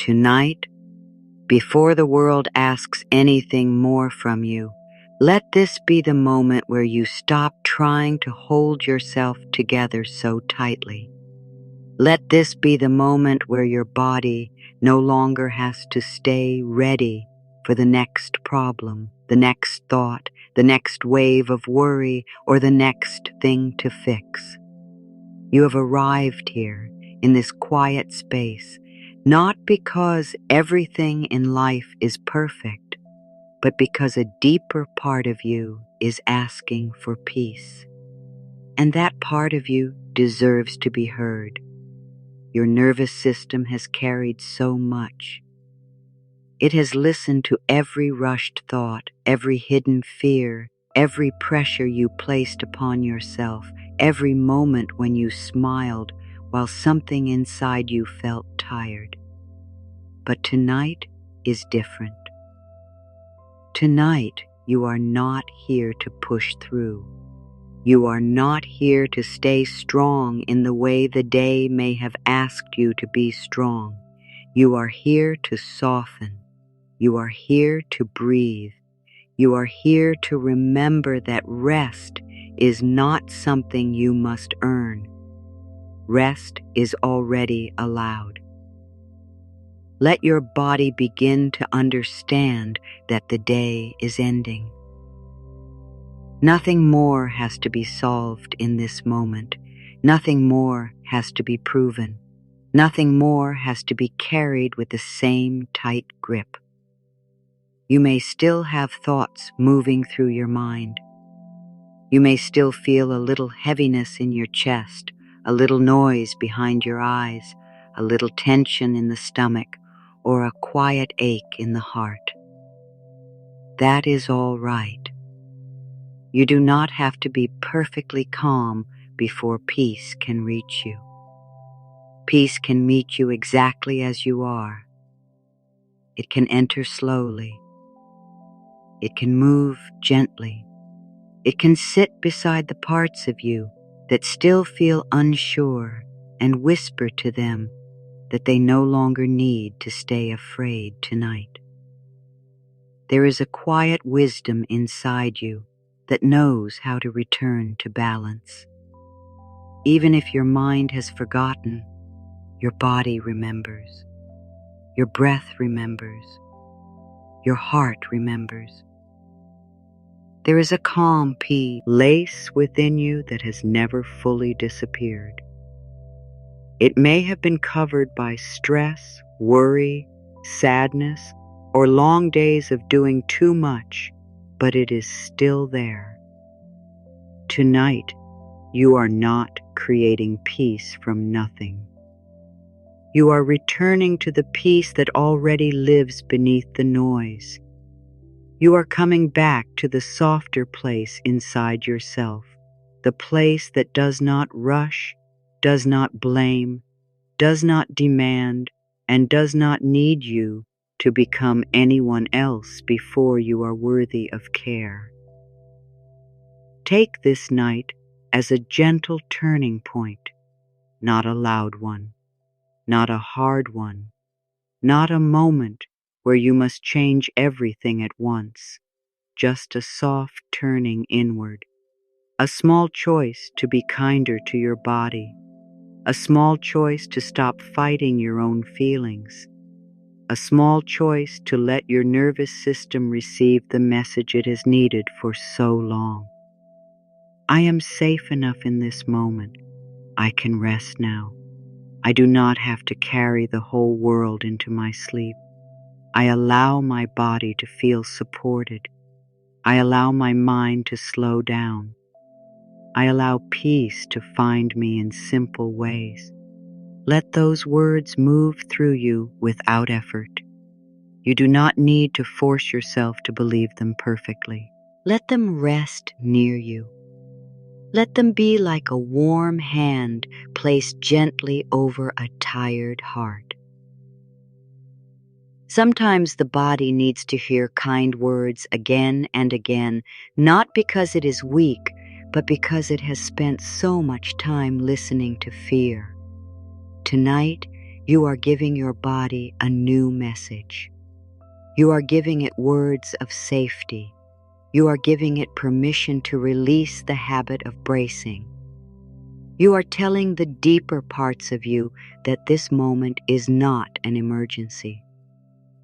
Tonight, before the world asks anything more from you, let this be the moment where you stop trying to hold yourself together so tightly. Let this be the moment where your body no longer has to stay ready for the next problem, the next thought, the next wave of worry, or the next thing to fix. You have arrived here in this quiet space, not because everything in life is perfect, but because a deeper part of you is asking for peace. And that part of you deserves to be heard. Your nervous system has carried so much. It has listened to every rushed thought, every hidden fear, every pressure you placed upon yourself, every moment when you smiled while something inside you felt tired. But tonight is different. Tonight, you are not here to push through. You are not here to stay strong in the way the day may have asked you to be strong. You are here to soften. You are here to breathe. You are here to remember that rest is not something you must earn. Rest is already allowed. Let your body begin to understand that the day is ending. Nothing more has to be solved in this moment. Nothing more has to be proven. Nothing more has to be carried with the same tight grip. You may still have thoughts moving through your mind. You may still feel a little heaviness in your chest, a little noise behind your eyes, a little tension in the stomach, or a quiet ache in the heart. That is all right. You do not have to be perfectly calm before peace can reach you. Peace can meet you exactly as you are. It can enter slowly. It can move gently. It can sit beside the parts of you that still feel unsure and whisper to them that they no longer need to stay afraid tonight. There is a quiet wisdom inside you that knows how to return to balance. Even if your mind has forgotten, your body remembers. Your breath remembers. Your heart remembers. There is a calm peace within you that has never fully disappeared. It may have been covered by stress, worry, sadness, or long days of doing too much, but it is still there. Tonight, you are not creating peace from nothing. You are returning to the peace that already lives beneath the noise. You are coming back to the softer place inside yourself, the place that does not rush, does not blame, does not demand, and does not need you to become anyone else before you are worthy of care. Take this night as a gentle turning point, not a loud one, not a hard one, not a moment where you must change everything at once, just a soft turning inward, a small choice to be kinder to your body, a small choice to stop fighting your own feelings, a small choice to let your nervous system receive the message it has needed for so long. I am safe enough in this moment. I can rest now. I do not have to carry the whole world into my sleep. I allow my body to feel supported. I allow my mind to slow down. I allow peace to find me in simple ways. Let those words move through you without effort. You do not need to force yourself to believe them perfectly. Let them rest near you. Let them be like a warm hand placed gently over a tired heart. Sometimes the body needs to hear kind words again and again, not because it is weak, but because it has spent so much time listening to fear. Tonight, You are giving your body a new message. You are giving it words of safety. You are giving it permission to release the habit of bracing. You are telling the deeper parts of you that this moment is not an emergency.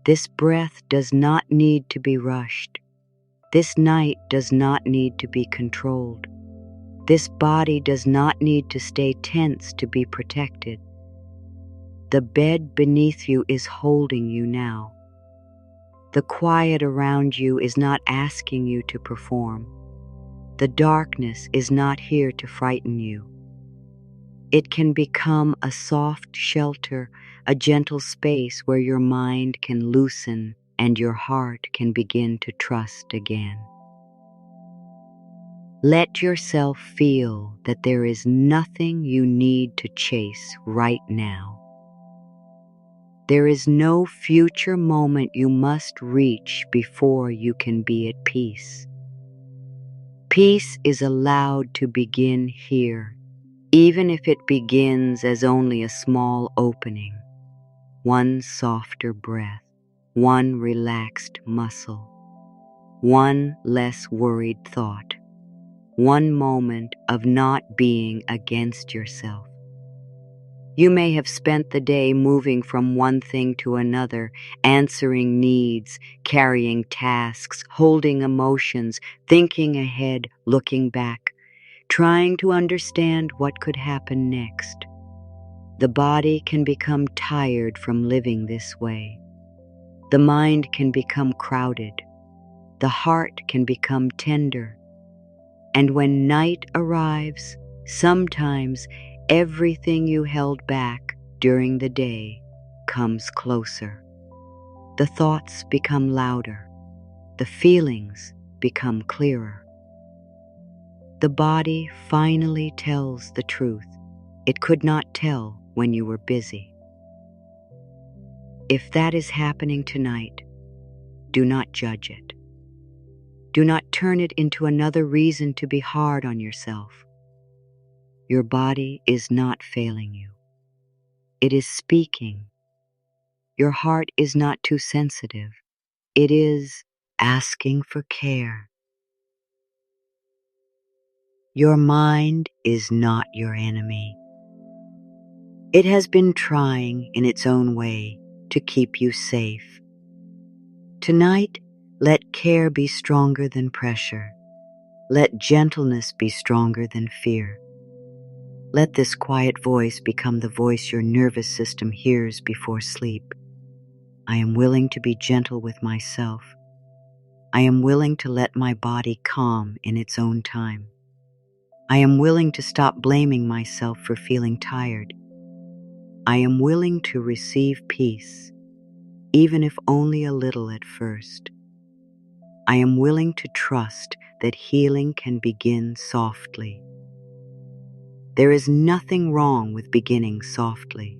This breath does not need to be rushed. This night does not need to be controlled. This body does not need to stay tense to be protected. The bed beneath you is holding you now. The quiet around you is not asking you to perform. The darkness is not here to frighten you. It can become a soft shelter, a gentle space where your mind can loosen and your heart can begin to trust again. Let yourself feel that there is nothing you need to chase right now. There is no future moment you must reach before you can be at peace. Peace is allowed to begin here, even if it begins as only a small opening, one softer breath, one relaxed muscle, one less worried thought, one moment of not being against yourself. You may have spent the day moving from one thing to another, answering needs, carrying tasks, holding emotions, thinking ahead, looking back, trying to understand what could happen next. The body can become tired from living this way. The mind can become crowded. The heart can become tender. And when night arrives, sometimes everything you held back during the day comes closer. The thoughts become louder. The feelings become clearer. The body finally tells the truth it could not tell when you were busy. If that is happening tonight, do not judge it. Do not turn it into another reason to be hard on yourself. Your body is not failing you. It is speaking. Your heart is not too sensitive. It is asking for care. Your mind is not your enemy. It has been trying in its own way to keep you safe. Tonight, let care be stronger than pressure. Let gentleness be stronger than fear. Let this quiet voice become the voice your nervous system hears before sleep. I am willing to be gentle with myself. I am willing to let my body calm in its own time. I am willing to stop blaming myself for feeling tired. I am willing to receive peace, even if only a little at first. I am willing to trust that healing can begin softly. There is nothing wrong with beginning softly.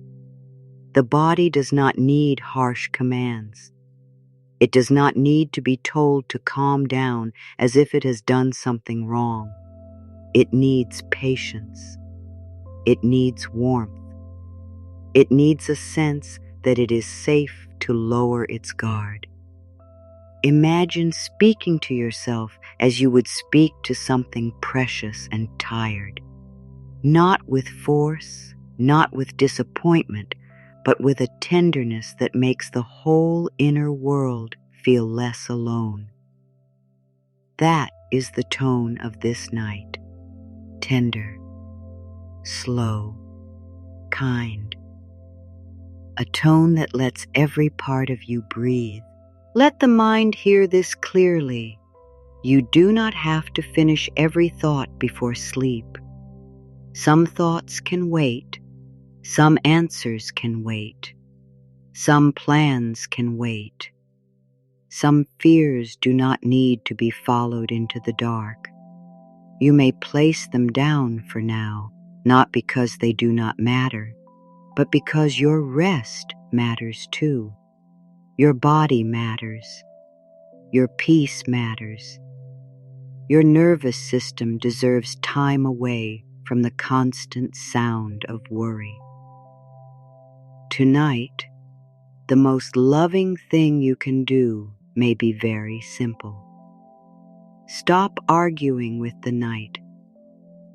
The body does not need harsh commands. It does not need to be told to calm down as if it has done something wrong. It needs patience. It needs warmth. It needs a sense that it is safe to lower its guard. Imagine speaking to yourself as you would speak to something precious and tired. Not with force, not with disappointment, but with a tenderness that makes the whole inner world feel less alone. That is the tone of this night. Tender, slow, kind. A tone that lets every part of you breathe. Let the mind hear this clearly. You do not have to finish every thought before sleep. Some thoughts can wait. Some answers can wait. Some plans can wait. Some fears do not need to be followed into the dark. You may place them down for now, not because they do not matter, but because your rest matters too. Your body matters. Your peace matters. Your nervous system deserves time away from the constant sound of worry. Tonight, the most loving thing you can do may be very simple. Stop arguing with the night.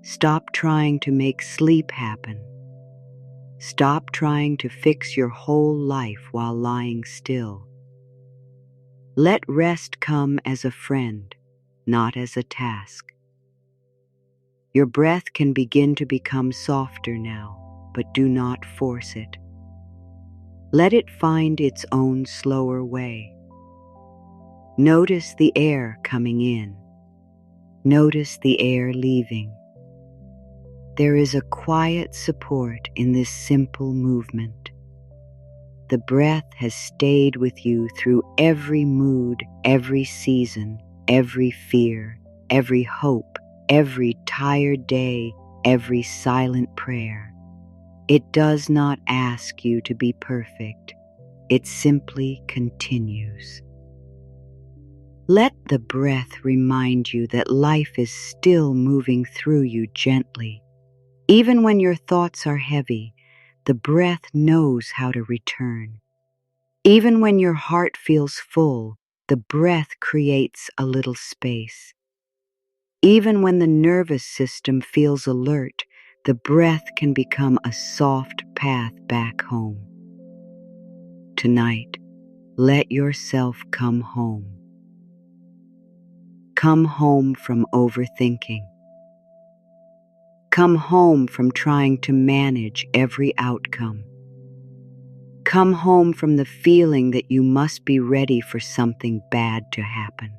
Stop trying to make sleep happen. Stop trying to fix your whole life while lying still. Let rest come as a friend, not as a task. Your breath can begin to become softer now, but do not force it. Let it find its own slower way. Notice the air coming in. Notice the air leaving. There is a quiet support in this simple movement. The breath has stayed with you through every mood, every season, every fear, every hope, every tired day, every silent prayer. It does not ask you to be perfect. It simply continues. Let the breath remind you that life is still moving through you gently. Even when your thoughts are heavy, the breath knows how to return. Even when your heart feels full, the breath creates a little space. Even when the nervous system feels alert, the breath can become a soft path back home. Tonight, let yourself come home. Come home from overthinking. Come home from trying to manage every outcome. Come home from the feeling that you must be ready for something bad to happen.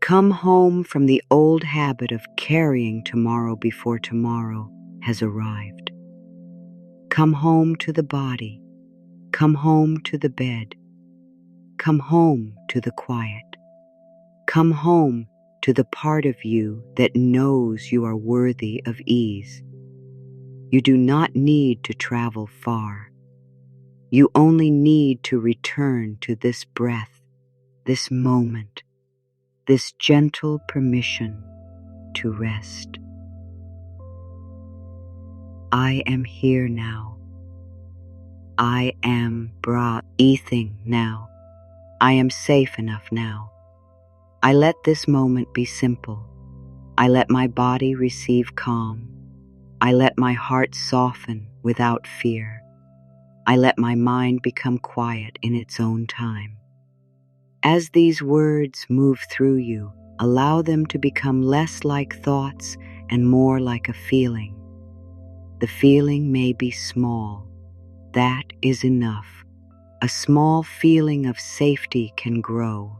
Come home from the old habit of carrying tomorrow before tomorrow has arrived. Come home to the body. Come home to the bed. Come home to the quiet. Come home to the part of you that knows you are worthy of ease. You do not need to travel far. You only need to return to this breath, this moment, this gentle permission to rest. I am here now. I am breathing now. I am safe enough now. I let this moment be simple. I let my body receive calm. I let my heart soften without fear. I let my mind become quiet in its own time. As these words move through you, allow them to become less like thoughts and more like a feeling. The feeling may be small. That is enough. A small feeling of safety can grow.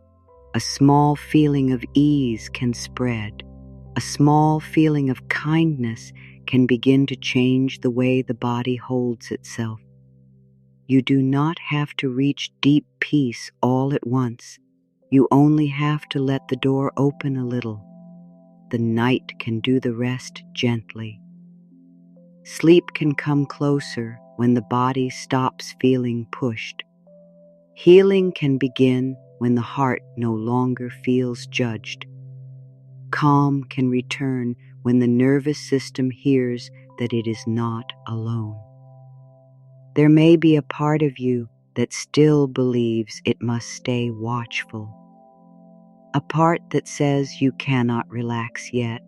A small feeling of ease can spread. A small feeling of kindness can begin to change the way the body holds itself. You do not have to reach deep peace all at once. You only have to let the door open a little. The night can do the rest gently. Sleep can come closer when the body stops feeling pushed. Healing can begin when the heart no longer feels judged. Calm can return when the nervous system hears that it is not alone. There may be a part of you that still believes it must stay watchful. A part that says you cannot relax yet.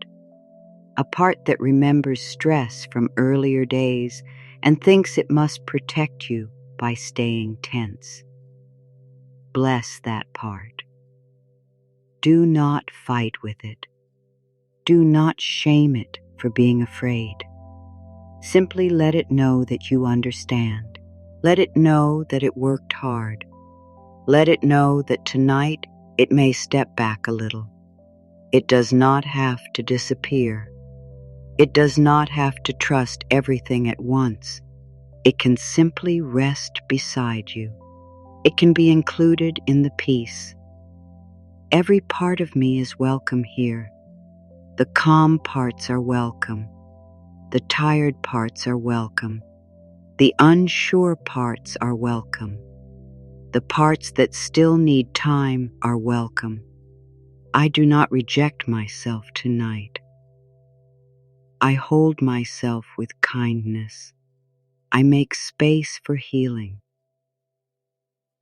A part that remembers stress from earlier days and thinks it must protect you by staying tense. Bless that part. Do not fight with it. Do not shame it for being afraid. Simply let it know that you understand. Let it know that it worked hard. Let it know that tonight it may step back a little. It does not have to disappear. It does not have to trust everything at once. It can simply rest beside you. It can be included in the peace. Every part of me is welcome here. The calm parts are welcome. The tired parts are welcome. The unsure parts are welcome. The parts that still need time are welcome. I do not reject myself tonight. I hold myself with kindness. I make space for healing.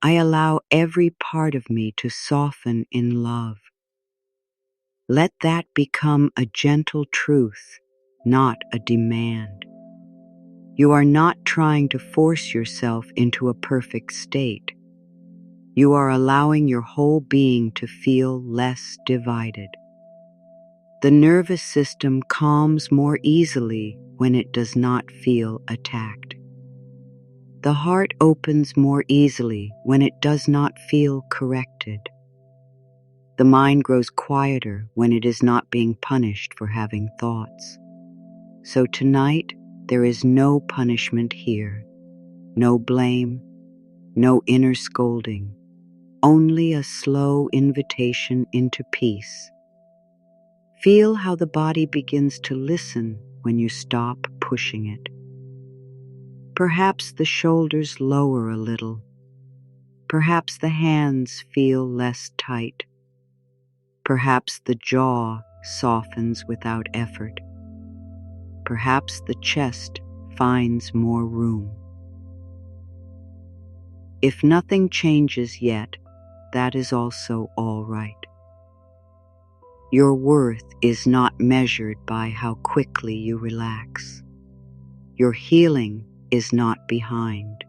I allow every part of me to soften in love. Let that become a gentle truth, not a demand. You are not trying to force yourself into a perfect state. You are allowing your whole being to feel less divided. The nervous system calms more easily when it does not feel attacked. The heart opens more easily when it does not feel corrected. The mind grows quieter when it is not being punished for having thoughts. So tonight, there is no punishment here, no blame, no inner scolding, only a slow invitation into peace. Feel how the body begins to listen when you stop pushing it. Perhaps the shoulders lower a little. Perhaps the hands feel less tight. Perhaps the jaw softens without effort. Perhaps the chest finds more room. If nothing changes yet, that is also all right. Your worth is not measured by how quickly you relax. Your healing is not behind.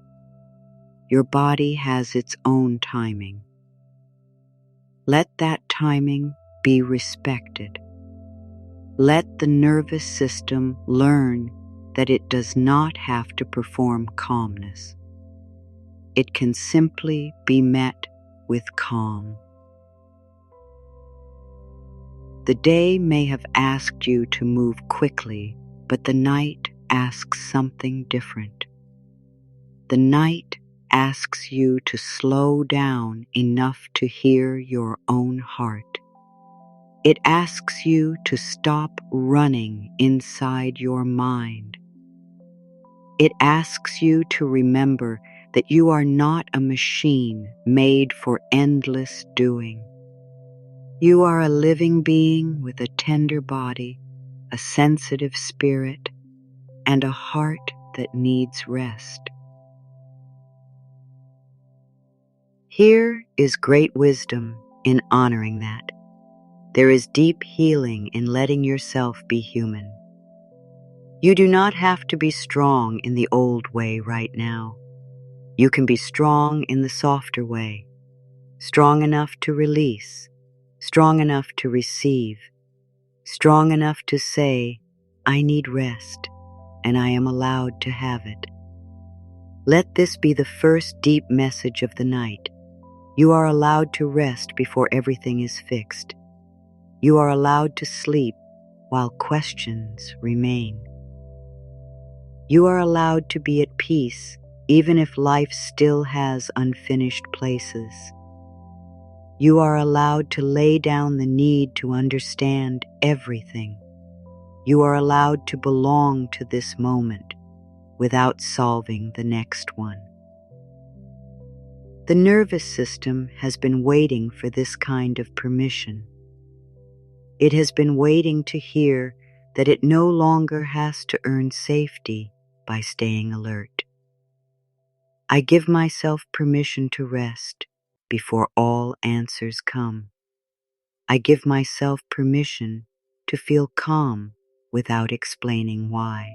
Your body has its own timing. Let that timing be respected. Let the nervous system learn that it does not have to perform calmness. It can simply be met with calm. The day may have asked you to move quickly, but the night asks something different. The night asks you to slow down enough to hear your own heart. It asks you to stop running inside your mind. It asks you to remember that you are not a machine made for endless doing. You are a living being with a tender body, a sensitive spirit, and a heart that needs rest. Here is great wisdom in honoring that. There is deep healing in letting yourself be human. You do not have to be strong in the old way right now. You can be strong in the softer way, strong enough to release, strong enough to receive, strong enough to say, I need rest, and I am allowed to have it. Let this be the first deep message of the night. You are allowed to rest before everything is fixed. You are allowed to sleep while questions remain. You are allowed to be at peace even if life still has unfinished places. You are allowed to lay down the need to understand everything. You are allowed to belong to this moment without solving the next one. The nervous system has been waiting for this kind of permission. It has been waiting to hear that it no longer has to earn safety by staying alert. I give myself permission to rest before all answers come. I give myself permission to feel calm without explaining why.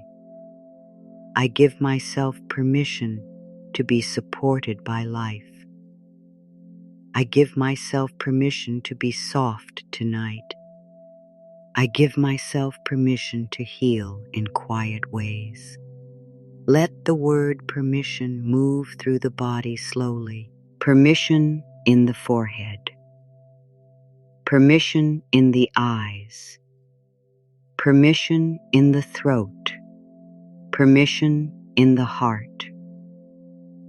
I give myself permission to be supported by life. I give myself permission to be soft tonight. I give myself permission to heal in quiet ways. Let the word permission move through the body slowly. Permission in the forehead. Permission in the eyes. Permission in the throat. Permission in the heart.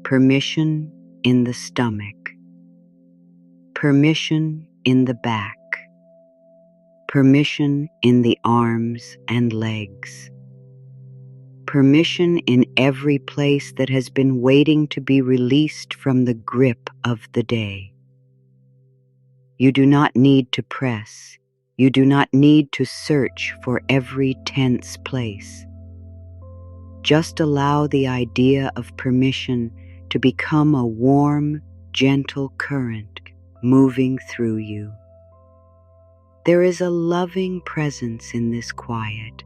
Permission in the stomach. Permission in the back. Permission in the arms and legs. Permission in every place that has been waiting to be released from the grip of the day. You do not need to press. You do not need to search for every tense place. Just allow the idea of permission to become a warm, gentle current moving through you. There is a loving presence in this quiet.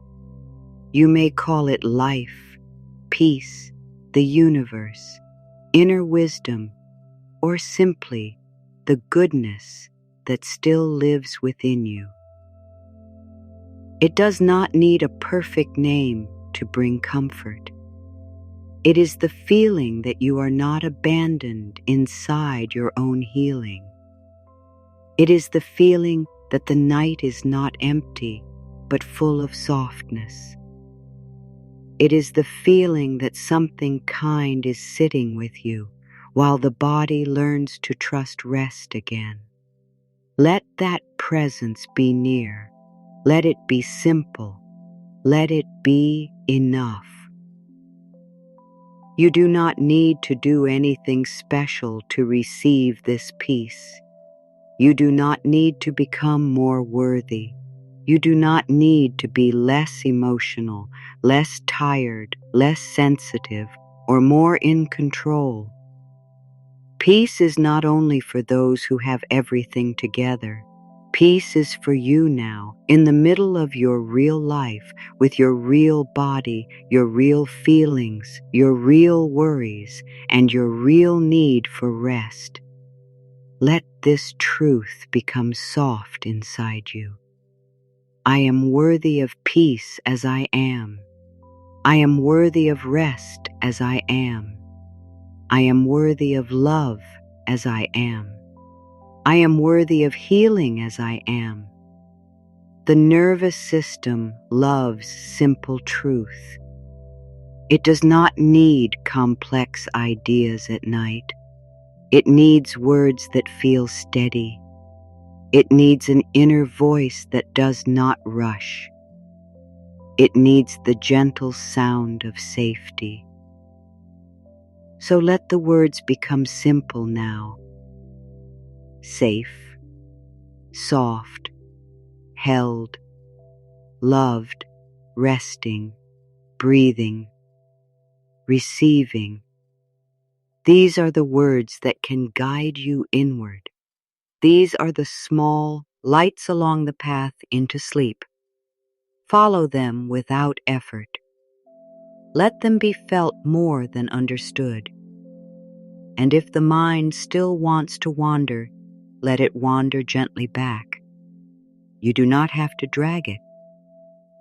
You may call it life, peace, the universe, inner wisdom, or simply the goodness that still lives within you. It does not need a perfect name to bring comfort. It is the feeling that you are not abandoned inside your own healing. It is the feeling that the night is not empty, but full of softness. It is the feeling that something kind is sitting with you while the body learns to trust rest again. Let that presence be near. Let it be simple. Let it be enough. You do not need to do anything special to receive this peace. You do not need to become more worthy. You do not need to be less emotional, less tired, less sensitive, or more in control. Peace is not only for those who have everything together. Peace is for you now, in the middle of your real life, with your real body, your real feelings, your real worries, and your real need for rest. Let this truth become soft inside you. I am worthy of peace as I am. I am worthy of rest as I am. I am worthy of love as I am. I am worthy of healing as I am. The nervous system loves simple truth. It does not need complex ideas at night. It needs words that feel steady. It needs an inner voice that does not rush. It needs the gentle sound of safety. So let the words become simple now. Safe, soft, held, loved, resting, breathing, receiving. These are the words that can guide you inward. These are the small lights along the path into sleep. Follow them without effort. Let them be felt more than understood. And if the mind still wants to wander, let it wander gently back. You do not have to drag it.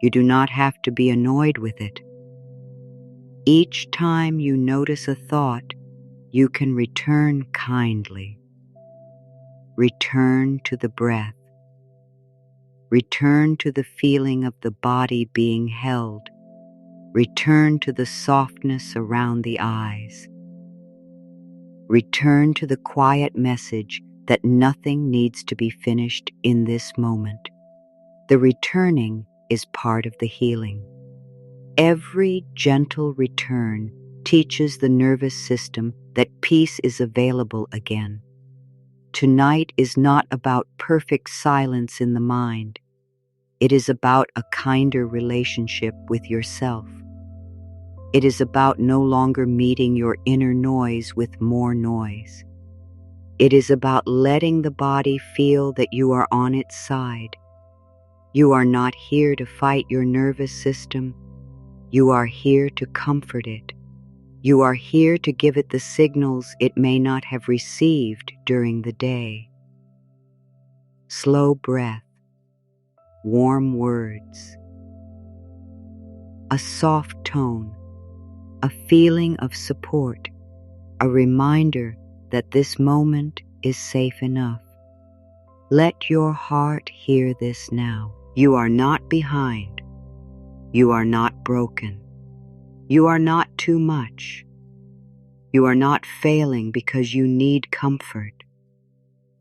You do not have to be annoyed with it. Each time you notice a thought, you can return kindly. Return to the breath. Return to the feeling of the body being held. Return to the softness around the eyes. Return to the quiet message that nothing needs to be finished in this moment. The returning is part of the healing. Every gentle return teaches the nervous system that peace is available again. Tonight is not about perfect silence in the mind. It is about a kinder relationship with yourself. It is about no longer meeting your inner noise with more noise. It is about letting the body feel that you are on its side. You are not here to fight your nervous system. You are here to comfort it. You are here to give it the signals it may not have received during the day. Slow breath, warm words, a soft tone, a feeling of support, a reminder that this moment is safe enough. Let your heart hear this now. You are not behind. You are not broken. You are not too much. You are not failing because you need comfort.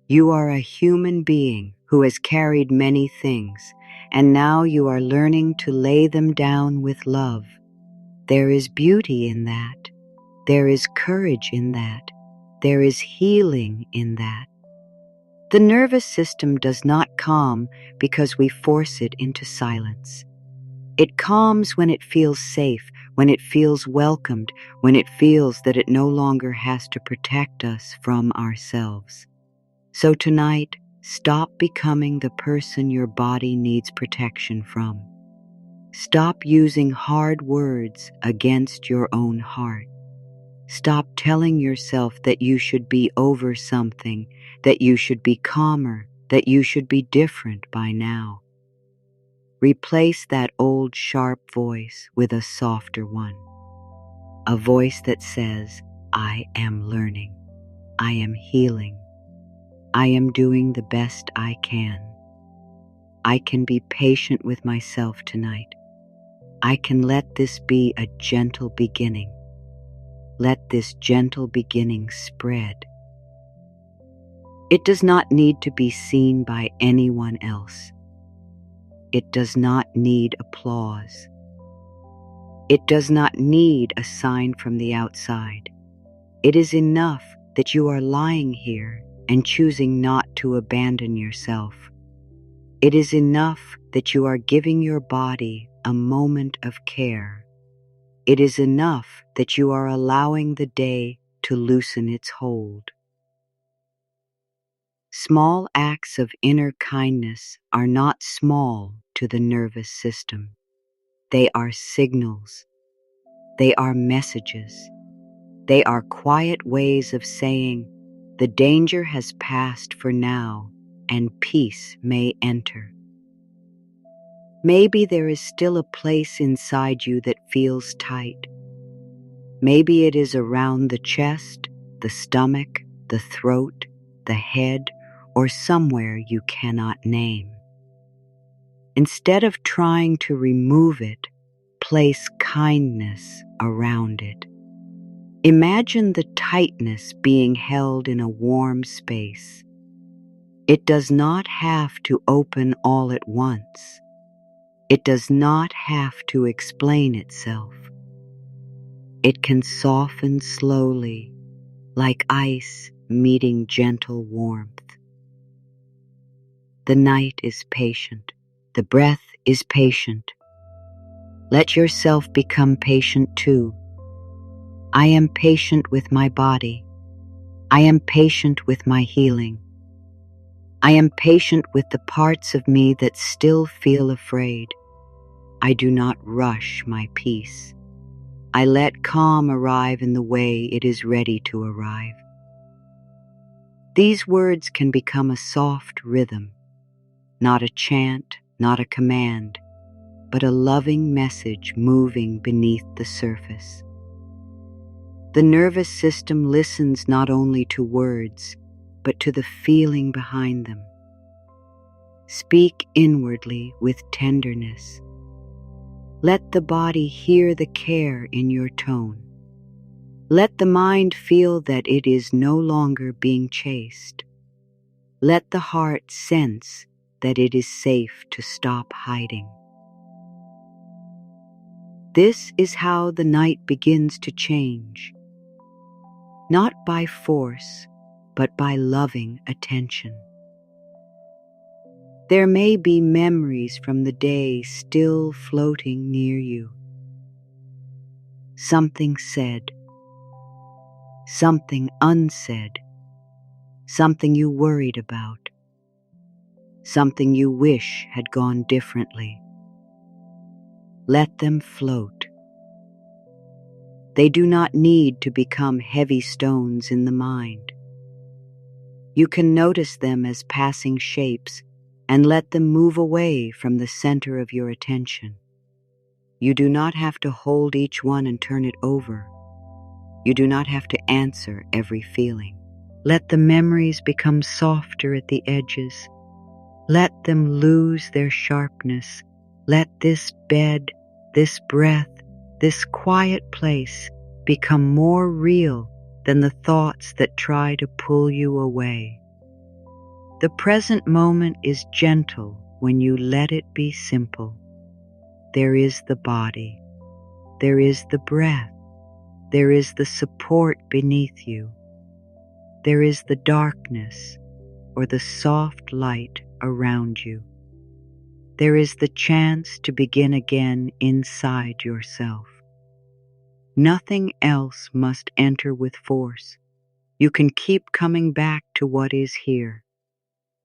You are a human being who has carried many things, and now you are learning to lay them down with love. There is beauty in that. There is courage in that. There is healing in that. The nervous system does not calm because we force it into silence. It calms when it feels safe, when it feels welcomed, when it feels that it no longer has to protect us from ourselves. So tonight, stop becoming the person your body needs protection from. Stop using hard words against your own heart. Stop telling yourself that you should be over something, that you should be calmer, that you should be different by now. Replace that old sharp voice with a softer one. A voice that says, I am learning. I am healing. I am doing the best I can. I can be patient with myself tonight. I can let this be a gentle beginning. Let this gentle beginning spread. It does not need to be seen by anyone else. It does not need applause. It does not need a sign from the outside. It is enough that you are lying here and choosing not to abandon yourself. It is enough that you are giving your body a moment of care. It is enough that you are allowing the day to loosen its hold. Small acts of inner kindness are not small to the nervous system. They are signals. They are messages. They are quiet ways of saying, the danger has passed for now, and peace may enter. Maybe there is still a place inside you that feels tight. Maybe it is around the chest, the stomach, the throat, the head, or somewhere you cannot name. Instead of trying to remove it, place kindness around it. Imagine the tightness being held in a warm space. It does not have to open all at once. It does not have to explain itself. It can soften slowly, like ice meeting gentle warmth. The night is patient. The breath is patient. Let yourself become patient too. I am patient with my body. I am patient with my healing. I am patient with the parts of me that still feel afraid. I do not rush my peace. I let calm arrive in the way it is ready to arrive. These words can become a soft rhythm, not a chant, not a command, but a loving message moving beneath the surface. The nervous system listens not only to words, but to the feeling behind them. Speak inwardly with tenderness. Let the body hear the care in your tone. Let the mind feel that it is no longer being chased. Let the heart sense that it is safe to stop hiding. This is how the night begins to change. Not by force, but by loving attention. There may be memories from the day still floating near you. Something said, something unsaid, something you worried about, something you wish had gone differently. Let them float. They do not need to become heavy stones in the mind. You can notice them as passing shapes and let them move away from the center of your attention. You do not have to hold each one and turn it over. You do not have to answer every feeling. Let the memories become softer at the edges. Let them lose their sharpness. Let this bed, this breath, this quiet place become more real than the thoughts that try to pull you away. The present moment is gentle when you let it be simple. There is the body. There is the breath. There is the support beneath you. There is the darkness or the soft light around you. There is the chance to begin again inside yourself. Nothing else must enter with force. You can keep coming back to what is here.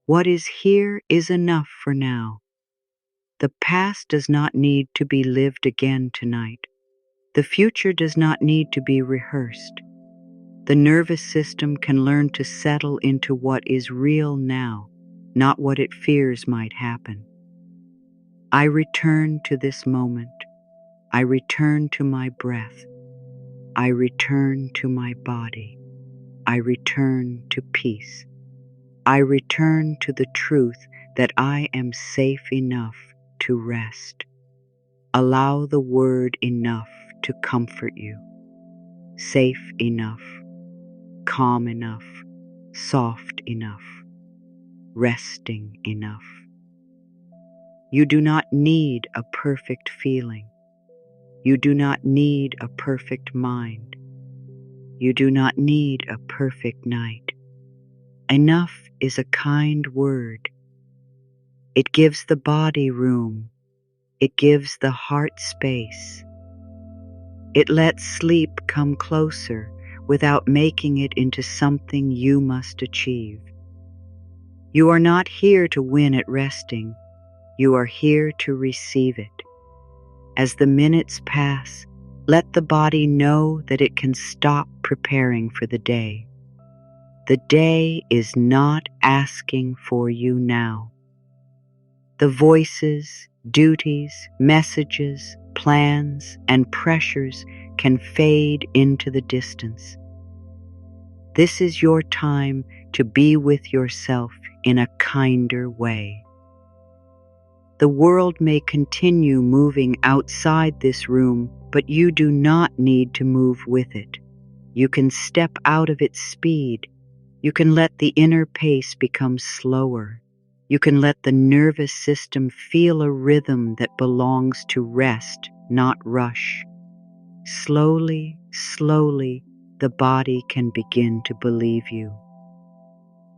What is here is enough for now. The past does not need to be lived again tonight. The future does not need to be rehearsed. The nervous system can learn to settle into what is real now, not what it fears might happen. I return to this moment. I return to my breath. I return to my body. I return to peace. I return to the truth that I am safe enough to rest. Allow the word enough to comfort you. Safe enough, calm enough, soft enough, resting enough. You do not need a perfect feeling. You do not need a perfect mind. You do not need a perfect night. Enough is a kind word. It gives the body room. It gives the heart space. It lets sleep come closer without making it into something you must achieve. You are not here to win at resting. You are here to receive it. As the minutes pass, let the body know that it can stop preparing for the day. The day is not asking for you now. The voices, duties, messages, plans, and pressures can fade into the distance. This is your time to be with yourself in a kinder way. The world may continue moving outside this room, but you do not need to move with it. You can step out of its speed. You can let the inner pace become slower. You can let the nervous system feel a rhythm that belongs to rest, not rush. Slowly, slowly, the body can begin to believe you.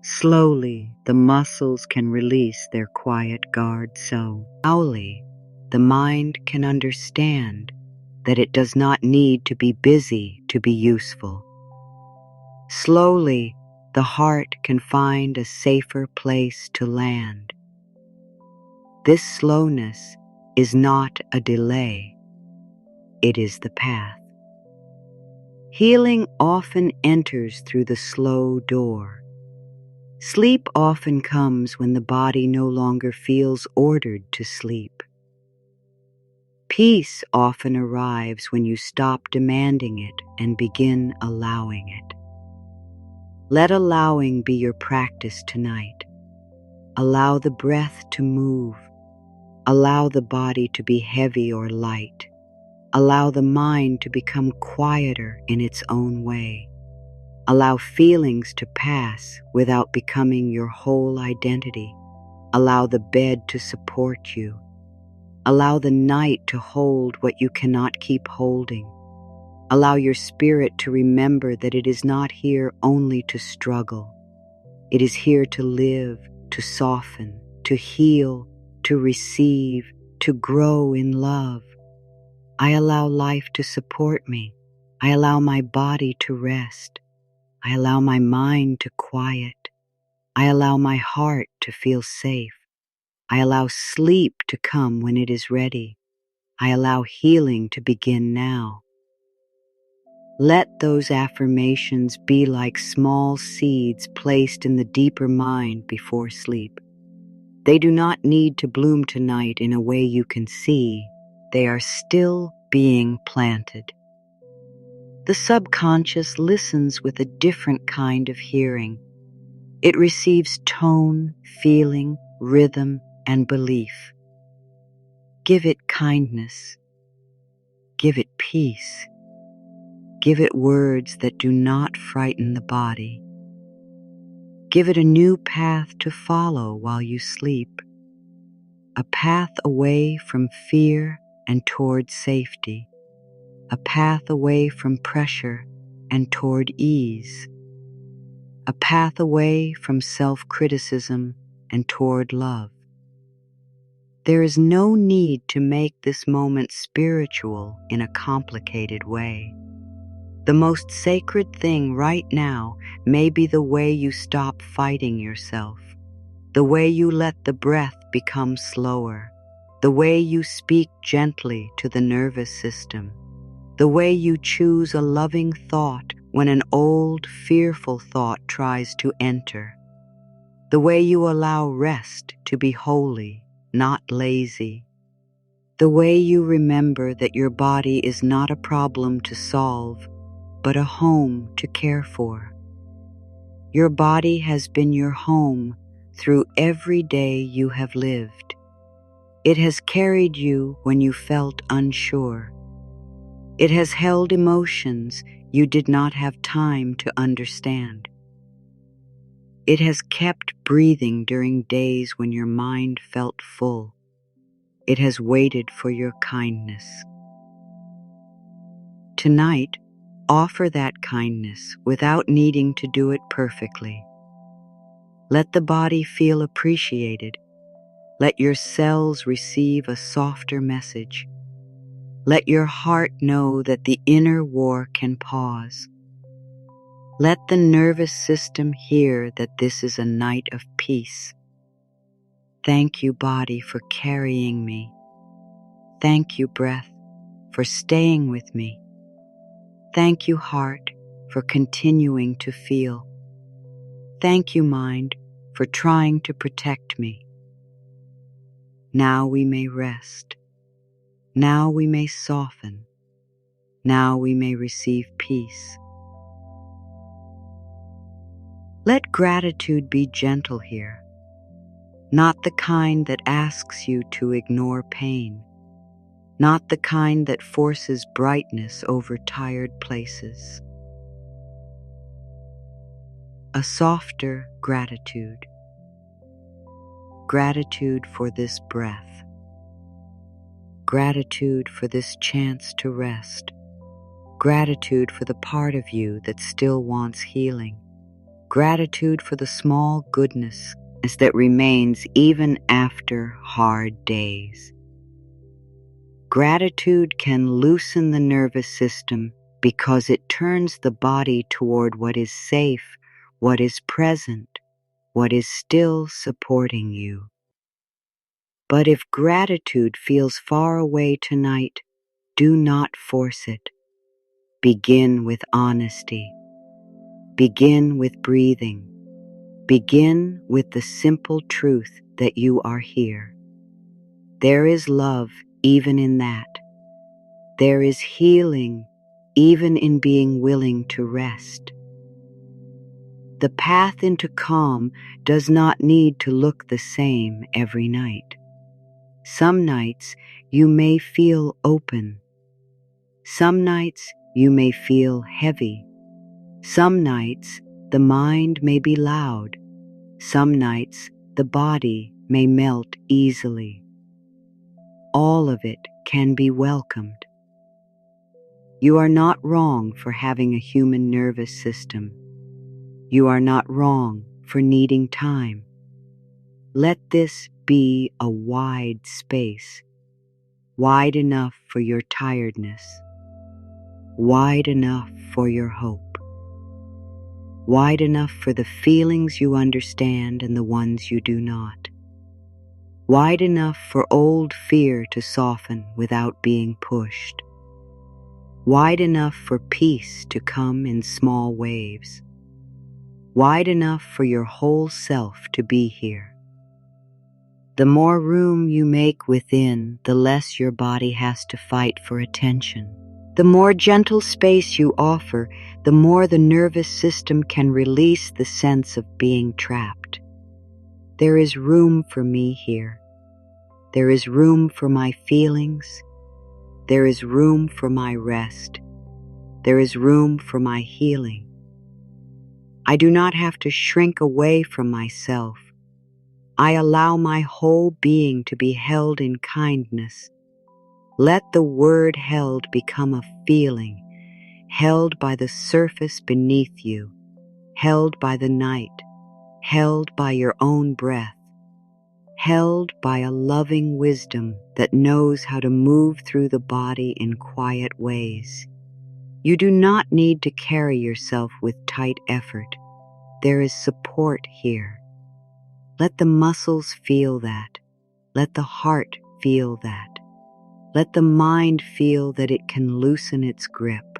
Slowly, the muscles can release their quiet guard so. Slowly, the mind can understand that it does not need to be busy to be useful. Slowly, the heart can find a safer place to land. This slowness is not a delay. It is the path. Healing often enters through the slow door. Sleep often comes when the body no longer feels ordered to sleep. Peace often arrives when you stop demanding it and begin allowing it. Let allowing be your practice tonight. Allow the breath to move. Allow the body to be heavy or light. Allow the mind to become quieter in its own way. Allow feelings to pass without becoming your whole identity. Allow the bed to support you. Allow the night to hold what you cannot keep holding. Allow your spirit to remember that it is not here only to struggle. It is here to live, to soften, to heal, to receive, to grow in love. I allow life to support me. I allow my body to rest. I allow my mind to quiet. I allow my heart to feel safe. I allow sleep to come when it is ready. I allow healing to begin now. Let those affirmations be like small seeds placed in the deeper mind before sleep. They do not need to bloom tonight in a way you can see. They are still being planted. The subconscious listens with a different kind of hearing. It receives tone, feeling, rhythm, and belief. Give it kindness. Give it peace. Give it words that do not frighten the body. Give it a new path to follow while you sleep. A path away from fear and toward safety. A path away from pressure and toward ease. A path away from self-criticism and toward love. There is no need to make this moment spiritual in a complicated way. The most sacred thing right now may be the way you stop fighting yourself, the way you let the breath become slower, the way you speak gently to the nervous system, the way you choose a loving thought when an old, fearful thought tries to enter, the way you allow rest to be holy, not lazy, the way you remember that your body is not a problem to solve, but a home to care for. Your body has been your home through every day you have lived. It has carried you when you felt unsure. It has held emotions you did not have time to understand. It has kept breathing during days when your mind felt full. It has waited for your kindness. Tonight, offer that kindness without needing to do it perfectly. Let the body feel appreciated. Let your cells receive a softer message. Let your heart know that the inner war can pause. Let the nervous system hear that this is a night of peace. Thank you, body, for carrying me. Thank you, breath, for staying with me. Thank you, heart, for continuing to feel. Thank you, mind, for trying to protect me. Now we may rest. Now we may soften. Now we may receive peace. Let gratitude be gentle here, not the kind that asks you to ignore pain, not the kind that forces brightness over tired places. A softer gratitude. Gratitude for this breath. Gratitude for this chance to rest. Gratitude for the part of you that still wants healing. Gratitude for the small goodness that remains even after hard days. Gratitude can loosen the nervous system because it turns the body toward what is safe, what is present, what is still supporting you. But if gratitude feels far away tonight, do not force it. Begin with honesty. Begin with breathing. Begin with the simple truth that you are here. There is love even in that. There is healing even in being willing to rest. The path into calm does not need to look the same every night. Some nights you may feel open. Some nights you may feel heavy. Some nights the mind may be loud. Some nights the body may melt easily. All of it can be welcomed. You are not wrong for having a human nervous system. You are not wrong for needing time. Let this be a wide space, wide enough for your tiredness, wide enough for your hope, wide enough for the feelings you understand and the ones you do not, wide enough for old fear to soften without being pushed, wide enough for peace to come in small waves, wide enough for your whole self to be here. The more room you make within, the less your body has to fight for attention. The more gentle space you offer, the more the nervous system can release the sense of being trapped. There is room for me here. There is room for my feelings. There is room for my rest. There is room for my healing. I do not have to shrink away from myself. I allow my whole being to be held in kindness. Let the word held become a feeling, held by the surface beneath you, held by the night, held by your own breath, held by a loving wisdom that knows how to move through the body in quiet ways. You do not need to carry yourself with tight effort. There is support here. Let the muscles feel that. Let the heart feel that. Let the mind feel that it can loosen its grip.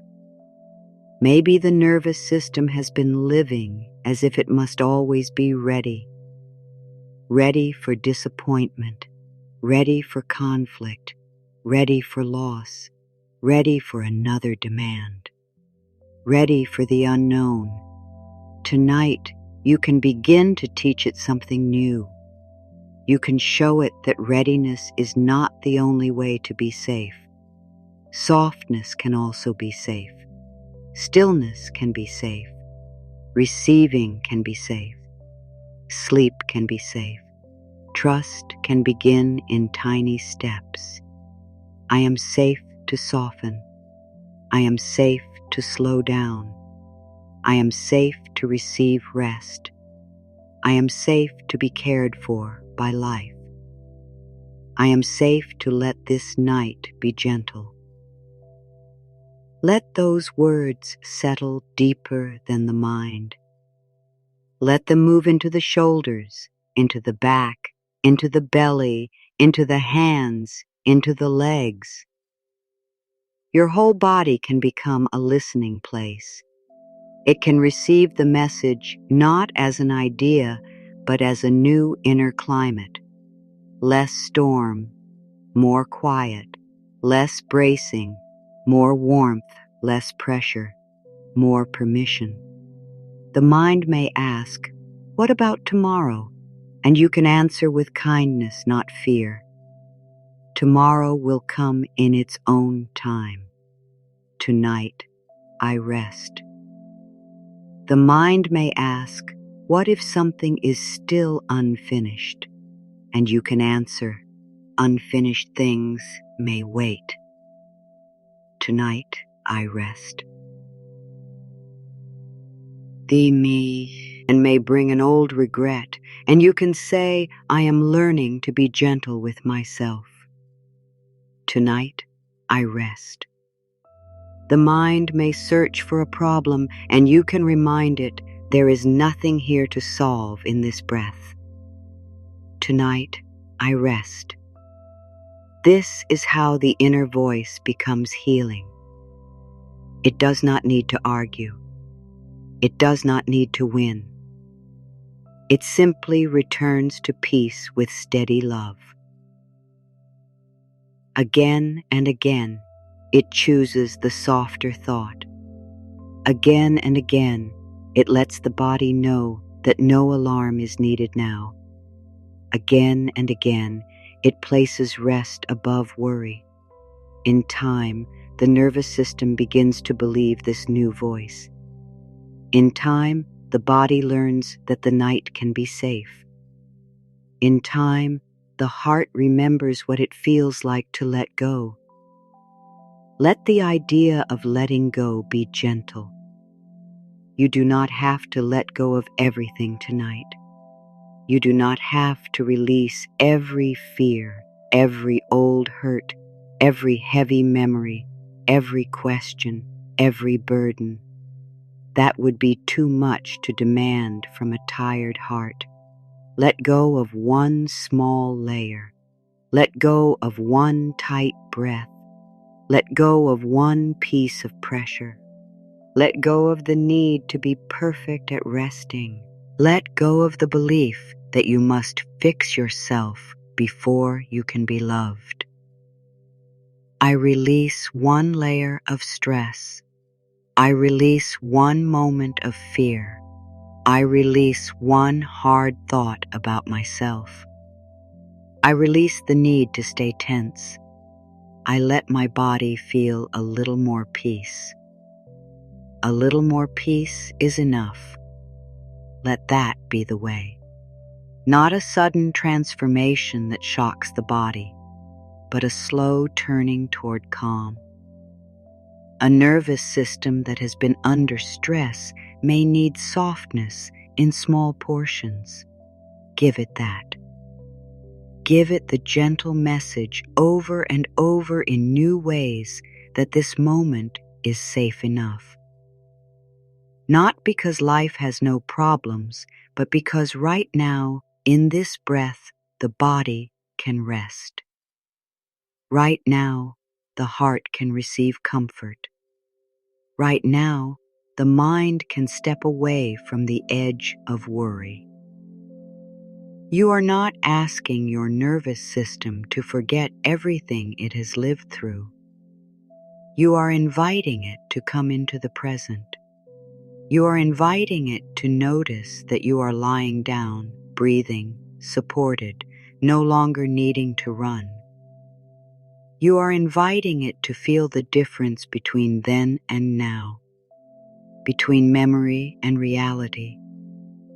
Maybe the nervous system has been living as if it must always be ready. Ready for disappointment, ready for conflict, ready for loss, ready for another demand, ready for the unknown. Tonight, you can begin to teach it something new. You can show it that readiness is not the only way to be safe. Softness can also be safe. Stillness can be safe. Receiving can be safe. Sleep can be safe. Trust can begin in tiny steps. I am safe to soften. I am safe to slow down. I am safe to receive rest. I am safe to be cared for by life. I am safe to let this night be gentle. Let those words settle deeper than the mind. Let them move into the shoulders, into the back, into the belly, into the hands, into the legs. Your whole body can become a listening place. It can receive the message not as an idea, but as a new inner climate. Less storm, more quiet, less bracing, more warmth, less pressure, more permission. The mind may ask, "What about tomorrow?" And you can answer with kindness, not fear. Tomorrow will come in its own time. Tonight, I rest. The mind may ask, "What if something is still unfinished?" And you can answer, "Unfinished things may wait. Tonight, I rest." The me and may bring an old regret, and you can say, "I am learning to be gentle with myself. Tonight, I rest." The mind may search for a problem, and you can remind it, "There is nothing here to solve in this breath. Tonight, I rest." This is how the inner voice becomes healing. It does not need to argue. It does not need to win. It simply returns to peace with steady love. Again and again, it chooses the softer thought. Again and again, it lets the body know that no alarm is needed now. Again and again, it places rest above worry. In time, the nervous system begins to believe this new voice. In time, the body learns that the night can be safe. In time, the heart remembers what it feels like to let go. Let the idea of letting go be gentle. You do not have to let go of everything tonight. You do not have to release every fear, every old hurt, every heavy memory, every question, every burden. That would be too much to demand from a tired heart. Let go of one small layer. Let go of one tight breath. Let go of one piece of pressure. Let go of the need to be perfect at resting. Let go of the belief that you must fix yourself before you can be loved. I release one layer of stress. I release one moment of fear. I release one hard thought about myself. I release the need to stay tense. I let my body feel a little more peace. A little more peace is enough. Let that be the way. Not a sudden transformation that shocks the body, but a slow turning toward calm. A nervous system that has been under stress may need softness in small portions. Give it that. Give it the gentle message over and over in new ways that this moment is safe enough. Not because life has no problems, but because right now, in this breath, the body can rest. Right now, the heart can receive comfort. Right now, the mind can step away from the edge of worry. You are not asking your nervous system to forget everything it has lived through. You are inviting it to come into the present. You are inviting it to notice that you are lying down, breathing, supported, no longer needing to run. You are inviting it to feel the difference between then and now, between memory and reality,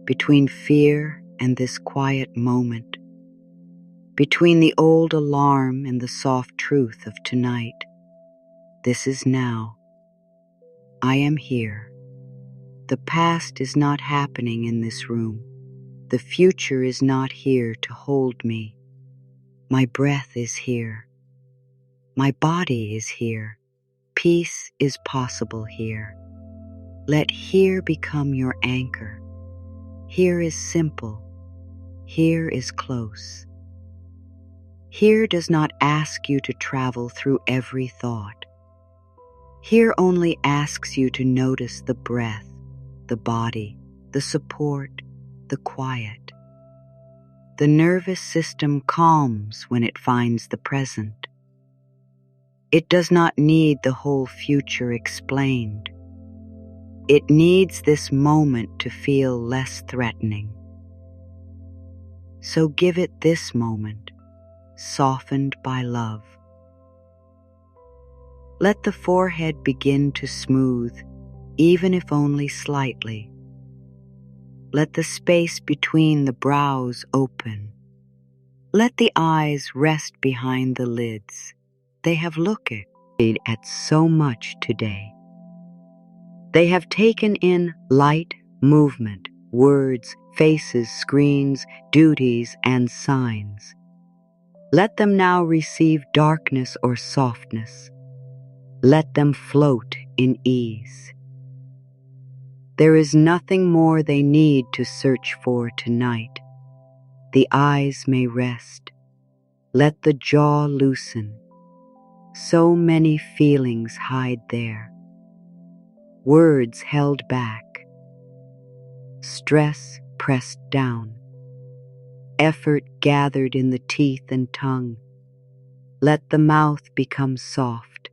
between fear and this quiet moment, between the old alarm and the soft truth of tonight. This is now. I am here. The past is not happening in this room. The future is not here to hold me. My breath is here. My body is here. Peace is possible here. Let here become your anchor. Here is simple. Here is close. Here does not ask you to travel through every thought. Here only asks you to notice the breath, the body, the support, the quiet. The nervous system calms when it finds the present. It does not need the whole future explained. It needs this moment to feel less threatening. So give it this moment, softened by love. Let the forehead begin to smooth, even if only slightly. Let the space between the brows open. Let the eyes rest behind the lids. They have looked at so much today. They have taken in light, movement, words, faces, screens, duties, and signs. Let them now receive darkness or softness. Let them float in ease. There is nothing more they need to search for tonight. The eyes may rest. Let the jaw loosen. So many feelings hide there. Words held back. Stress pressed down. Effort gathered in the teeth and tongue. Let the mouth become soft.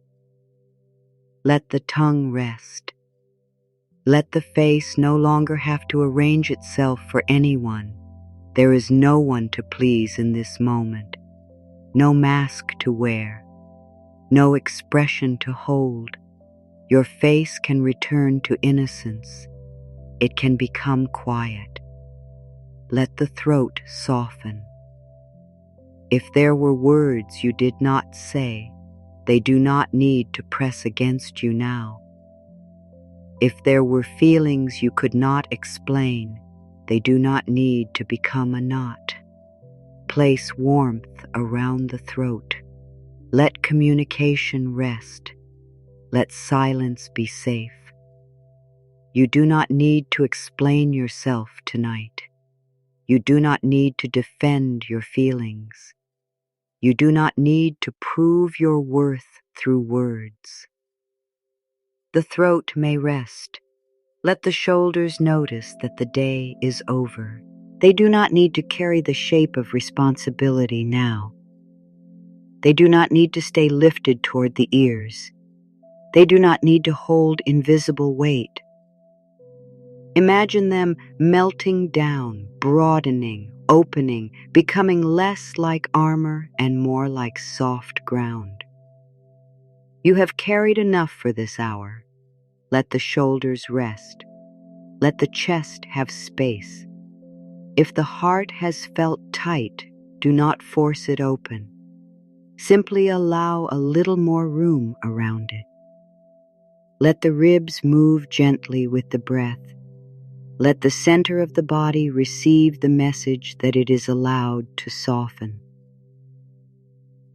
Let the tongue rest. Let the face no longer have to arrange itself for anyone. There is no one to please in this moment. No mask to wear. No expression to hold. Your face can return to innocence. It can become quiet. Let the throat soften. If there were words you did not say, they do not need to press against you now. If there were feelings you could not explain, they do not need to become a knot. Place warmth around the throat. Let communication rest. Let silence be safe. You do not need to explain yourself tonight. You do not need to defend your feelings. You do not need to prove your worth through words. The throat may rest. Let the shoulders notice that the day is over. They do not need to carry the shape of responsibility now. They do not need to stay lifted toward the ears. They do not need to hold invisible weight. Imagine them melting down, broadening, opening, becoming less like armor and more like soft ground. You have carried enough for this hour. Let the shoulders rest. Let the chest have space. If the heart has felt tight, do not force it open. Simply allow a little more room around it. Let the ribs move gently with the breath. Let the center of the body receive the message that it is allowed to soften.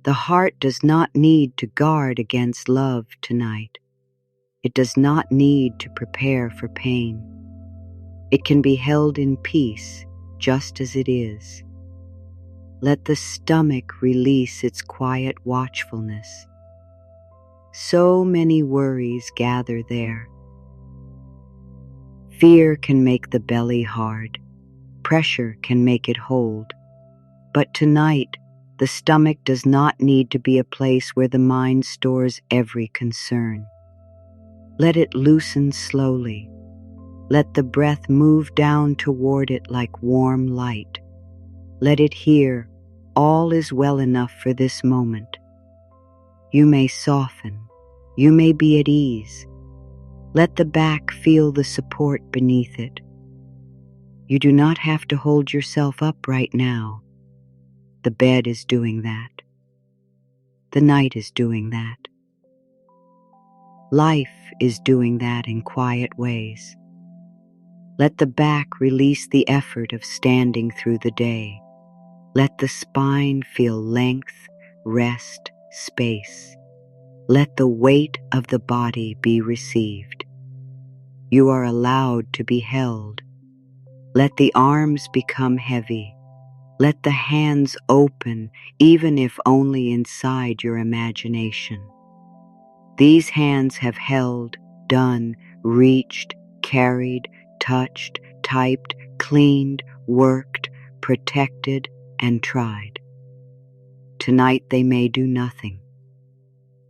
The heart does not need to guard against love tonight. It does not need to prepare for pain. It can be held in peace just as it is. Let the stomach release its quiet watchfulness. So many worries gather there. Fear can make the belly hard. Pressure can make it hold. But tonight, the stomach does not need to be a place where the mind stores every concern. Let it loosen slowly. Let the breath move down toward it like warm light. Let it hear, all is well enough for this moment. You may soften. You may be at ease. Let the back feel the support beneath it. You do not have to hold yourself up right now. The bed is doing that. The night is doing that. Life is doing that in quiet ways. Let the back release the effort of standing through the day. Let the spine feel length, rest, space. Let the weight of the body be received. You are allowed to be held. Let the arms become heavy. Let the hands open, even if only inside your imagination. These hands have held, done, reached, carried, touched, typed, cleaned, worked, protected, and tried. Tonight they may do nothing.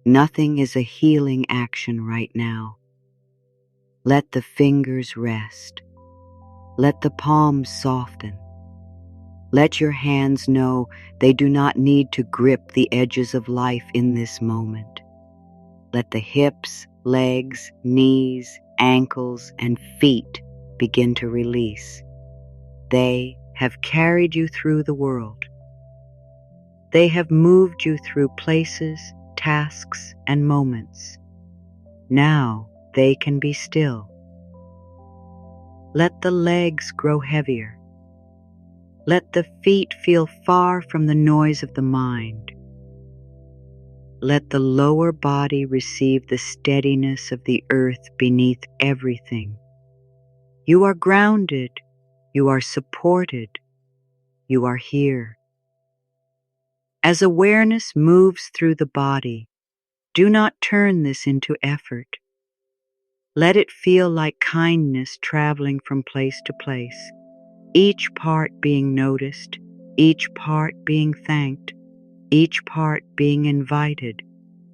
Nothing is a healing action right now. Let the fingers rest. Let the palms soften. Let your hands know they do not need to grip the edges of life in this moment. Let the hips, legs, knees, ankles, and feet begin to release. They have carried you through the world. They have moved you through places, tasks, and moments. Now they can be still. Let the legs grow heavier. Let the feet feel far from the noise of the mind. Let the lower body receive the steadiness of the earth beneath everything. You are grounded. You are supported. You are here. As awareness moves through the body, do not turn this into effort. Let it feel like kindness traveling from place to place, each part being noticed, each part being thanked, each part being invited,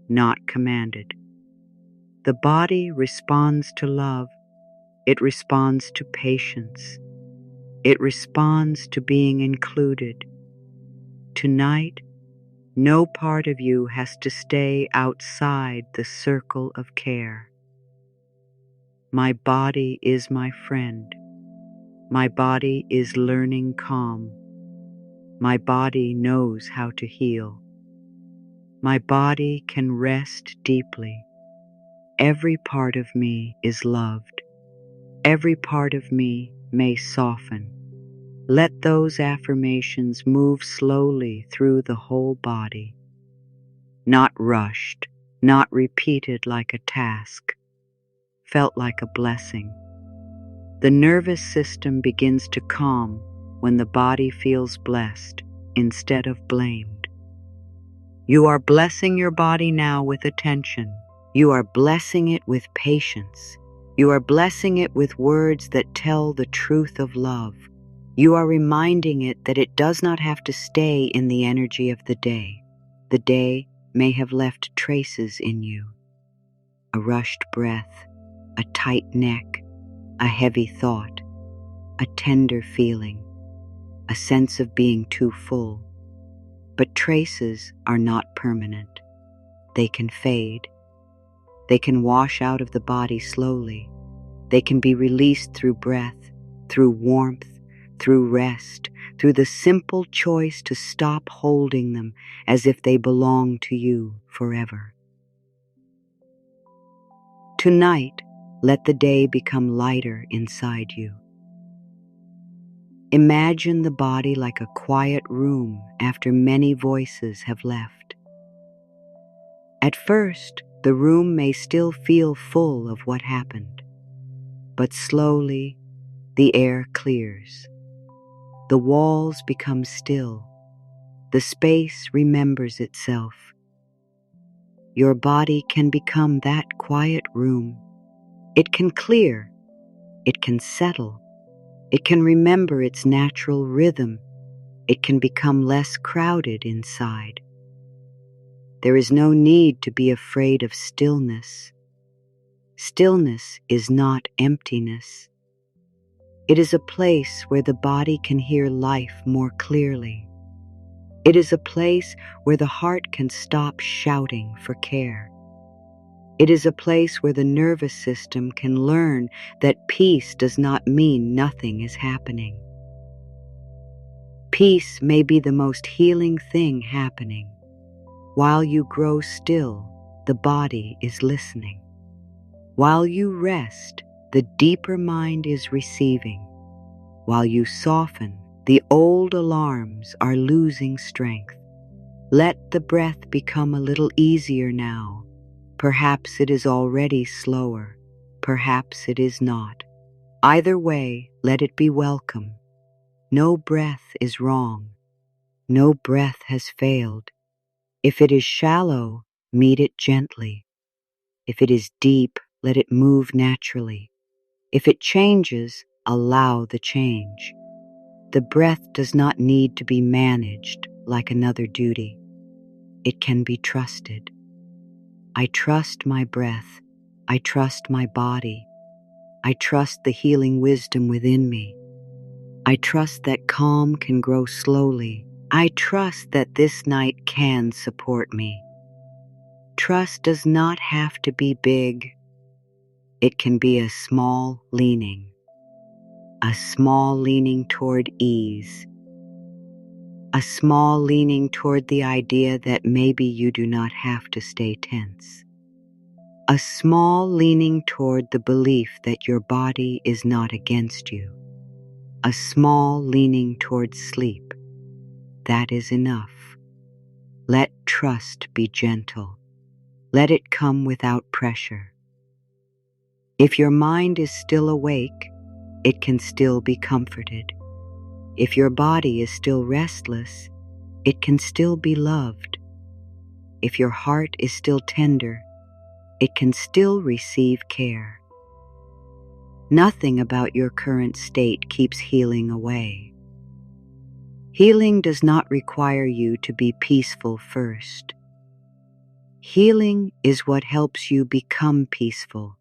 not commanded. The body responds to love. It responds to patience. It responds to being included. Tonight, no part of you has to stay outside the circle of care. My body is my friend. My body is learning calm. My body knows how to heal. My body can rest deeply. Every part of me is loved. Every part of me may soften. Let those affirmations move slowly through the whole body. Not rushed, not repeated like a task, felt like a blessing. The nervous system begins to calm when the body feels blessed instead of blamed. You are blessing your body now with attention. You are blessing it with patience. You are blessing it with words that tell the truth of love. You are reminding it that it does not have to stay in the energy of the day. The day may have left traces in you. A rushed breath, a tight neck, a heavy thought, a tender feeling, a sense of being too full. But traces are not permanent. They can fade. They can wash out of the body slowly. They can be released through breath, through warmth, through rest, through the simple choice to stop holding them as if they belong to you forever. Tonight, let the day become lighter inside you. Imagine the body like a quiet room after many voices have left. At first, The room may still feel full of what happened, but slowly the air clears. The walls become still. The space remembers itself. Your body can become that quiet room. It can clear. It can settle. It can remember its natural rhythm. It can become less crowded inside. There is no need to be afraid of stillness. Stillness is not emptiness. It is a place where the body can hear life more clearly. It is a place where the heart can stop shouting for care. It is a place where the nervous system can learn that peace does not mean nothing is happening. Peace may be the most healing thing happening. While you grow still, the body is listening. While you rest, the deeper mind is receiving. While you soften, the old alarms are losing strength. Let the breath become a little easier now. Perhaps it is already slower. Perhaps it is not. Either way, let it be welcome. No breath is wrong. No breath has failed. If it is shallow, meet it gently. If it is deep, let it move naturally. If it changes, allow the change. The breath does not need to be managed like another duty. It can be trusted. I trust my breath. I trust my body. I trust the healing wisdom within me. I trust that calm can grow slowly. I trust that this night can support me. Trust does not have to be big. It can be a small leaning toward ease, a small leaning toward the idea that maybe you do not have to stay tense, a small leaning toward the belief that your body is not against you, a small leaning toward sleep. That is enough. Let trust be gentle. Let it come without pressure. If your mind is still awake, it can still be comforted. If your body is still restless, it can still be loved. If your heart is still tender, it can still receive care. Nothing about your current state keeps healing away. Healing does not require you to be peaceful first. Healing is what helps you become peaceful,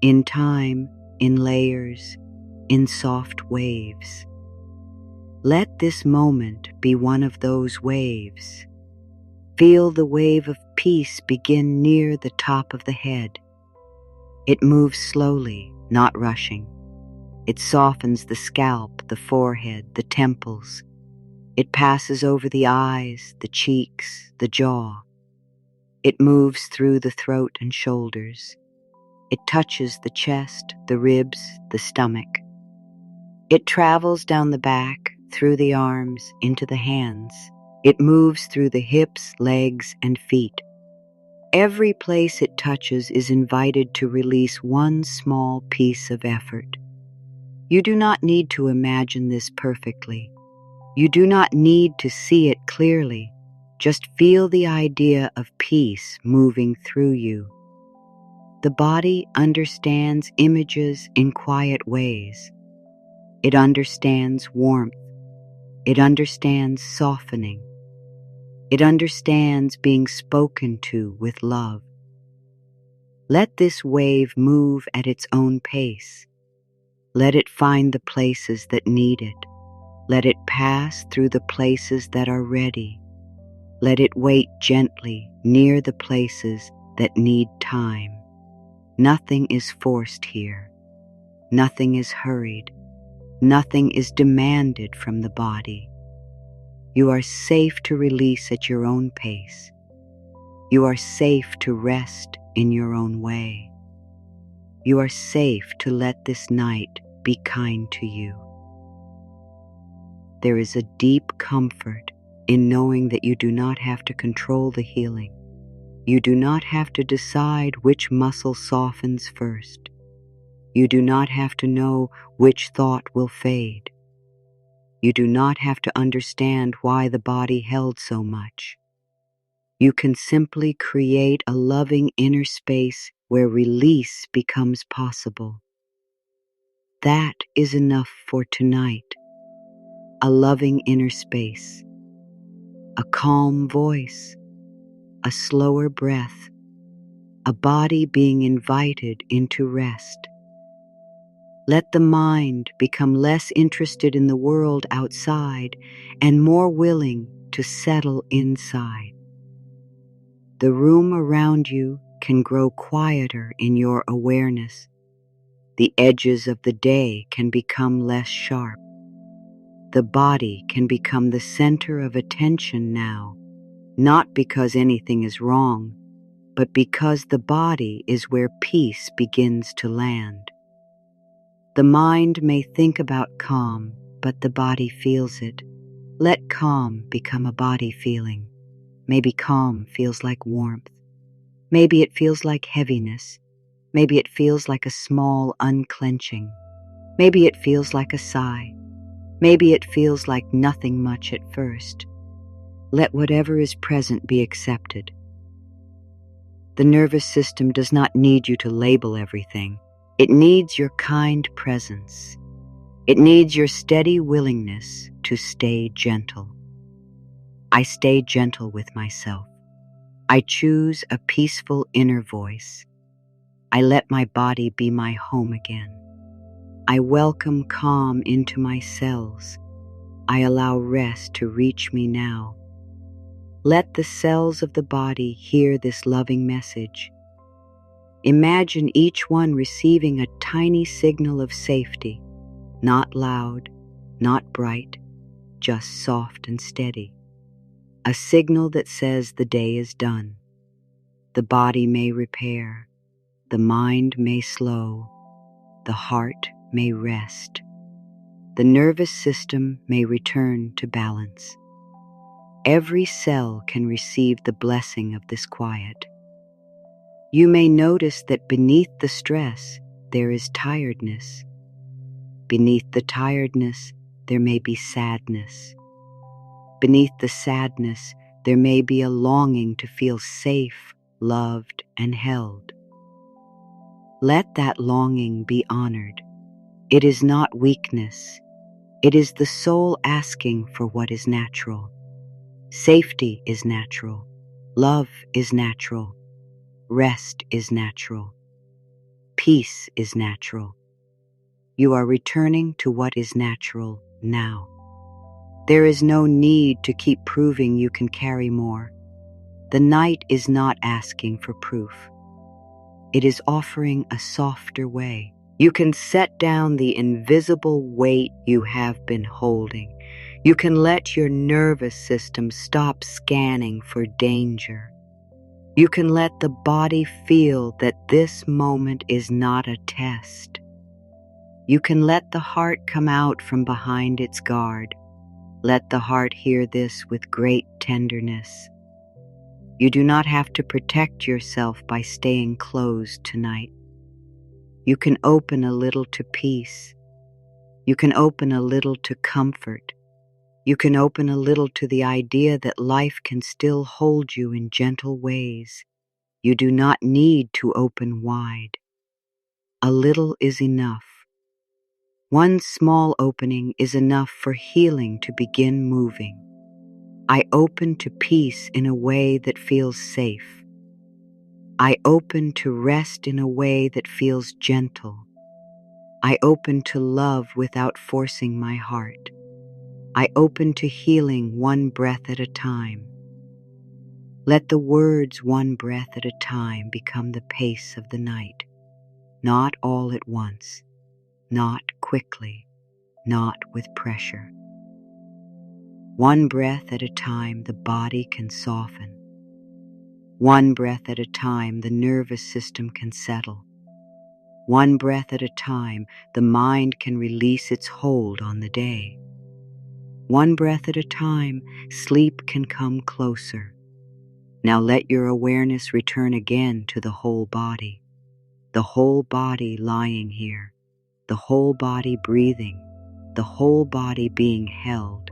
in time, in layers, in soft waves. Let this moment be one of those waves. Feel the wave of peace begin near the top of the head. It moves slowly, not rushing. It softens the scalp, the forehead, the temples. It passes over the eyes, the cheeks, the jaw. It moves through the throat and shoulders. It touches the chest, the ribs, the stomach. It travels down the back, through the arms, into the hands. It moves through the hips, legs, and feet. Every place it touches is invited to release one small piece of effort. You do not need to imagine this perfectly. You do not need to see it clearly. Just feel the idea of peace moving through you. The body understands images in quiet ways. It understands warmth. It understands softening. It understands being spoken to with love. Let this wave move at its own pace. Let it find the places that need it. Let it pass through the places that are ready. Let it wait gently near the places that need time. Nothing is forced here. Nothing is hurried. Nothing is demanded from the body. You are safe to release at your own pace. You are safe to rest in your own way. You are safe to let this night be kind to you. There is a deep comfort in knowing that you do not have to control the healing. You do not have to decide which muscle softens first. You do not have to know which thought will fade. You do not have to understand why the body held so much. You can simply create a loving inner space where release becomes possible. That is enough for tonight. A loving inner space, a calm voice, a slower breath, a body being invited into rest. Let the mind become less interested in the world outside and more willing to settle inside. The room around you can grow quieter in your awareness. The edges of the day can become less sharp. The body can become the center of attention now, not because anything is wrong, but because the body is where peace begins to land. The mind may think about calm, but the body feels it. Let calm become a body feeling. Maybe calm feels like warmth. Maybe it feels like heaviness. Maybe it feels like a small unclenching. Maybe it feels like a sigh. Maybe it feels like nothing much at first. Let whatever is present be accepted. The nervous system does not need you to label everything. It needs your kind presence. It needs your steady willingness to stay gentle. I stay gentle with myself. I choose a peaceful inner voice. I let my body be my home again. I welcome calm into my cells. I allow rest to reach me now. Let the cells of the body hear this loving message. Imagine each one receiving a tiny signal of safety, not loud, not bright, just soft and steady. A signal that says the day is done. The body may repair, the mind may slow, the heart may rest. The nervous system may return to balance. Every cell can receive the blessing of this quiet. You may notice that beneath the stress, there is tiredness. Beneath the tiredness, there may be sadness. Beneath the sadness, there may be a longing to feel safe, loved, and held. Let that longing be honored. It is not weakness. It is the soul asking for what is natural. Safety is natural. Love is natural. Rest is natural. Peace is natural. You are returning to what is natural now. There is no need to keep proving you can carry more. The night is not asking for proof. It is offering a softer way. You can set down the invisible weight you have been holding. You can let your nervous system stop scanning for danger. You can let the body feel that this moment is not a test. You can let the heart come out from behind its guard. Let the heart hear this with great tenderness. You do not have to protect yourself by staying closed tonight. You can open a little to peace. You can open a little to comfort. You can open a little to the idea that life can still hold you in gentle ways. You do not need to open wide. A little is enough. One small opening is enough for healing to begin moving. I open to peace in a way that feels safe. I open to rest in a way that feels gentle. I open to love without forcing my heart. I open to healing one breath at a time. Let the words one breath at a time become the pace of the night. Not all at once, not quickly, not with pressure. One breath at a time the body can soften. One breath at a time the nervous system can settle. One breath at a time the mind can release its hold on the day. One breath at a time sleep can come closer. Now let your awareness return again to the whole body lying here, the whole body breathing, the whole body being held.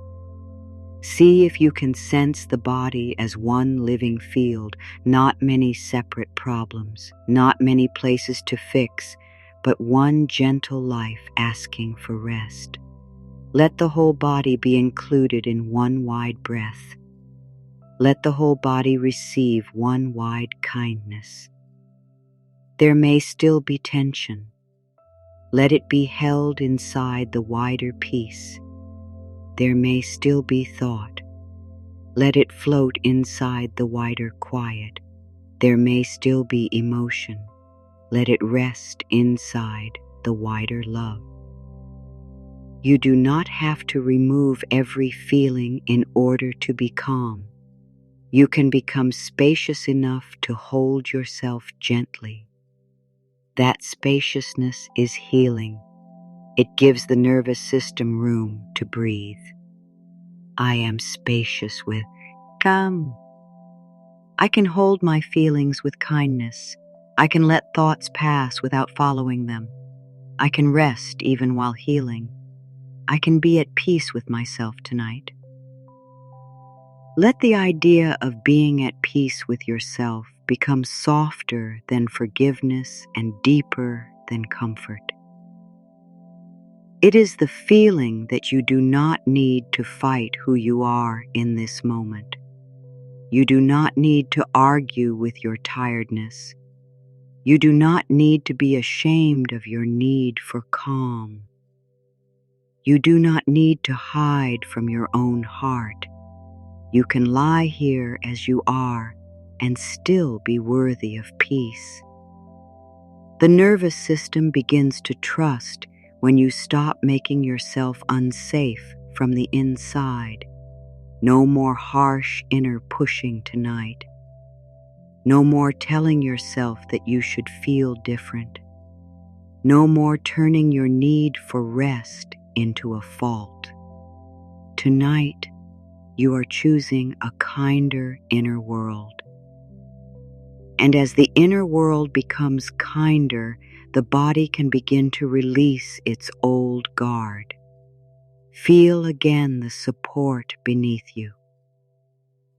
See if you can sense the body as one living field, not many separate problems, not many places to fix, but one gentle life asking for rest. Let the whole body be included in one wide breath. Let the whole body receive one wide kindness. There may still be tension. Let it be held inside the wider peace. There may still be thought. Let it float inside the wider quiet. There may still be emotion. Let it rest inside the wider love. You do not have to remove every feeling in order to be calm. You can become spacious enough to hold yourself gently. That spaciousness is healing. It gives the nervous system room to breathe. I am spacious with calm. I can hold my feelings with kindness. I can let thoughts pass without following them. I can rest even while healing. I can be at peace with myself tonight. Let the idea of being at peace with yourself become softer than forgiveness and deeper than comfort. It is the feeling that you do not need to fight who you are in this moment. You do not need to argue with your tiredness. You do not need to be ashamed of your need for calm. You do not need to hide from your own heart. You can lie here as you are and still be worthy of peace. The nervous system begins to trust when you stop making yourself unsafe from the inside. No more harsh inner pushing tonight. No more telling yourself that you should feel different. No more turning your need for rest into a fault. Tonight, you are choosing a kinder inner world. And as the inner world becomes kinder, the body can begin to release its old guard. Feel again the support beneath you,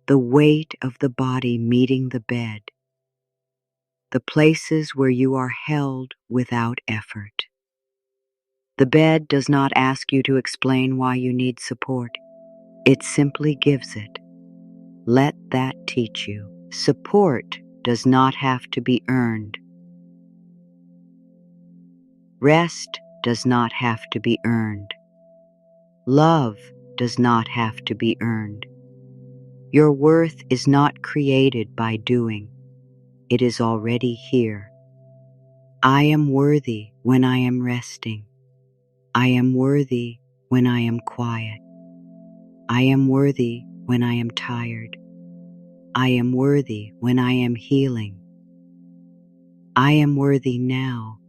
the weight of the body meeting the bed, the places where you are held without effort. The bed does not ask you to explain why you need support. It simply gives it. Let that teach you. Support does not have to be earned. Rest does not have to be earned. Love does not have to be earned. Your worth is not created by doing. It is already here. I am worthy when I am resting. I am worthy when I am quiet. I am worthy when I am tired. I am worthy when I am healing. I am worthy now.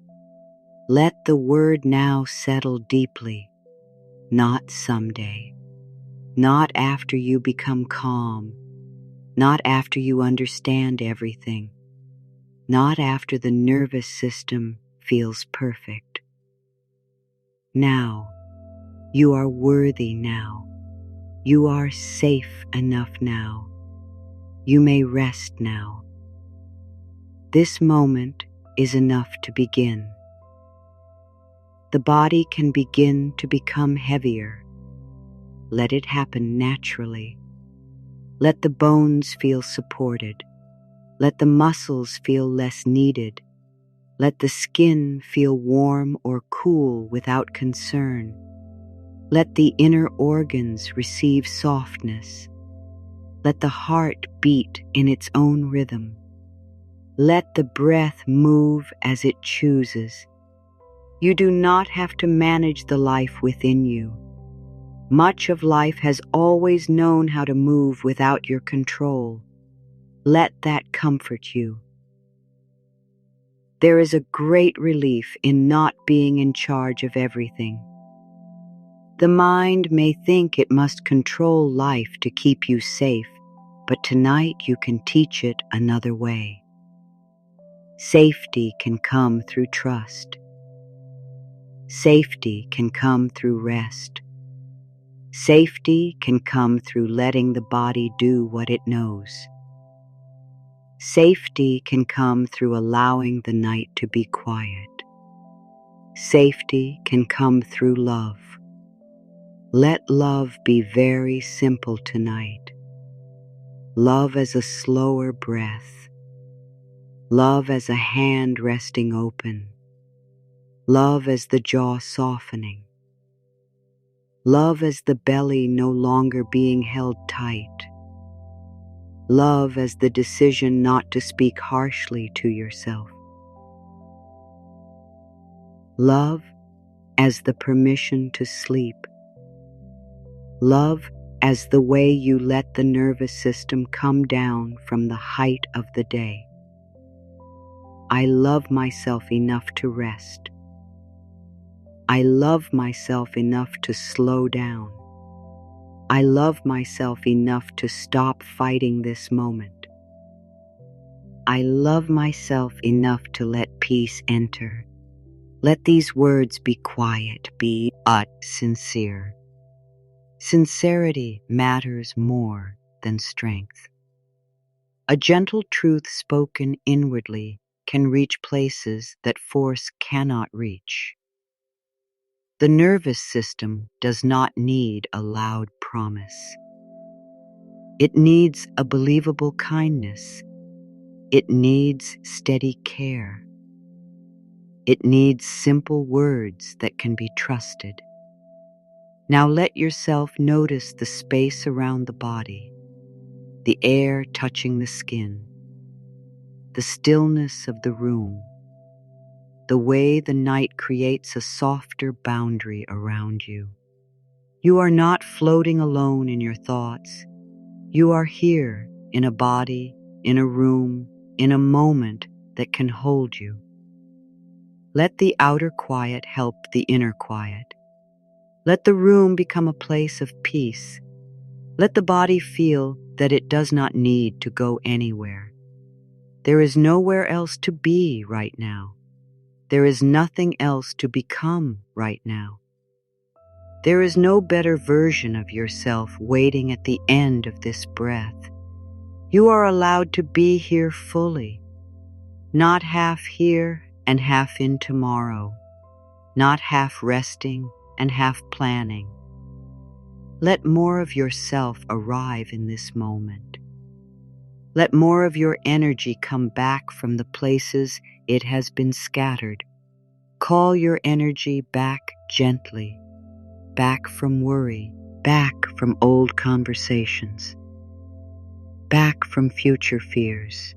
Let the word now settle deeply, not someday, not after you become calm, not after you understand everything, not after the nervous system feels perfect. Now, you are worthy now. You are safe enough now. You may rest now. This moment is enough to begin. The body can begin to become heavier. Let it happen naturally. Let the bones feel supported. Let the muscles feel less needed. Let the skin feel warm or cool without concern. Let the inner organs receive softness. Let the heart beat in its own rhythm. Let the breath move as it chooses. You do not have to manage the life within you. Much of life has always known how to move without your control. Let that comfort you. There is a great relief in not being in charge of everything. The mind may think it must control life to keep you safe, but tonight you can teach it another way. Safety can come through trust. Safety can come through rest. Safety can come through letting the body do what it knows. Safety can come through allowing the night to be quiet. Safety can come through love. Let love be very simple tonight. Love as a slower breath. Love as a hand resting open. Love as the jaw softening. Love as the belly no longer being held tight. Love as the decision not to speak harshly to yourself. Love as the permission to sleep. Love as the way you let the nervous system come down from the height of the day. I love myself enough to rest. I love myself enough to slow down. I love myself enough to stop fighting this moment. I love myself enough to let peace enter. Let these words be quiet, be sincere. Sincerity matters more than strength. A gentle truth spoken inwardly can reach places that force cannot reach. The nervous system does not need a loud promise. It needs a believable kindness. It needs steady care. It needs simple words that can be trusted. Now let yourself notice the space around the body, the air touching the skin, the stillness of the room, the way the night creates a softer boundary around you. You are not floating alone in your thoughts. You are here in a body, in a room, in a moment that can hold you. Let the outer quiet help the inner quiet. Let the room become a place of peace. Let the body feel that it does not need to go anywhere. There is nowhere else to be right now. There is nothing else to become right now. There is no better version of yourself waiting at the end of this breath. You are allowed to be here fully, not half here and half in tomorrow, not half resting and half planning. Let more of yourself arrive in this moment. Let more of your energy come back from the places it has been scattered. Call your energy back gently, back from worry, back from old conversations, back from future fears,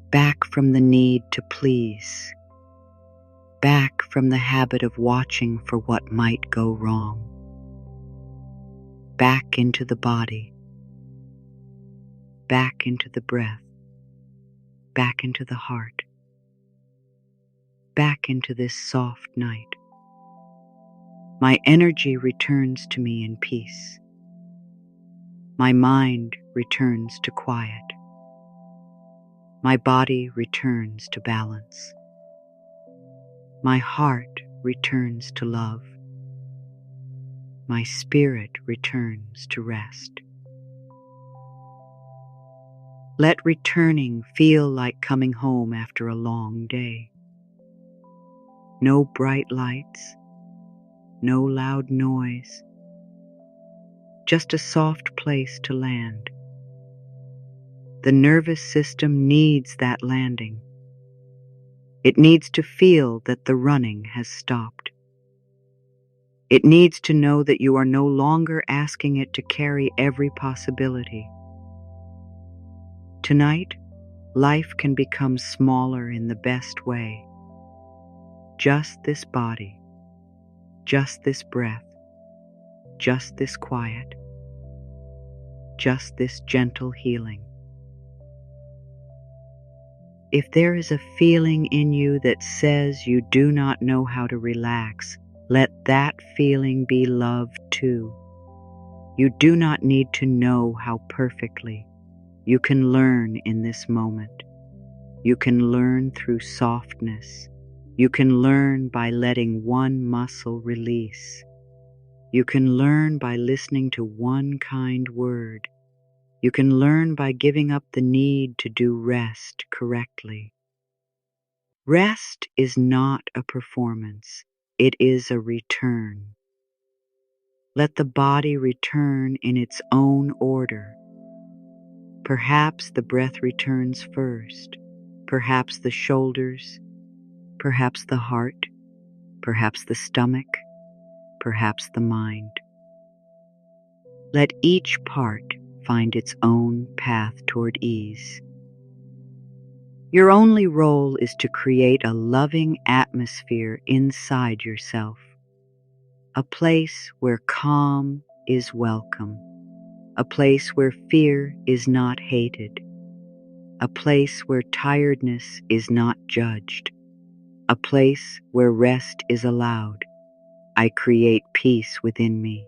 back from the need to please, back from the habit of watching for what might go wrong, back into the body, back into the breath, back into the heart, back into this soft night. My energy returns to me in peace. My mind returns to quiet. My body returns to balance. My heart returns to love. My spirit returns to rest. Let returning feel like coming home after a long day. No bright lights, no loud noise, just a soft place to land. The nervous system needs that landing. It needs to feel that the running has stopped. It needs to know that you are no longer asking it to carry every possibility. Tonight, life can become smaller in the best way. Just this body, just this breath, just this quiet, just this gentle healing. If there is a feeling in you that says you do not know how to relax, let that feeling be love too. You do not need to know how perfectly. You can learn in this moment. You can learn through softness. You can learn by letting one muscle release. You can learn by listening to one kind word. You can learn by giving up the need to do rest correctly. Rest is not a performance. It is a return. Let the body return in its own order. Perhaps the breath returns first, perhaps the shoulders, perhaps the heart, perhaps the stomach, perhaps the mind. Let each part find its own path toward ease. Your only role is to create a loving atmosphere inside yourself, a place where calm is welcome, a place where fear is not hated, a place where tiredness is not judged, a place where rest is allowed. I create peace within me.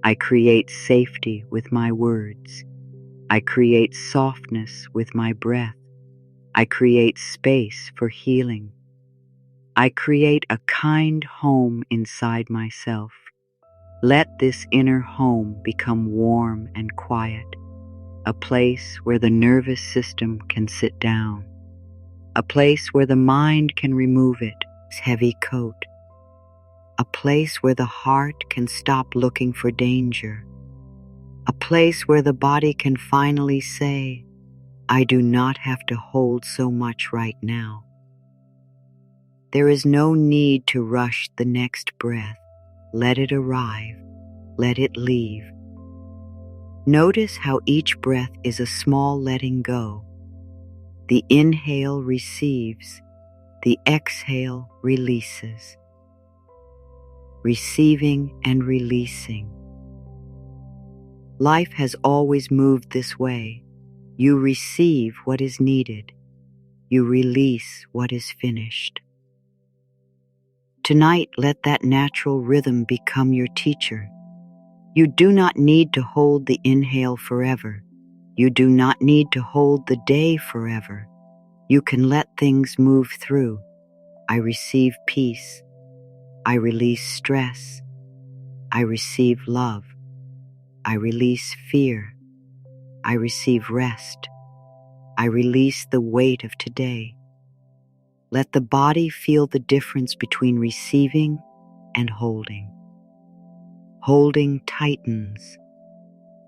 I create safety with my words. I create softness with my breath. I create space for healing. I create a kind home inside myself. Let this inner home become warm and quiet, a place where the nervous system can sit down, a place where the mind can remove its heavy coat, a place where the heart can stop looking for danger, a place where the body can finally say, I do not have to hold so much right now. There is no need to rush the next breath. Let it arrive. Let it leave. Notice how each breath is a small letting go. The inhale receives. The exhale releases. Receiving and releasing. Life has always moved this way. You receive what is needed. You release what is finished. Tonight, let that natural rhythm become your teacher. You do not need to hold the inhale forever. You do not need to hold the day forever. You can let things move through. I receive peace. I release stress. I receive love. I release fear. I receive rest. I release the weight of today. Let the body feel the difference between receiving and holding. Holding tightens.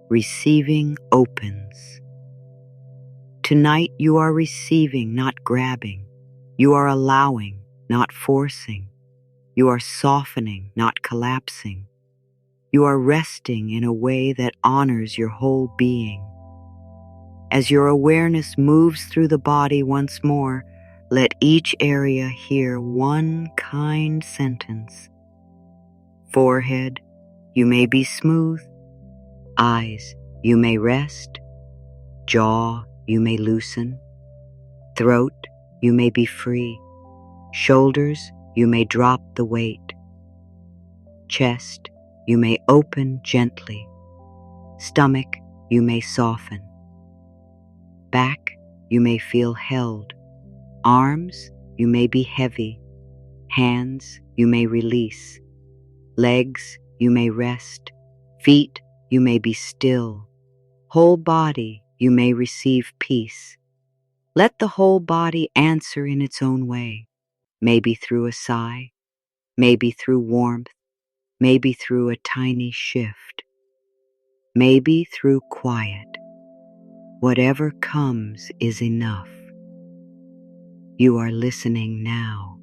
Receiving opens. Tonight you are receiving, not grabbing. You are allowing, not forcing. You are softening, not collapsing. You are resting in a way that honors your whole being. As your awareness moves through the body once more, let each area hear one kind sentence. Forehead, you may be smooth. Eyes, you may rest. Jaw, you may loosen. Throat, you may be free. Shoulders, you may drop the weight. Chest, you may open gently. Stomach, you may soften. Back, you may feel held. Arms, you may be heavy. Hands, you may release. Legs, you may rest. Feet, you may be still. Whole body, you may receive peace. Let the whole body answer in its own way, maybe through a sigh, maybe through warmth, maybe through a tiny shift, maybe through quiet. Whatever comes is enough. You are listening now.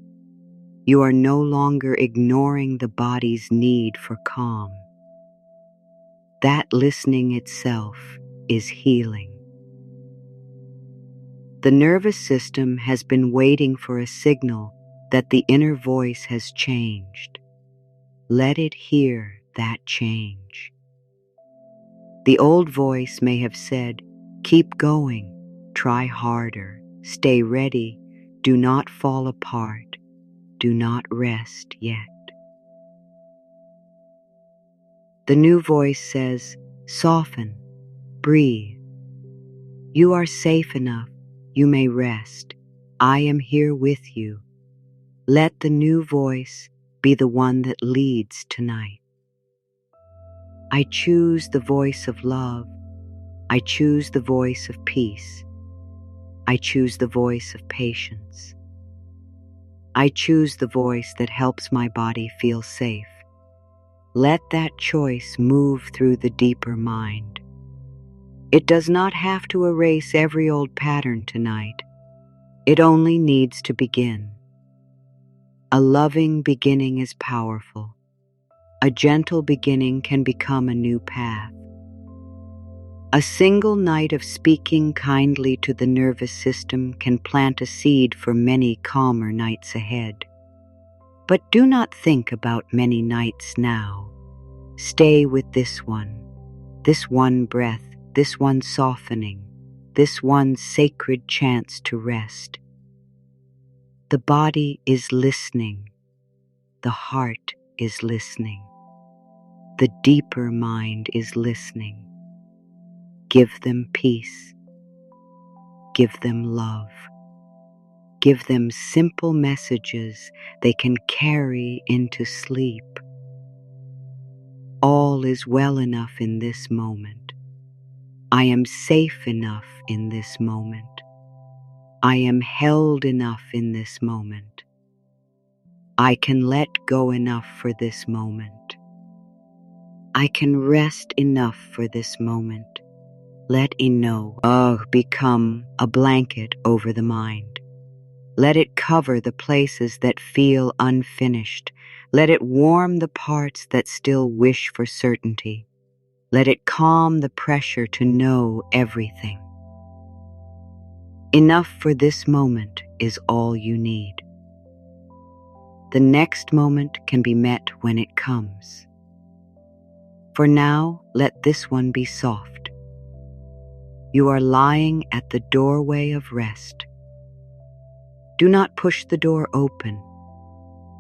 You are no longer ignoring the body's need for calm. That listening itself is healing. The nervous system has been waiting for a signal that the inner voice has changed. Let it hear that change. The old voice may have said, keep going, try harder, stay ready, do not fall apart, do not rest yet. The new voice says, soften, breathe. You are safe enough. You may rest. I am here with you. Let the new voice be the one that leads tonight. I choose the voice of love. I choose the voice of peace. I choose the voice of patience. I choose the voice that helps my body feel safe. Let that choice move through the deeper mind. It does not have to erase every old pattern tonight. It only needs to begin. A loving beginning is powerful. A gentle beginning can become a new path. A single night of speaking kindly to the nervous system can plant a seed for many calmer nights ahead. But do not think about many nights now. Stay with this one breath, this one softening, this one sacred chance to rest. The body is listening. The heart is listening. The deeper mind is listening. Give them peace. Give them love. Give them simple messages they can carry into sleep. All is well enough in this moment. I am safe enough in this moment. I am held enough in this moment. I can let go enough for this moment. I can rest enough for this moment. Let enough become a blanket over the mind. Let it cover the places that feel unfinished. Let it warm the parts that still wish for certainty. Let it calm the pressure to know everything. Enough for this moment is all you need. The next moment can be met when it comes. For now, let this one be soft. You are lying at the doorway of rest. Do not push the door open.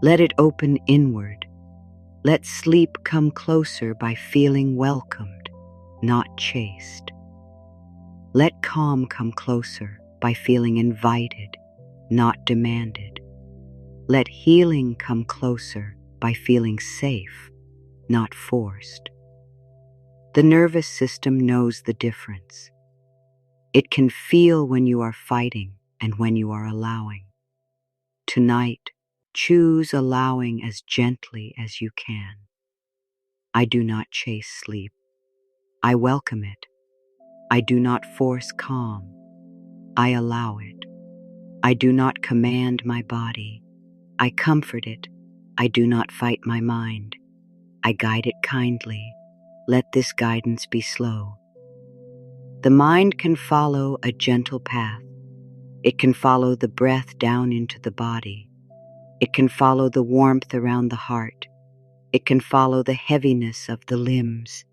Let it open inward. Let sleep come closer by feeling welcomed, not chased. Let calm come closer by feeling invited, not demanded. Let healing come closer by feeling safe, not forced. The nervous system knows the difference. It can feel when you are fighting and when you are allowing. Tonight, choose allowing as gently as you can. I do not chase sleep. I welcome it. I do not force calm. I allow it. I do not command my body. I comfort it. I do not fight my mind. I guide it kindly. Let this guidance be slow. The mind can follow a gentle path. It can follow the breath down into the body. It can follow the warmth around the heart. It can follow the heaviness of the limbs.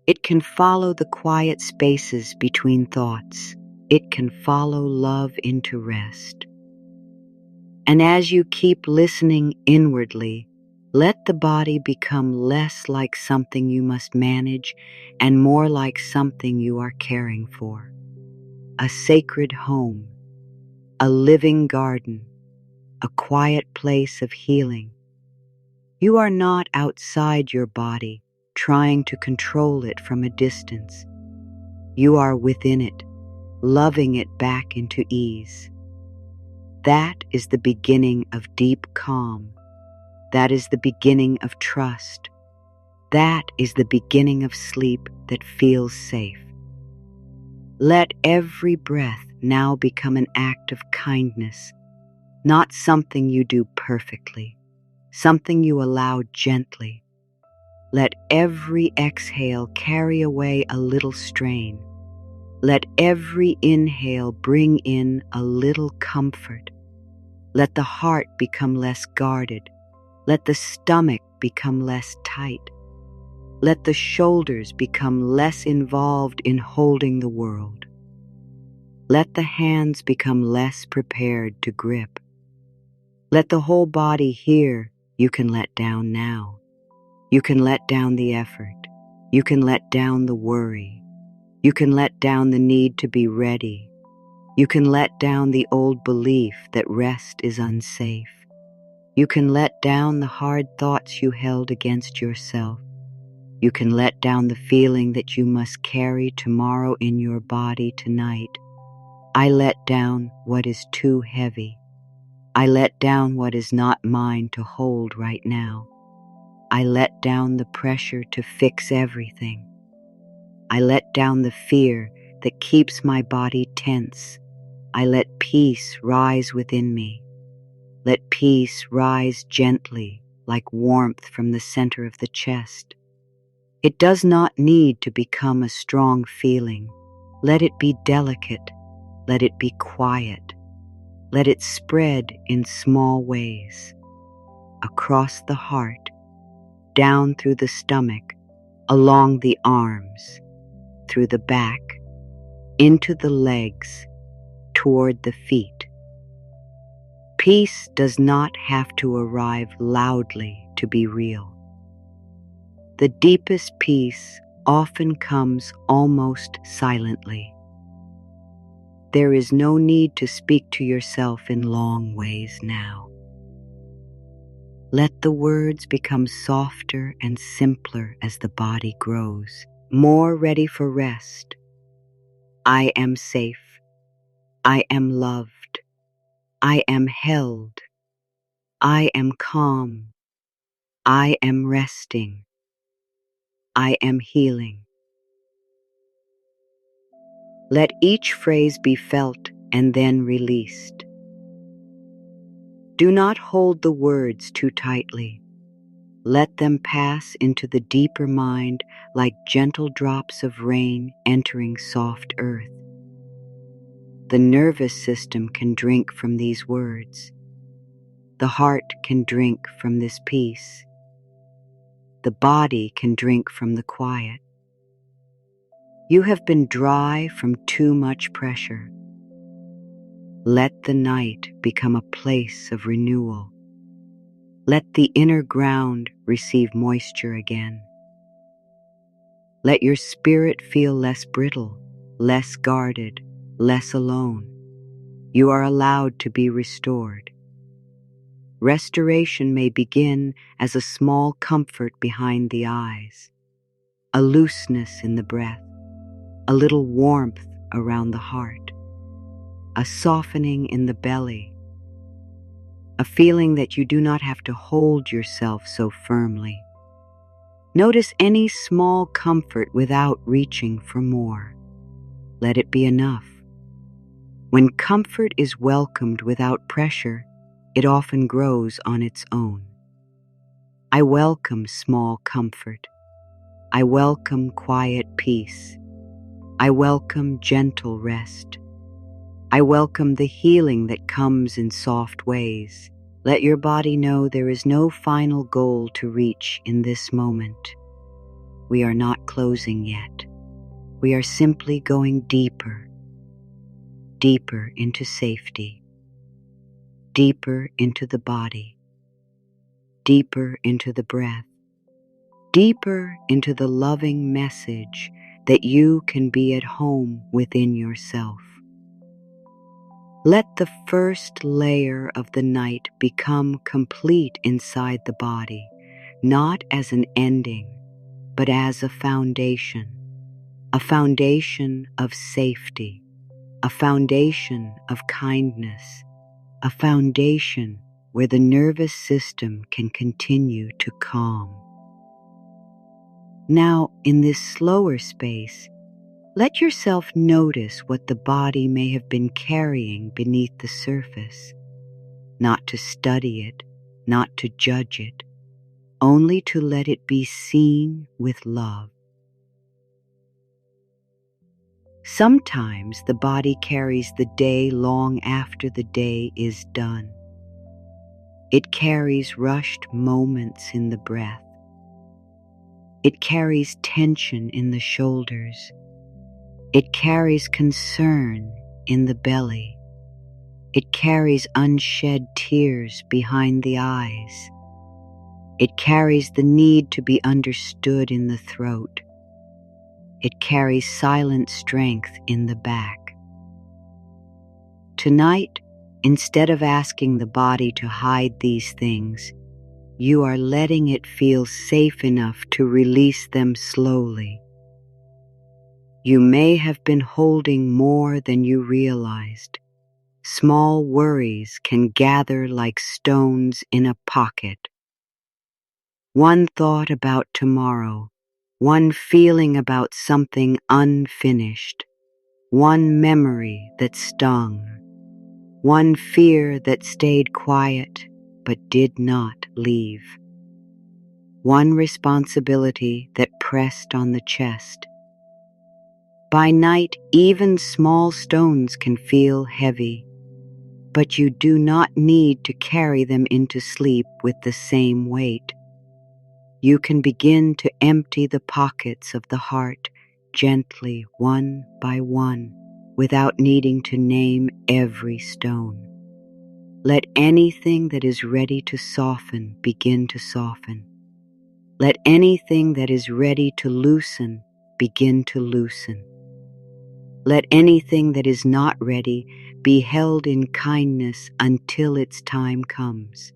It can follow the quiet spaces between thoughts. It can follow love into rest. And as you keep listening inwardly, let the body become less like something you must manage and more like something you are caring for. A sacred home, a living garden, a quiet place of healing. You are not outside your body, trying to control it from a distance. You are within it, loving it back into ease. That is the beginning of deep calm. That is the beginning of trust. That is the beginning of sleep that feels safe. Let every breath now become an act of kindness, not something you do perfectly, something you allow gently. Let every exhale carry away a little strain. Let every inhale bring in a little comfort. Let the heart become less guarded. Let the stomach become less tight. Let the shoulders become less involved in holding the world. Let the hands become less prepared to grip. Let the whole body hear you can let down now. You can let down the effort. You can let down the worry. You can let down the need to be ready. You can let down the old belief that rest is unsafe. You can let down the hard thoughts you held against yourself. You can let down the feeling that you must carry tomorrow in your body tonight. I let down what is too heavy. I let down what is not mine to hold right now. I let down the pressure to fix everything. I let down the fear that keeps my body tense. I let peace rise within me. Let peace rise gently, like warmth from the center of the chest. It does not need to become a strong feeling. Let it be delicate. Let it be quiet. Let it spread in small ways. Across the heart, down through the stomach, along the arms, through the back, into the legs, toward the feet. Peace does not have to arrive loudly to be real. The deepest peace often comes almost silently. There is no need to speak to yourself in long ways now. Let the words become softer and simpler as the body grows, more ready for rest. I am safe. I am loved. I am held. I am calm. I am resting. I am healing. Let each phrase be felt and then released. Do not hold the words too tightly. Let them pass into the deeper mind like gentle drops of rain entering soft earth. The nervous system can drink from these words. The heart can drink from this peace. The body can drink from the quiet. You have been dry from too much pressure. Let the night become a place of renewal. Let the inner ground receive moisture again. Let your spirit feel less brittle, less guarded, less alone. You are allowed to be restored. Restoration may begin as a small comfort behind the eyes, a looseness in the breath, a little warmth around the heart, a softening in the belly, a feeling that you do not have to hold yourself so firmly. Notice any small comfort without reaching for more. Let it be enough. When comfort is welcomed without pressure, it often grows on its own. I welcome small comfort. I welcome quiet peace. I welcome gentle rest. I welcome the healing that comes in soft ways. Let your body know there is no final goal to reach in this moment. We are not closing yet. We are simply going deeper, deeper into safety, deeper into the body, deeper into the breath, deeper into the loving message that you can be at home within yourself. Let the first layer of the night become complete inside the body, not as an ending, but as a foundation of safety, a foundation of kindness, a foundation where the nervous system can continue to calm. Now, in this slower space, let yourself notice what the body may have been carrying beneath the surface, not to study it, not to judge it, only to let it be seen with love. Sometimes the body carries the day long after the day is done. It carries rushed moments in the breath. It carries tension in the shoulders. It carries concern in the belly. It carries unshed tears behind the eyes. It carries the need to be understood in the throat. it carries silent strength in the back. Tonight, instead of asking the body to hide these things, you are letting it feel safe enough to release them slowly. You may have been holding more than you realized. Small worries can gather like stones in a pocket. One thought about tomorrow, one feeling about something unfinished, one memory that stung, one fear that stayed quiet but did not leave, one responsibility that pressed on the chest. By night, even small stones can feel heavy, but you do not need to carry them into sleep with the same weight. You can begin to empty the pockets of the heart gently, one by one, without needing to name every stone. Let anything that is ready to soften begin to soften. Let anything that is ready to loosen begin to loosen. Let anything that is not ready be held in kindness until its time comes.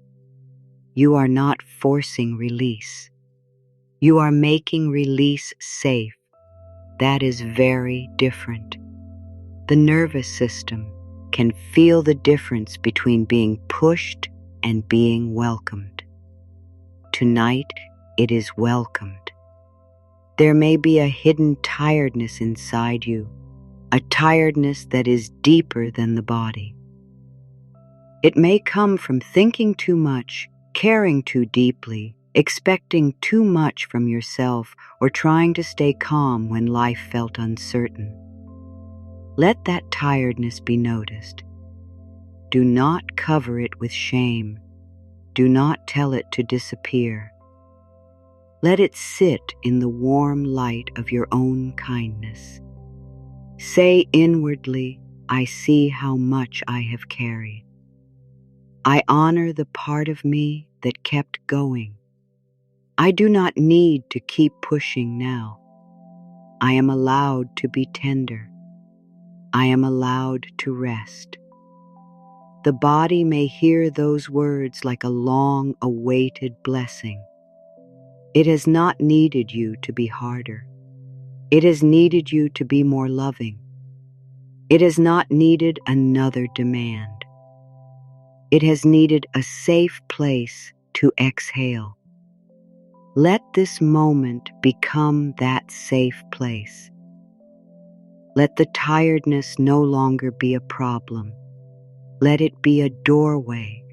You are not forcing release. You are making release safe. That is very different. The nervous system can feel the difference between being pushed and being welcomed. Tonight, it is welcomed. There may be a hidden tiredness inside you, a tiredness that is deeper than the body. It may come from thinking too much, caring too deeply, expecting too much from yourself, or trying to stay calm when life felt uncertain. Let that tiredness be noticed. Do not cover it with shame. Do not tell it to disappear. Let it sit in the warm light of your own kindness. Say inwardly, I see how much I have carried. I honor the part of me that kept going. I do not need to keep pushing now. I am allowed to be tender. I am allowed to rest. The body may hear those words like a long-awaited blessing. It has not needed you to be harder. It has needed you to be more loving. It has not needed another demand. It has needed a safe place to exhale. Let this moment become that safe place. Let the tiredness no longer be a problem. Let it be a doorway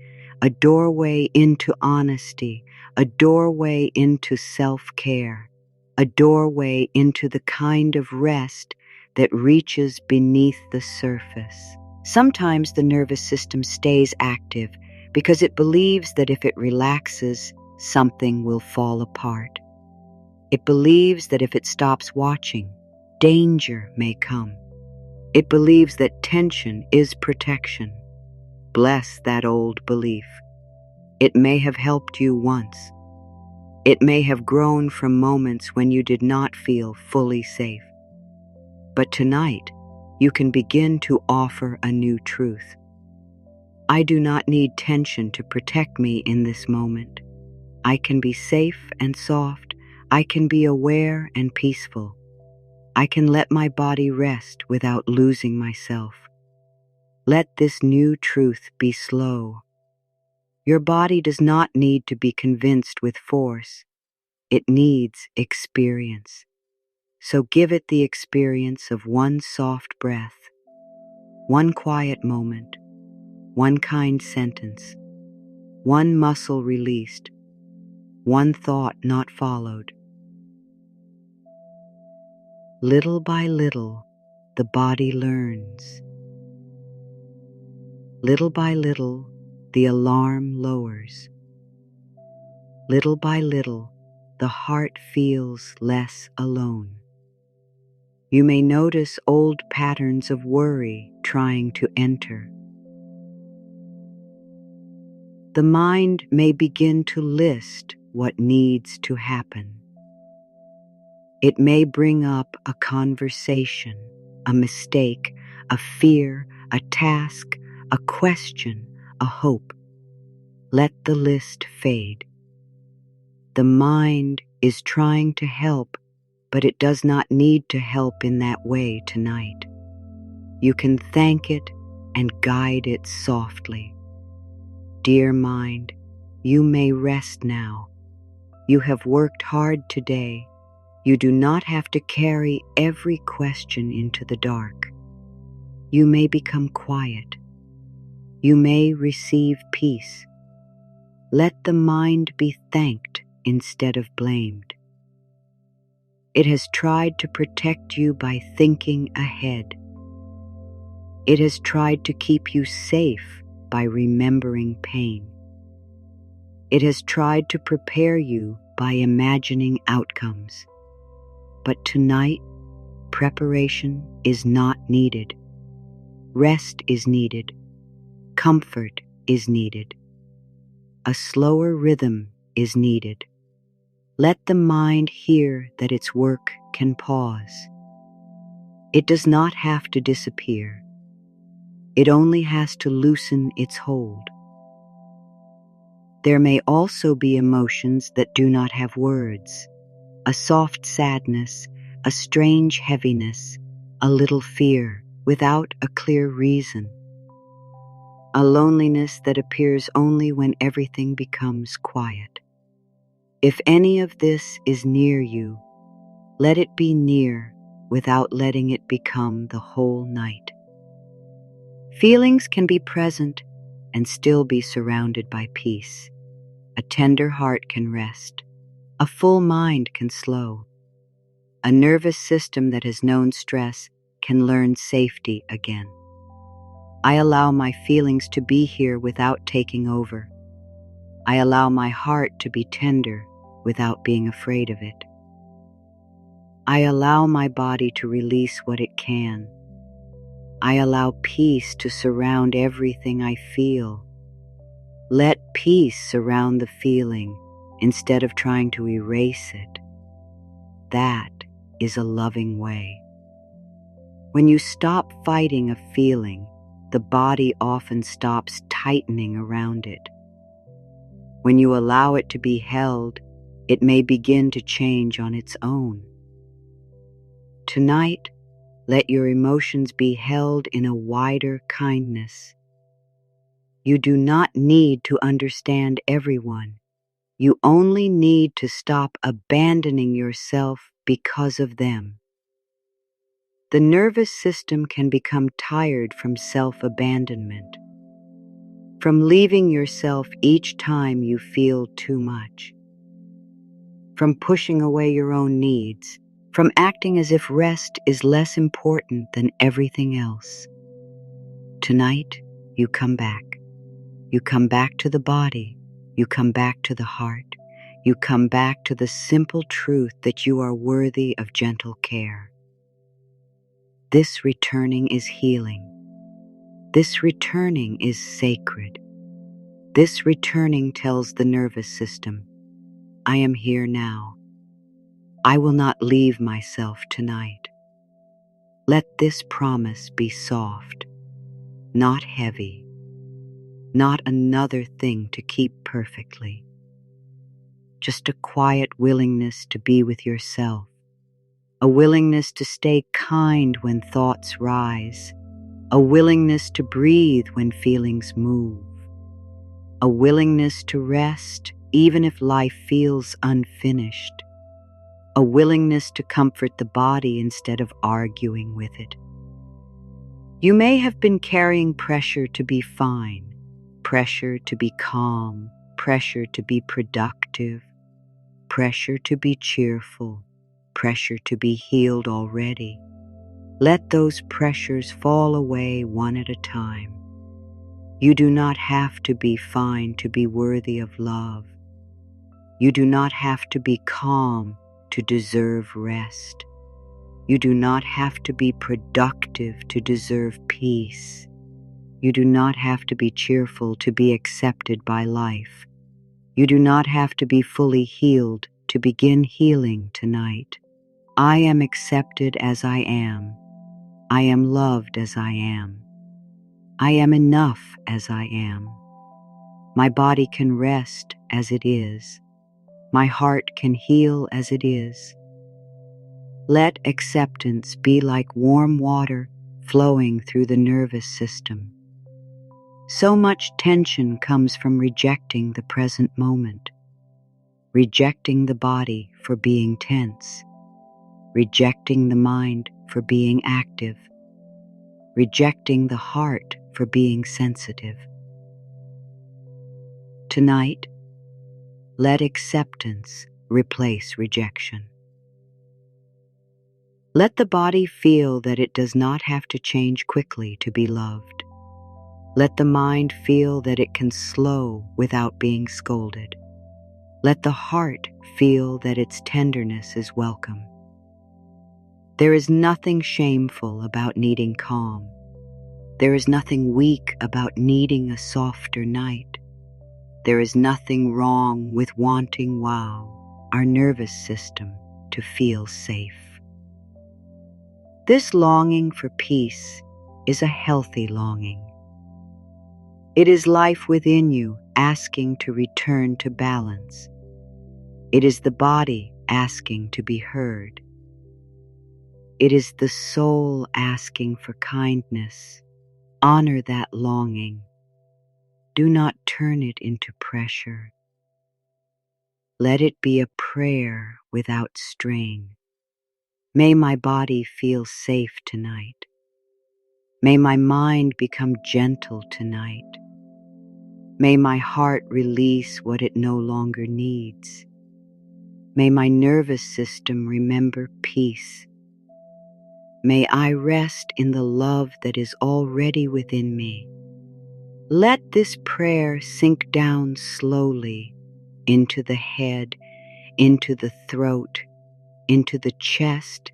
into honesty, a doorway into self-care, a doorway into the kind of rest that reaches beneath the surface. Sometimes the nervous system stays active because it believes that if it relaxes, something will fall apart. It believes that if it stops watching, danger may come. It believes that tension is protection. Bless that old belief. It may have helped you once. It may have grown from moments when you did not feel fully safe. But tonight, you can begin to offer a new truth. I do not need tension to protect me in this moment. I can be safe and soft. I can be aware and peaceful. I can let my body rest without losing myself. Let this new truth be slow. Your body does not need to be convinced with force. It needs experience. So give it the experience of one soft breath, one quiet moment, one kind sentence, one muscle released, one thought not followed. Little by little, the body learns. Little by little, the alarm lowers. Little by little, the heart feels less alone. You may notice old patterns of worry trying to enter. The mind may begin to list what needs to happen. It may bring up a conversation, a mistake, a fear, a task, a question, a hope. Let the list fade. The mind is trying to help, but it does not need to help in that way tonight. You can thank it and guide it softly. Dear mind, you may rest now. You have worked hard today. You do not have to carry every question into the dark. You may become quiet. You may receive peace. Let the mind be thanked instead of blamed. It has tried to protect you by thinking ahead. It has tried to keep you safe by remembering pain. It has tried to prepare you by imagining outcomes. But tonight, preparation is not needed. Rest is needed. Comfort is needed. A slower rhythm is needed. Let the mind hear that its work can pause. It does not have to disappear. It only has to loosen its hold. There may also be emotions that do not have words. A soft sadness, a strange heaviness, a little fear without a clear reason. A loneliness that appears only when everything becomes quiet. If any of this is near you, let it be near without letting it become the whole night. Feelings can be present and still be surrounded by peace. A tender heart can rest. A full mind can slow. A nervous system that has known stress can learn safety again. I allow my feelings to be here without taking over. I allow my heart to be tender without being afraid of it. I allow my body to release what it can. I allow peace to surround everything I feel. Let peace surround the feeling instead of trying to erase it. That is a loving way. When you stop fighting a feeling, the body often stops tightening around it. When you allow it to be held, it may begin to change on its own. Tonight, let your emotions be held in a wider kindness. You do not need to understand everyone. You only need to stop abandoning yourself because of them. The nervous system can become tired from self-abandonment, from leaving yourself each time you feel too much, from pushing away your own needs, from acting as if rest is less important than everything else. Tonight, you come back. You come back to the body. You come back to the heart. You come back to the simple truth that you are worthy of gentle care. This returning is healing. This returning is sacred. This returning tells the nervous system, I am here now. I will not leave myself tonight. Let this promise be soft, not heavy, not another thing to keep perfectly. Just a quiet willingness to be with yourself, a willingness to stay kind when thoughts rise, a willingness to breathe when feelings move, a willingness to rest even if life feels unfinished, a willingness to comfort the body instead of arguing with it. You may have been carrying pressure to be fine, pressure to be calm, pressure to be productive, pressure to be cheerful, pressure to be healed already. Let those pressures fall away one at a time. You do not have to be fine to be worthy of love. You do not have to be calm to deserve rest. You do not have to be productive to deserve peace. You do not have to be cheerful to be accepted by life. You do not have to be fully healed to begin healing tonight. I am accepted as I am. I am loved as I am. I am enough as I am. My body can rest as it is. My heart can heal as it is. Let acceptance be like warm water flowing through the nervous system. So much tension comes from rejecting the present moment, rejecting the body for being tense, rejecting the mind for being active, rejecting the heart for being sensitive. Tonight, let acceptance replace rejection. Let the body feel that it does not have to change quickly to be loved. Let the mind feel that it can slow without being scolded. Let the heart feel that its tenderness is welcome. There is nothing shameful about needing calm. There is nothing weak about needing a softer night. There is nothing wrong with wanting our nervous system, to feel safe. This longing for peace is a healthy longing. It is life within you asking to return to balance. It is the body asking to be heard. It is the soul asking for kindness. Honor that longing. Do not turn it into pressure. Let it be a prayer without strain. May my body feel safe tonight. May my mind become gentle tonight. May my heart release what it no longer needs. May my nervous system remember peace. May I rest in the love that is already within me. Let this prayer sink down slowly into the head, into the throat, into the chest,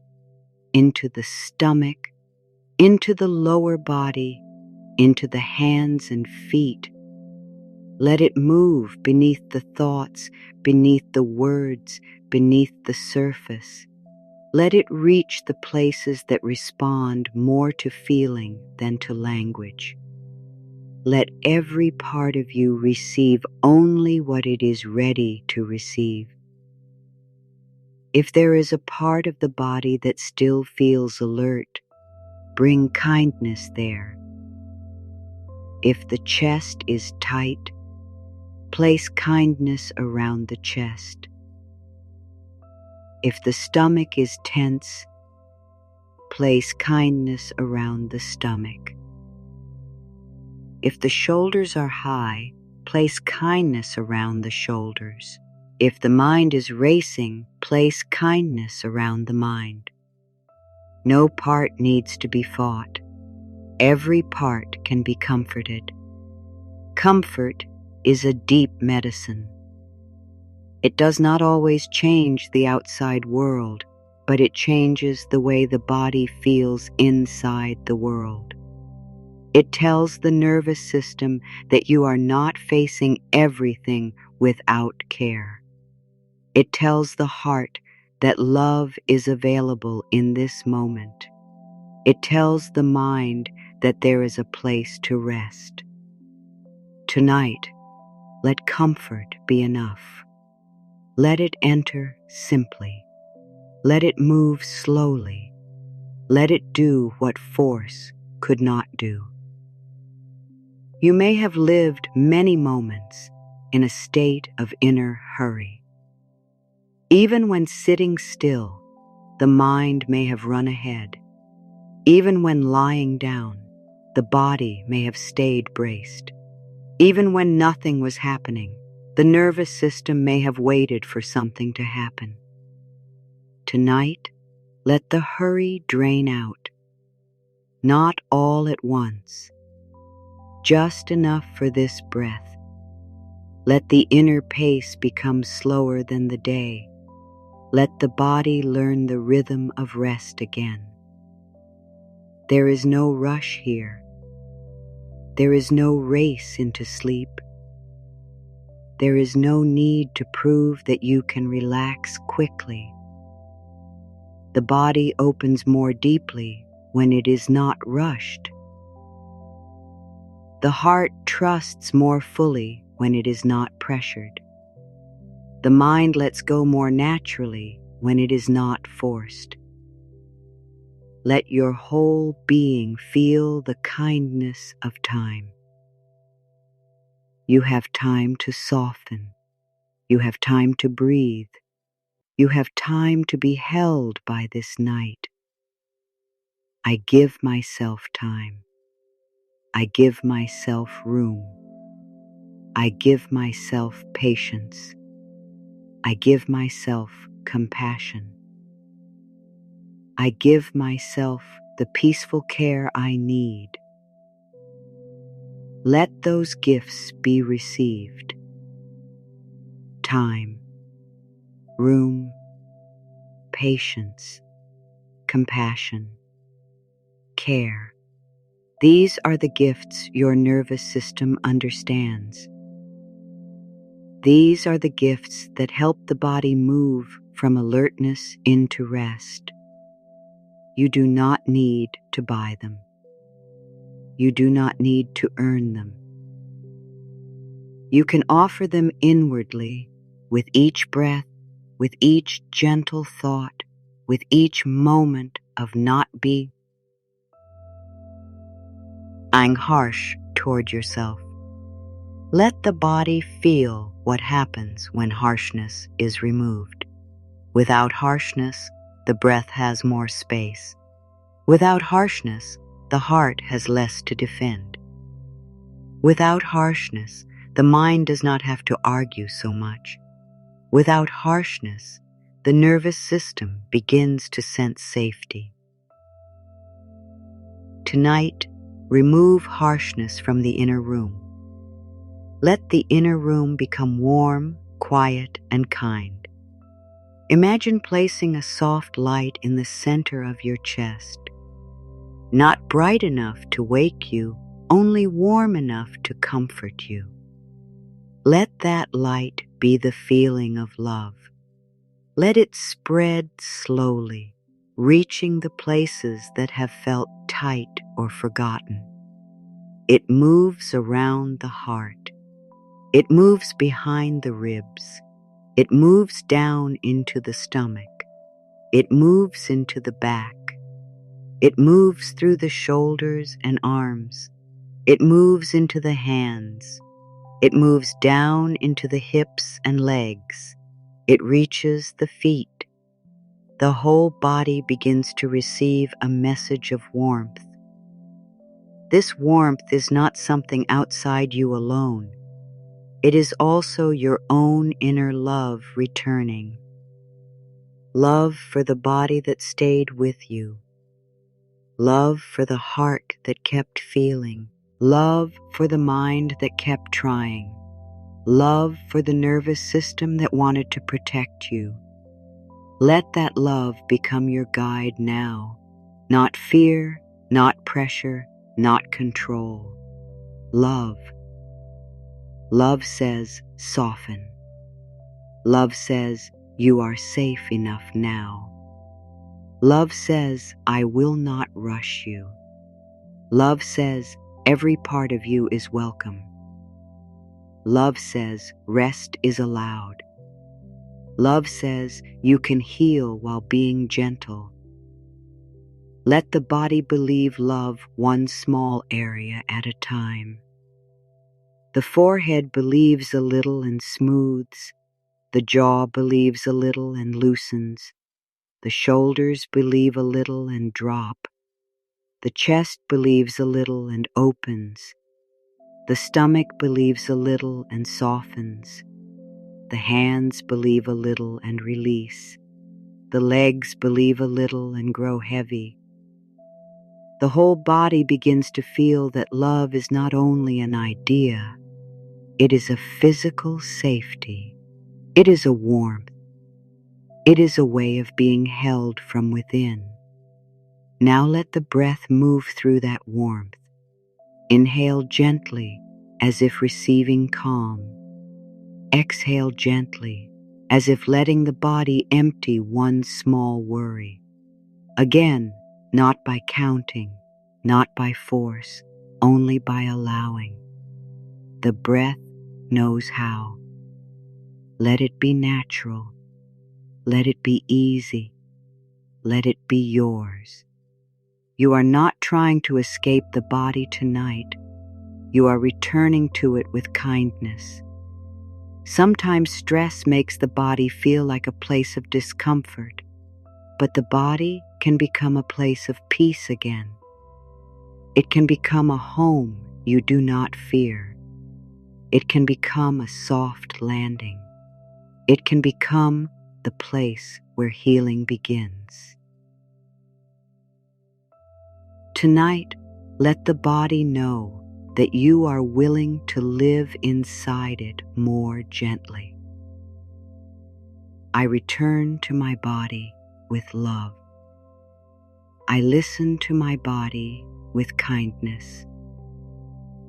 into the stomach, into the lower body, into the hands and feet. Let it move beneath the thoughts, beneath the words, beneath the surface. Let it reach the places that respond more to feeling than to language. Let every part of you receive only what it is ready to receive. If there is a part of the body that still feels alert, bring kindness there. If the chest is tight, place kindness around the chest. If the stomach is tense, place kindness around the stomach. If the shoulders are high, place kindness around the shoulders. If the mind is racing, place kindness around the mind. No part needs to be fought. Every part can be comforted. Comfort is a deep medicine. It does not always change the outside world, but it changes the way the body feels inside the world. It tells the nervous system that you are not facing everything without care. It tells the heart that love is available in this moment. It tells the mind that there is a place to rest. Tonight, let comfort be enough. Let it enter simply. Let it move slowly. Let it do what force could not do. You may have lived many moments in a state of inner hurry. Even when sitting still, the mind may have run ahead. Even when lying down, the body may have stayed braced. Even when nothing was happening, the nervous system may have waited for something to happen. Tonight, let the hurry drain out. Not all at once. Just enough for this breath. Let the inner pace become slower than the day. Let the body learn the rhythm of rest again. There is no rush here. There is no race into sleep. There is no need to prove that you can relax quickly. The body opens more deeply when it is not rushed. The heart trusts more fully when it is not pressured. The mind lets go more naturally when it is not forced. Let your whole being feel the kindness of time. You have time to soften. You have time to breathe. You have time to be held by this night. I give myself time. I give myself room. I give myself patience. I give myself compassion. I give myself the peaceful care I need. Let those gifts be received. Time, room, patience, compassion, care. These are the gifts your nervous system understands. These are the gifts that help the body move from alertness into rest. You do not need to buy them. You do not need to earn them. You can offer them inwardly with each breath, with each gentle thought, with each moment of not being harsh toward yourself. Let the body feel what happens when harshness is removed. Without harshness, the breath has more space. Without harshness, the heart has less to defend. Without harshness, the mind does not have to argue so much. Without harshness, the nervous system begins to sense safety. Tonight, remove harshness from the inner room. Let the inner room become warm, quiet, and kind. Imagine placing a soft light in the center of your chest. Not bright enough to wake you, only warm enough to comfort you. Let that light be the feeling of love. Let it spread slowly, reaching the places that have felt tight or forgotten. It moves around the heart. It moves behind the ribs. It moves down into the stomach. It moves into the back. It moves through the shoulders and arms. It moves into the hands. It moves down into the hips and legs. It reaches the feet. The whole body begins to receive a message of warmth. This warmth is not something outside you alone. It is also your own inner love returning. Love for the body that stayed with you. Love for the heart that kept feeling. Love for the mind that kept trying. Love for the nervous system that wanted to protect you. Let that love become your guide now. Not fear, not pressure, not control. Love. Love says, soften. Love says, you are safe enough now. Love says, I will not rush you. Love says, every part of you is welcome. Love says, rest is allowed. Love says, you can heal while being gentle. Let the body believe love one small area at a time. The forehead believes a little and smooths. The jaw believes a little and loosens. The shoulders believe a little and drop. The chest believes a little and opens. The stomach believes a little and softens. The hands believe a little and release. The legs believe a little and grow heavy. The whole body begins to feel that love is not only an idea, it is a physical safety. It is a warmth. It is a way of being held from within. Now let the breath move through that warmth. Inhale gently, as if receiving calm. Exhale gently, as if letting the body empty one small worry. Again, not by counting, not by force, only by allowing. The breath knows how. Let it be natural. Let it be easy. Let it be yours. You are not trying to escape the body tonight. You are returning to it with kindness. Sometimes stress makes the body feel like a place of discomfort, but the body can become a place of peace again. It can become a home you do not fear. It can become a soft landing. It can become the place where healing begins. Tonight, let the body know that you are willing to live inside it more gently. I return to my body with love. I listen to my body with kindness.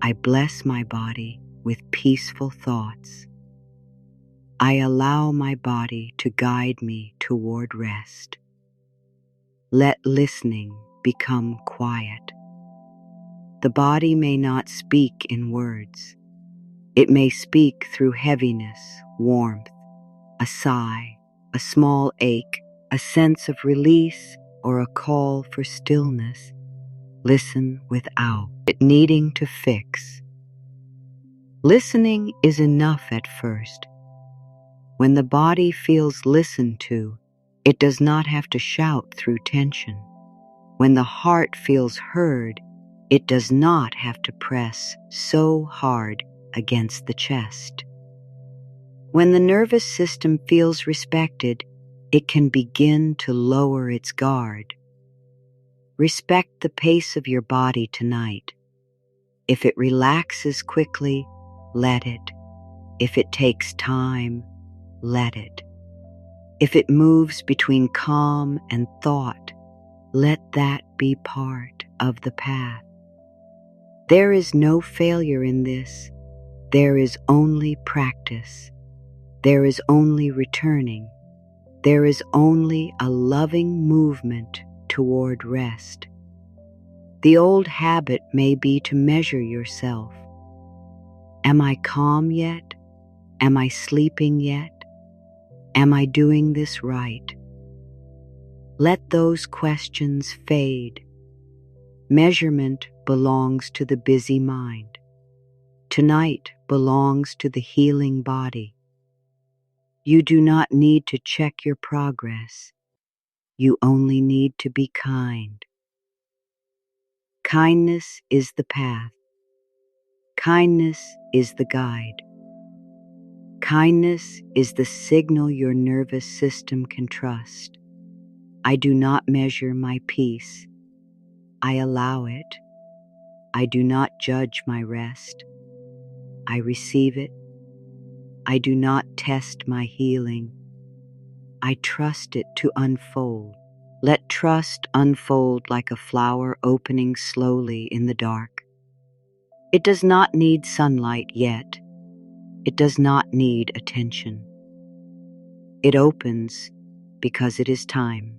I bless my body with peaceful thoughts. I allow my body to guide me toward rest. Let listening become quiet. The body may not speak in words. It may speak through heaviness, warmth, a sigh, a small ache, a sense of release, or a call for stillness. Listen without it needing to fix. Listening is enough at first. When the body feels listened to, it does not have to shout through tension. When the heart feels heard, it does not have to press so hard against the chest. When the nervous system feels respected, it can begin to lower its guard. Respect the pace of your body tonight. If it relaxes quickly, let it. If it takes time, let it. If it moves between calm and thought, let that be part of the path. There is no failure in this. There is only practice. There is only returning. There is only a loving movement toward rest. The old habit may be to measure yourself. Am I calm yet? Am I sleeping yet? Am I doing this right? Let those questions fade. Measurement belongs to the busy mind. Tonight belongs to the healing body. You do not need to check your progress. You only need to be kind. Kindness is the path. Kindness is the guide. Kindness is the signal your nervous system can trust. I do not measure my peace. I allow it. I do not judge my rest. I receive it. I do not test my healing. I trust it to unfold. Let trust unfold like a flower opening slowly in the dark. It does not need sunlight yet. It does not need attention. It opens because it is time.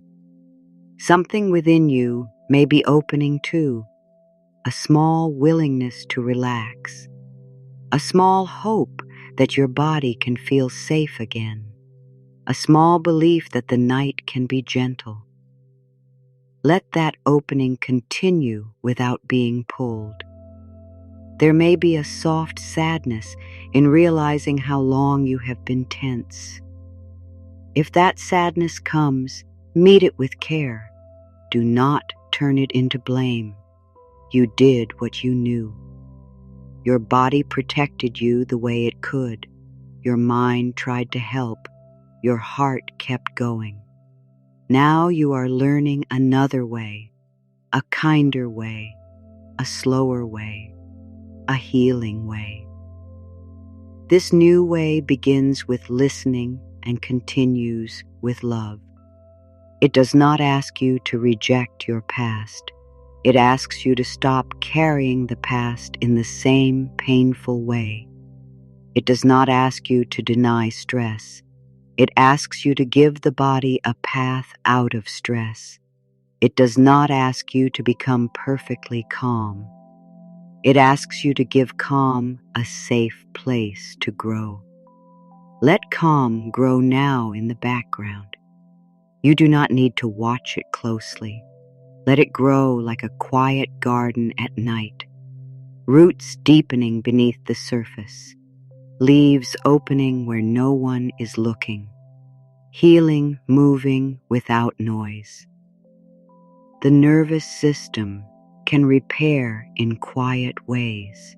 Something within you may be opening too, a small willingness to relax, a small hope that your body can feel safe again, a small belief that the night can be gentle. Let that opening continue without being pulled. There may be a soft sadness in realizing how long you have been tense. If that sadness comes, meet it with care. Do not turn it into blame. You did what you knew. Your body protected you the way it could. Your mind tried to help. Your heart kept going. Now you are learning another way, a kinder way, a slower way, a healing way. This new way begins with listening and continues with love. It does not ask you to reject your past. It asks you to stop carrying the past in the same painful way. It does not ask you to deny stress. It asks you to give the body a path out of stress. It does not ask you to become perfectly calm. It asks you to give calm a safe place to grow. Let calm grow now in the background. You do not need to watch it closely. Let it grow like a quiet garden at night, roots deepening beneath the surface, leaves opening where no one is looking, healing moving without noise. The nervous system can repair in quiet ways.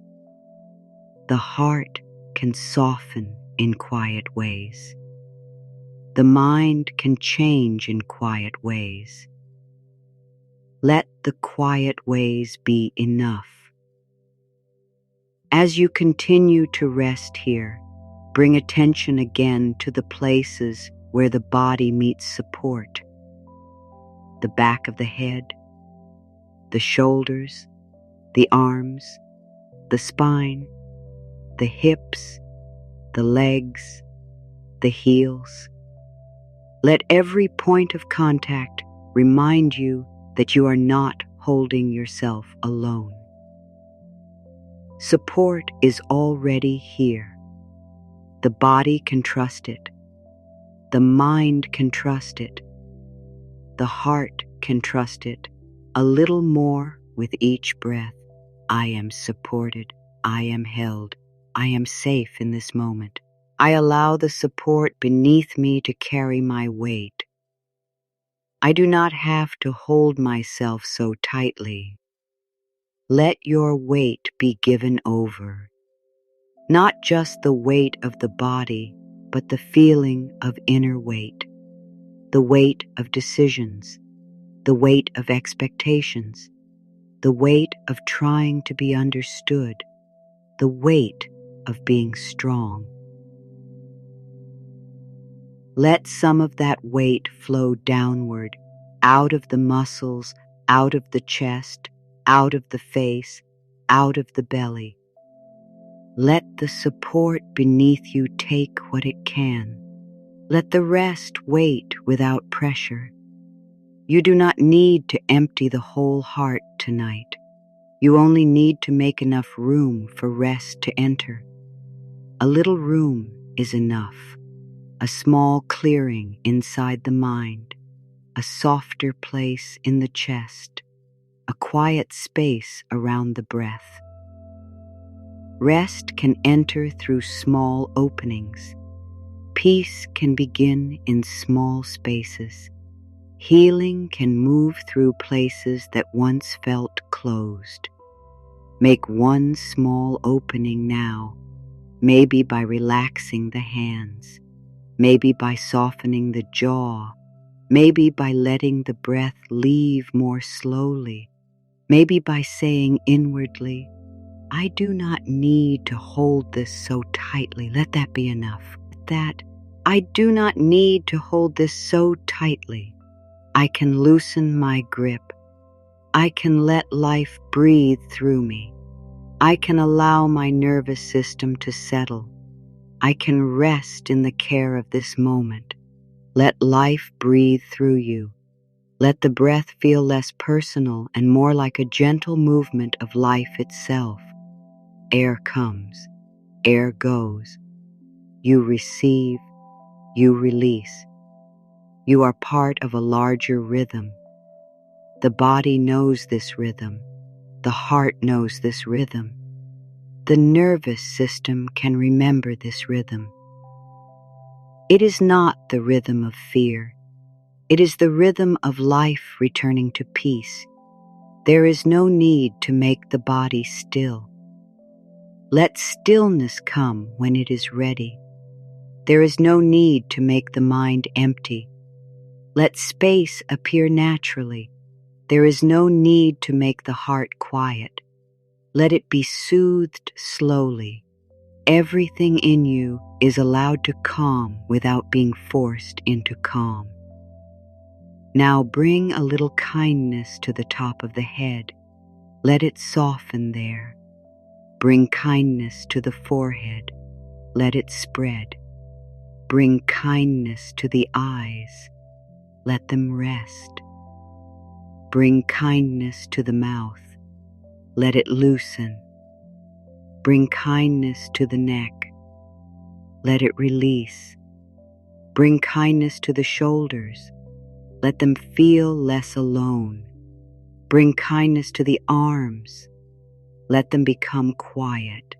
The heart can soften in quiet ways. The mind can change in quiet ways. Let the quiet ways be enough. As you continue to rest here, bring attention again to the places where the body meets support. The back of the head, the shoulders, the arms, the spine, the hips, the legs, the heels. Let every point of contact remind you that you are not holding yourself alone. Support is already here. The body can trust it. The mind can trust it. The heart can trust it. A little more with each breath. I am supported. I am held. I am safe in this moment. I allow the support beneath me to carry my weight. I do not have to hold myself so tightly. Let your weight be given over. Not just the weight of the body, but the feeling of inner weight. The weight of decisions. The weight of expectations. The weight of trying to be understood. The weight of being strong. Let some of that weight flow downward, out of the muscles, out of the chest, out of the face, out of the belly. Let the support beneath you take what it can. Let the rest wait without pressure. You do not need to empty the whole heart tonight. You only need to make enough room for rest to enter. A little room is enough. A small clearing inside the mind, a softer place in the chest, a quiet space around the breath. Rest can enter through small openings. Peace can begin in small spaces. Healing can move through places that once felt closed. Make one small opening now, maybe by relaxing the hands. Maybe by softening the jaw, maybe by letting the breath leave more slowly, maybe by saying inwardly, I do not need to hold this so tightly. Let that be enough. I do not need to hold this so tightly. I can loosen my grip. I can let life breathe through me. I can allow my nervous system to settle. I can rest in the care of this moment. Let life breathe through you. Let the breath feel less personal and more like a gentle movement of life itself. Air comes, air goes. You receive, you release. You are part of a larger rhythm. The body knows this rhythm. The heart knows this rhythm. The nervous system can remember this rhythm. It is not the rhythm of fear. It is the rhythm of life returning to peace. There is no need to make the body still. Let stillness come when it is ready. There is no need to make the mind empty. Let space appear naturally. There is no need to make the heart quiet. Let it be soothed slowly. Everything in you is allowed to calm without being forced into calm. Now bring a little kindness to the top of the head. Let it soften there. Bring kindness to the forehead. Let it spread. Bring kindness to the eyes. Let them rest. Bring kindness to the mouth. Let it loosen. Bring kindness to the neck. Let it release. Bring kindness to the shoulders. Let them feel less alone. Bring kindness to the arms. Let them become quiet.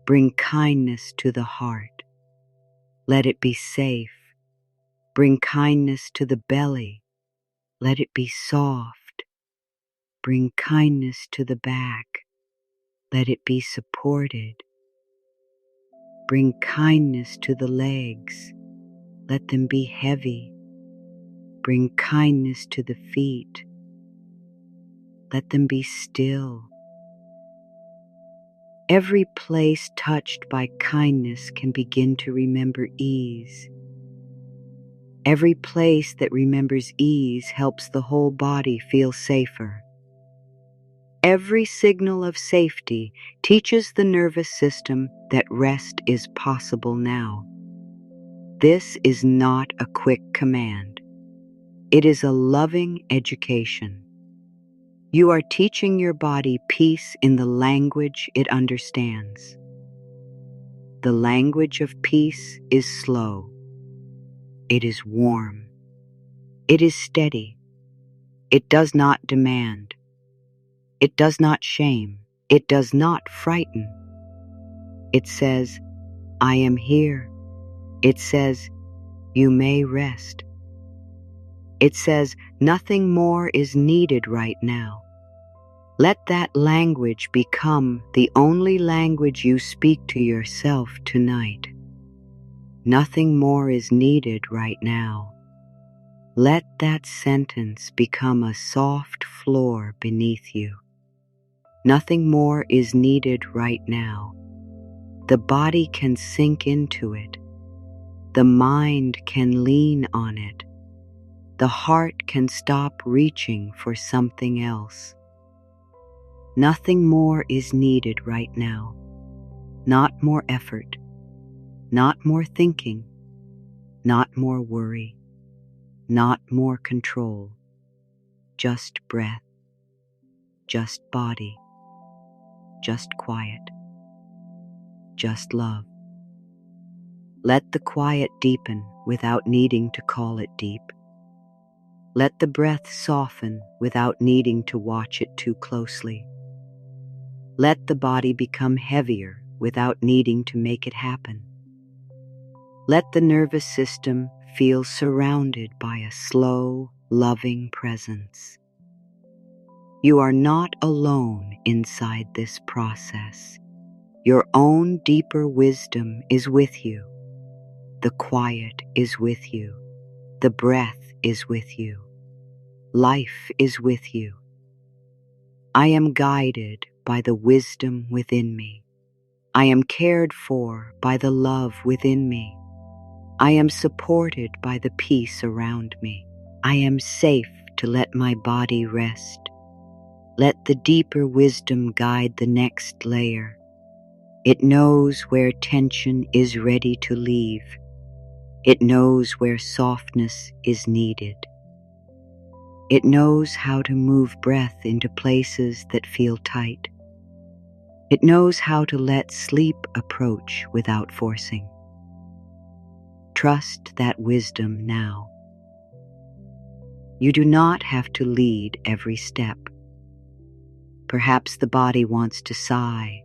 Bring kindness to the heart. Let it be safe. Bring kindness to the belly. Let it be soft. Bring kindness to the back. Let it be supported. Bring kindness to the legs. Let them be heavy. Bring kindness to the feet. Let them be still. Every place touched by kindness can begin to remember ease. Every place that remembers ease helps the whole body feel safer. Every signal of safety teaches the nervous system that rest is possible now. This is not a quick command. It is a loving education. You are teaching your body peace in the language it understands. The language of peace is slow. It is warm. It is steady. It does not demand. It does not shame. It does not frighten. It says, I am here. It says, you may rest. It says, nothing more is needed right now. Let that language become the only language you speak to yourself tonight. Nothing more is needed right now. Let that sentence become a soft floor beneath you. Nothing more is needed right now. The body can sink into it. The mind can lean on it. The heart can stop reaching for something else. Nothing more is needed right now. Not more effort. Not more thinking. Not more worry. Not more control. Just breath. Just body. Just quiet. Just love. Let the quiet deepen without needing to call it deep. Let the breath soften without needing to watch it too closely. Let the body become heavier without needing to make it happen. Let the nervous system feel surrounded by a slow, loving presence. You are not alone inside this process. Your own deeper wisdom is with you. The quiet is with you. The breath is with you. Life is with you. I am guided by the wisdom within me. I am cared for by the love within me. I am supported by the peace around me. I am safe to let my body rest. Let the deeper wisdom guide the next layer. It knows where tension is ready to leave. It knows where softness is needed. It knows how to move breath into places that feel tight. It knows how to let sleep approach without forcing. Trust that wisdom now. You do not have to lead every step. Perhaps the body wants to sigh.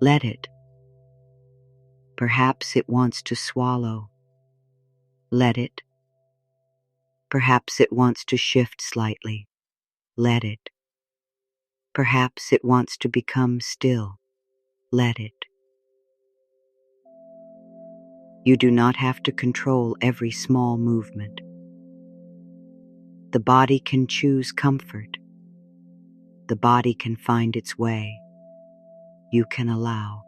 Let it. Perhaps it wants to swallow. Let it. Perhaps it wants to shift slightly. Let it. Perhaps it wants to become still. Let it. You do not have to control every small movement. The body can choose comfort. The body can find its way. You can allow.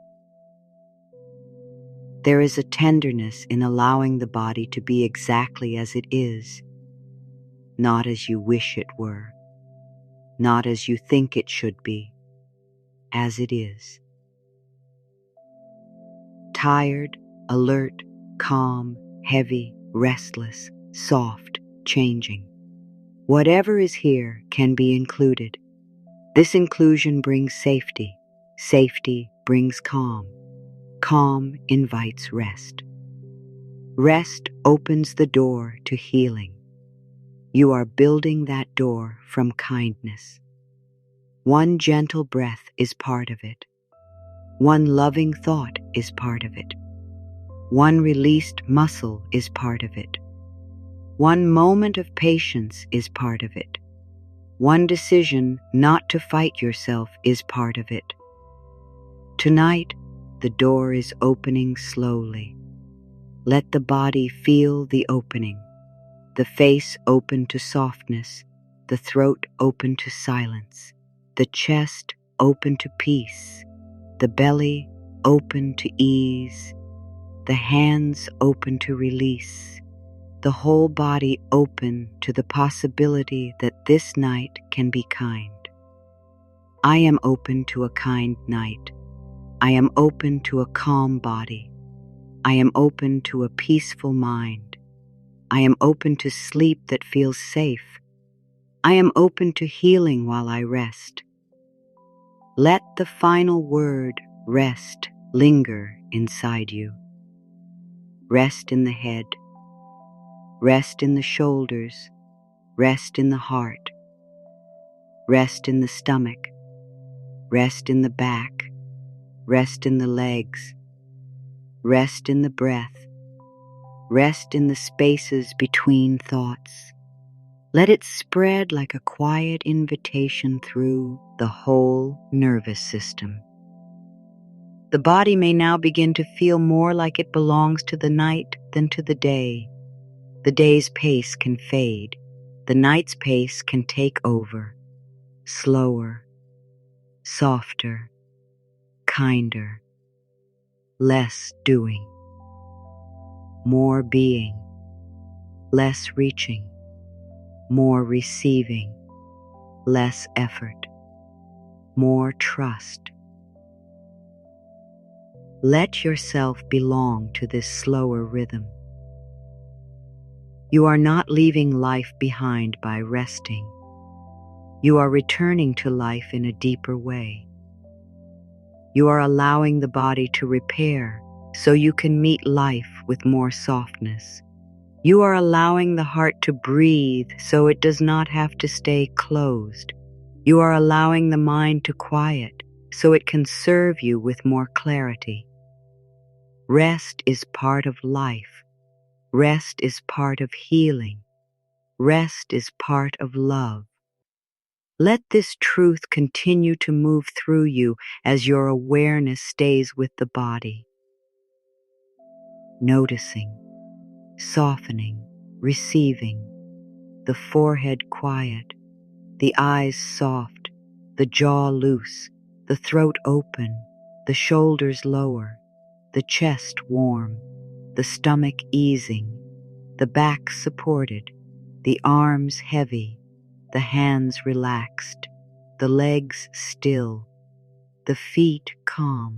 There is a tenderness in allowing the body to be exactly as it is, not as you wish it were, not as you think it should be, as it is. Tired, alert, calm, heavy, restless, soft, changing. Whatever is here can be included. This inclusion brings safety. Safety brings calm. Calm invites rest. Rest opens the door to healing. You are building that door from kindness. One gentle breath is part of it. One loving thought is part of it. One released muscle is part of it. One moment of patience is part of it. One decision not to fight yourself is part of it. Tonight, the door is opening slowly. Let the body feel the opening. The face open to softness, the throat open to silence, the chest open to peace, the belly open to ease, the hands open to release, the whole body open to the possibility that this night can be kind. I am open to a kind night. I am open to a calm body. I am open to a peaceful mind. I am open to sleep that feels safe. I am open to healing while I rest. Let the final word, rest, linger inside you. Rest in the head. Rest in the shoulders. Rest in the heart. Rest in the stomach. Rest in the back. Rest in the legs. Rest in the breath. Rest in the spaces between thoughts. Let it spread like a quiet invitation through the whole nervous system. The body may now begin to feel more like it belongs to the night than to the day. The day's pace can fade. The night's pace can take over. Slower, softer, kinder, less doing, more being, less reaching, more receiving, less effort, more trust. Let yourself belong to this slower rhythm. You are not leaving life behind by resting. You are returning to life in a deeper way. You are allowing the body to repair so you can meet life with more softness. You are allowing the heart to breathe so it does not have to stay closed. You are allowing the mind to quiet so it can serve you with more clarity. Rest is part of life. Rest is part of healing. Rest is part of love. Let this truth continue to move through you as your awareness stays with the body. Noticing, softening, receiving, the forehead quiet, the eyes soft, the jaw loose, the throat open, the shoulders lower, the chest warm, the stomach easing, the back supported, the arms heavy, the hands relaxed, the legs still, the feet calm,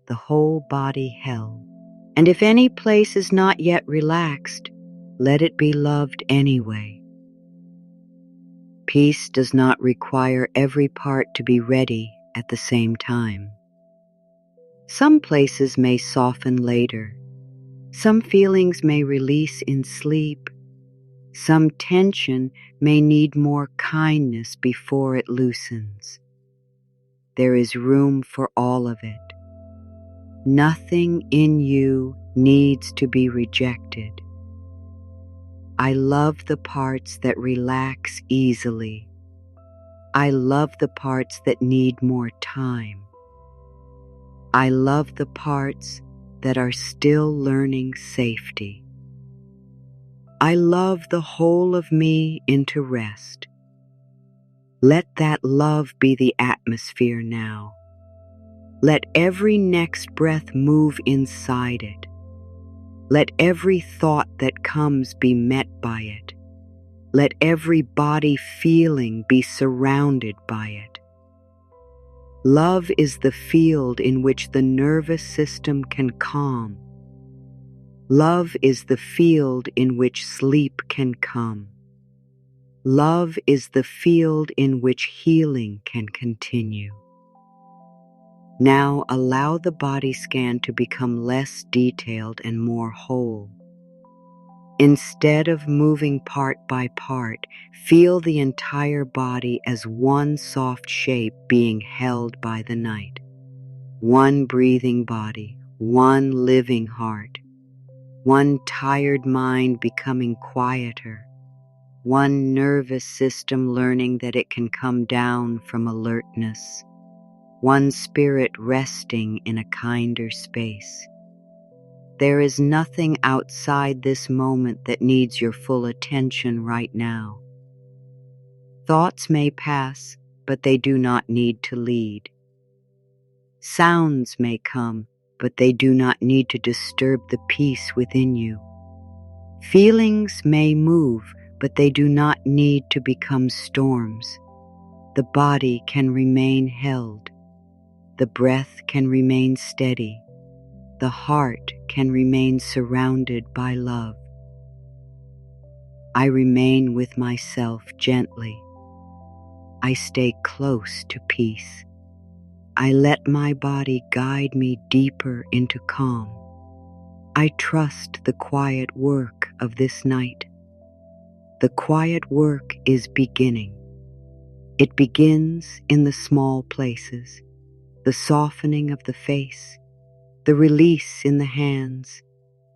the whole body held. And if any place is not yet relaxed, let it be loved anyway. Peace does not require every part to be ready at the same time. Some places may soften later. Some feelings may release in sleep. Some tension may need more kindness before it loosens. There is room for all of it. Nothing in you needs to be rejected. I love the parts that relax easily. I love the parts that need more time. I love the parts that are still learning safety. I love the whole of me into rest. Let that love be the atmosphere now. Let every next breath move inside it. Let every thought that comes be met by it. Let every body feeling be surrounded by it. Love is the field in which the nervous system can calm. Love is the field in which sleep can come. Love is the field in which healing can continue. Now allow the body scan to become less detailed and more whole. Instead of moving part by part, feel the entire body as one soft shape being held by the night. One breathing body, one living heart, one tired mind becoming quieter, one nervous system learning that it can come down from alertness, one spirit resting in a kinder space. There is nothing outside this moment that needs your full attention right now. Thoughts may pass, but they do not need to lead. Sounds may come, but they do not need to disturb the peace within you. Feelings may move, but they do not need to become storms. The body can remain held. The breath can remain steady. The heart can remain surrounded by love. I remain with myself gently. I stay close to peace. I let my body guide me deeper into calm. I trust the quiet work of this night. The quiet work is beginning. It begins in the small places, the softening of the face, the release in the hands,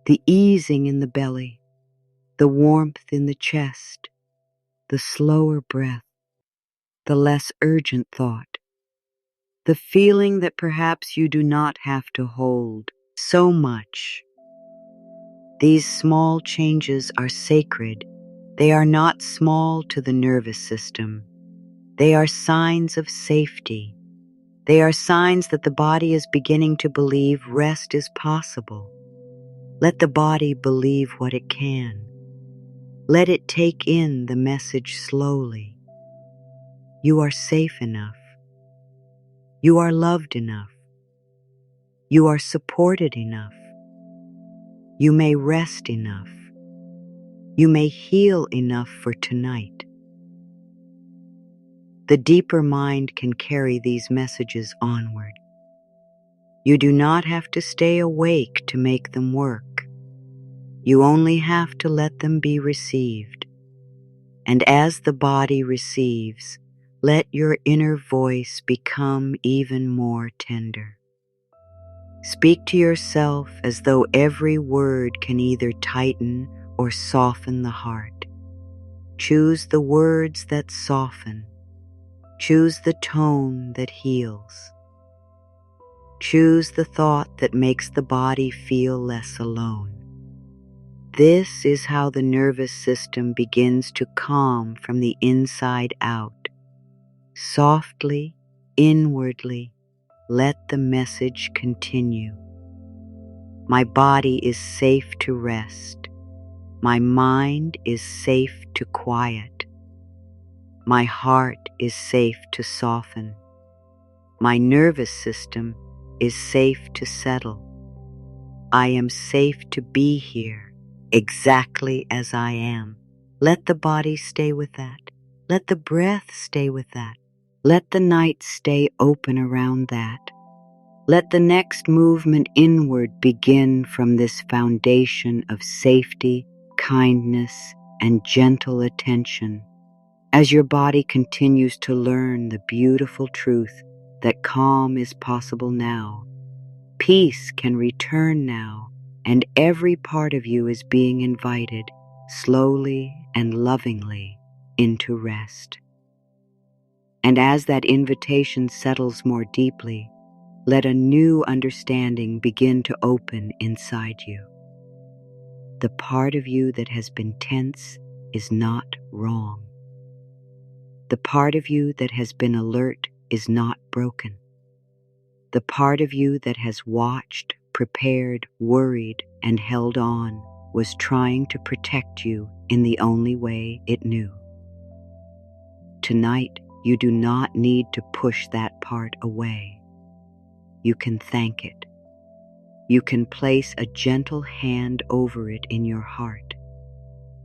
the easing in the belly, the warmth in the chest, the slower breath, the less urgent thought, the feeling that perhaps you do not have to hold so much. These small changes are sacred. They are not small to the nervous system. They are signs of safety. They are signs that the body is beginning to believe rest is possible. Let the body believe what it can. Let it take in the message slowly. You are safe enough. You are loved enough. You are supported enough. You may rest enough. You may heal enough for tonight. The deeper mind can carry these messages onward. You do not have to stay awake to make them work. You only have to let them be received. And as the body receives, let your inner voice become even more tender. Speak to yourself as though every word can either tighten or soften the heart. Choose the words that soften. Choose the tone that heals. Choose the thought that makes the body feel less alone. This is how the nervous system begins to calm from the inside out. Softly, inwardly, let the message continue. My body is safe to rest. My mind is safe to quiet. My heart is safe to soften. My nervous system is safe to settle. I am safe to be here, exactly as I am. Let the body stay with that. Let the breath stay with that. Let the night stay open around that. Let the next movement inward begin from this foundation of safety, kindness, and gentle attention. As your body continues to learn the beautiful truth that calm is possible now, peace can return now, and every part of you is being invited, slowly and lovingly, into rest. And as that invitation settles more deeply, let a new understanding begin to open inside you. The part of you that has been tense is not wrong. The part of you that has been alert is not broken. The part of you that has watched, prepared, worried, and held on was trying to protect you in the only way it knew. Tonight, you do not need to push that part away. You can thank it. You can place a gentle hand over it in your heart.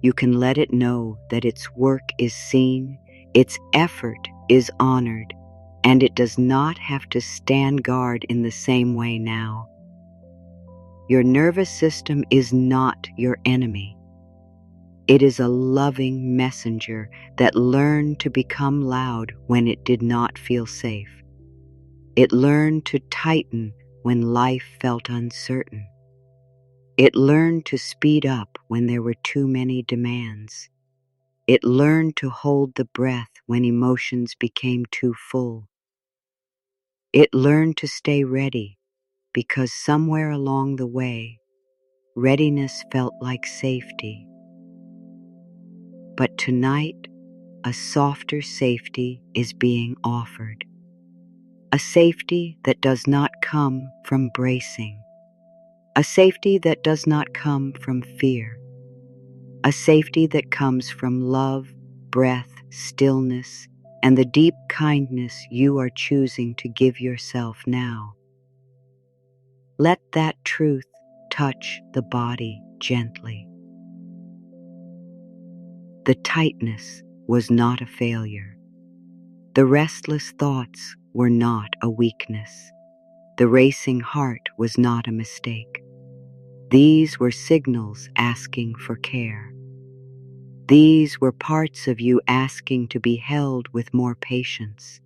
You can let it know that its work is seen, its effort is honored, and it does not have to stand guard in the same way now. Your nervous system is not your enemy. It is a loving messenger that learned to become loud when it did not feel safe. It learned to tighten when life felt uncertain. It learned to speed up when there were too many demands. It learned to hold the breath when emotions became too full. It learned to stay ready because somewhere along the way, readiness felt like safety. But tonight, a softer safety is being offered. A safety that does not come from bracing. A safety that does not come from fear. A safety that comes from love, breath, stillness, and the deep kindness you are choosing to give yourself now. Let that truth touch the body gently. The tightness was not a failure. The restless thoughts were not a weakness. The racing heart was not a mistake. These were signals asking for care. These were parts of you asking to be held with more patience.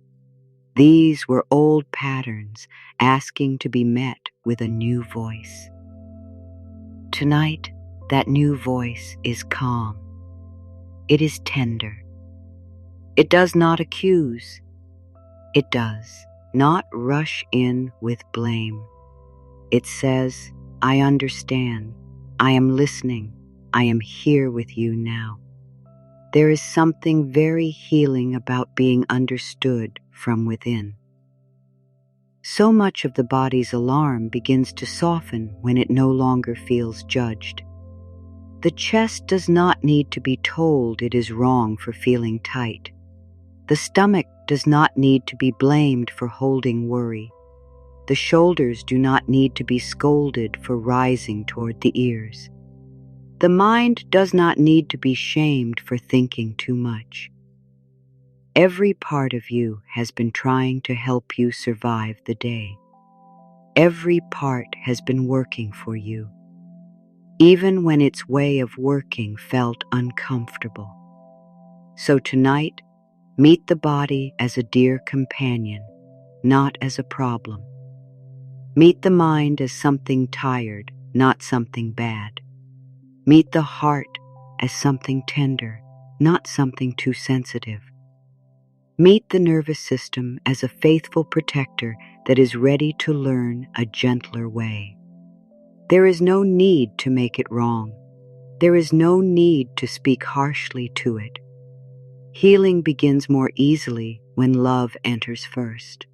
These were old patterns asking to be met with a new voice. Tonight, that new voice is calm. It is tender. It does not accuse. It does not rush in with blame. It says, I understand. I am listening. I am here with you now. There is something very healing about being understood from within. So much of the body's alarm begins to soften when it no longer feels judged. The chest does not need to be told it is wrong for feeling tight. The stomach does not need to be blamed for holding worry. The shoulders do not need to be scolded for rising toward the ears. The mind does not need to be shamed for thinking too much. Every part of you has been trying to help you survive the day. Every part has been working for you, even when its way of working felt uncomfortable. So tonight, meet the body as a dear companion, not as a problem. Meet the mind as something tired, not something bad. Meet the heart as something tender, not something too sensitive. Meet the nervous system as a faithful protector that is ready to learn a gentler way. There is no need to make it wrong. There is no need to speak harshly to it. Healing begins more easily when love enters first.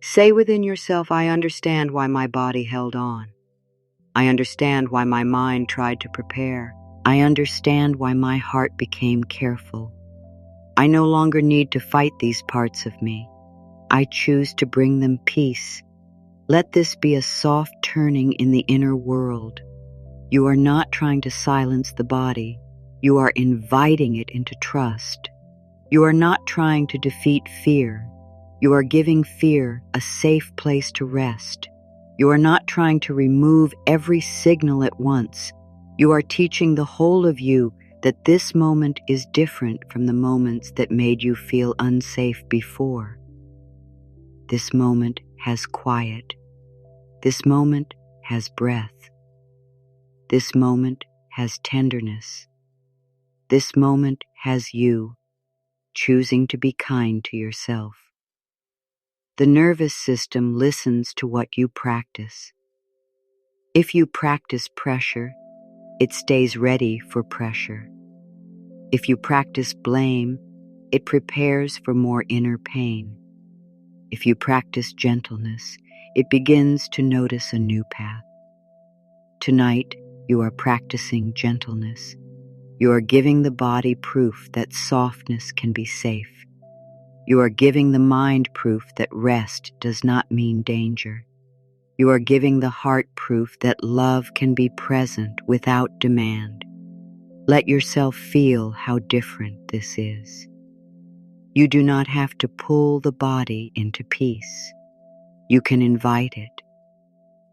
Say within yourself, I understand why my body held on. I understand why my mind tried to prepare. I understand why my heart became careful. I no longer need to fight these parts of me. I choose to bring them peace. Let this be a soft turning in the inner world. You are not trying to silence the body. You are inviting it into trust. You are not trying to defeat fear. You are giving fear a safe place to rest. You are not trying to remove every signal at once. You are teaching the whole of you that this moment is different from the moments that made you feel unsafe before. This moment has quiet. This moment has breath. This moment has tenderness. This moment has you choosing to be kind to yourself. The nervous system listens to what you practice. If you practice pressure, it stays ready for pressure. If you practice blame, it prepares for more inner pain. If you practice gentleness, it begins to notice a new path. Tonight, you are practicing gentleness. You are giving the body proof that softness can be safe. You are giving the mind proof that rest does not mean danger. You are giving the heart proof that love can be present without demand. Let yourself feel how different this is. You do not have to pull the body into peace. You can invite it.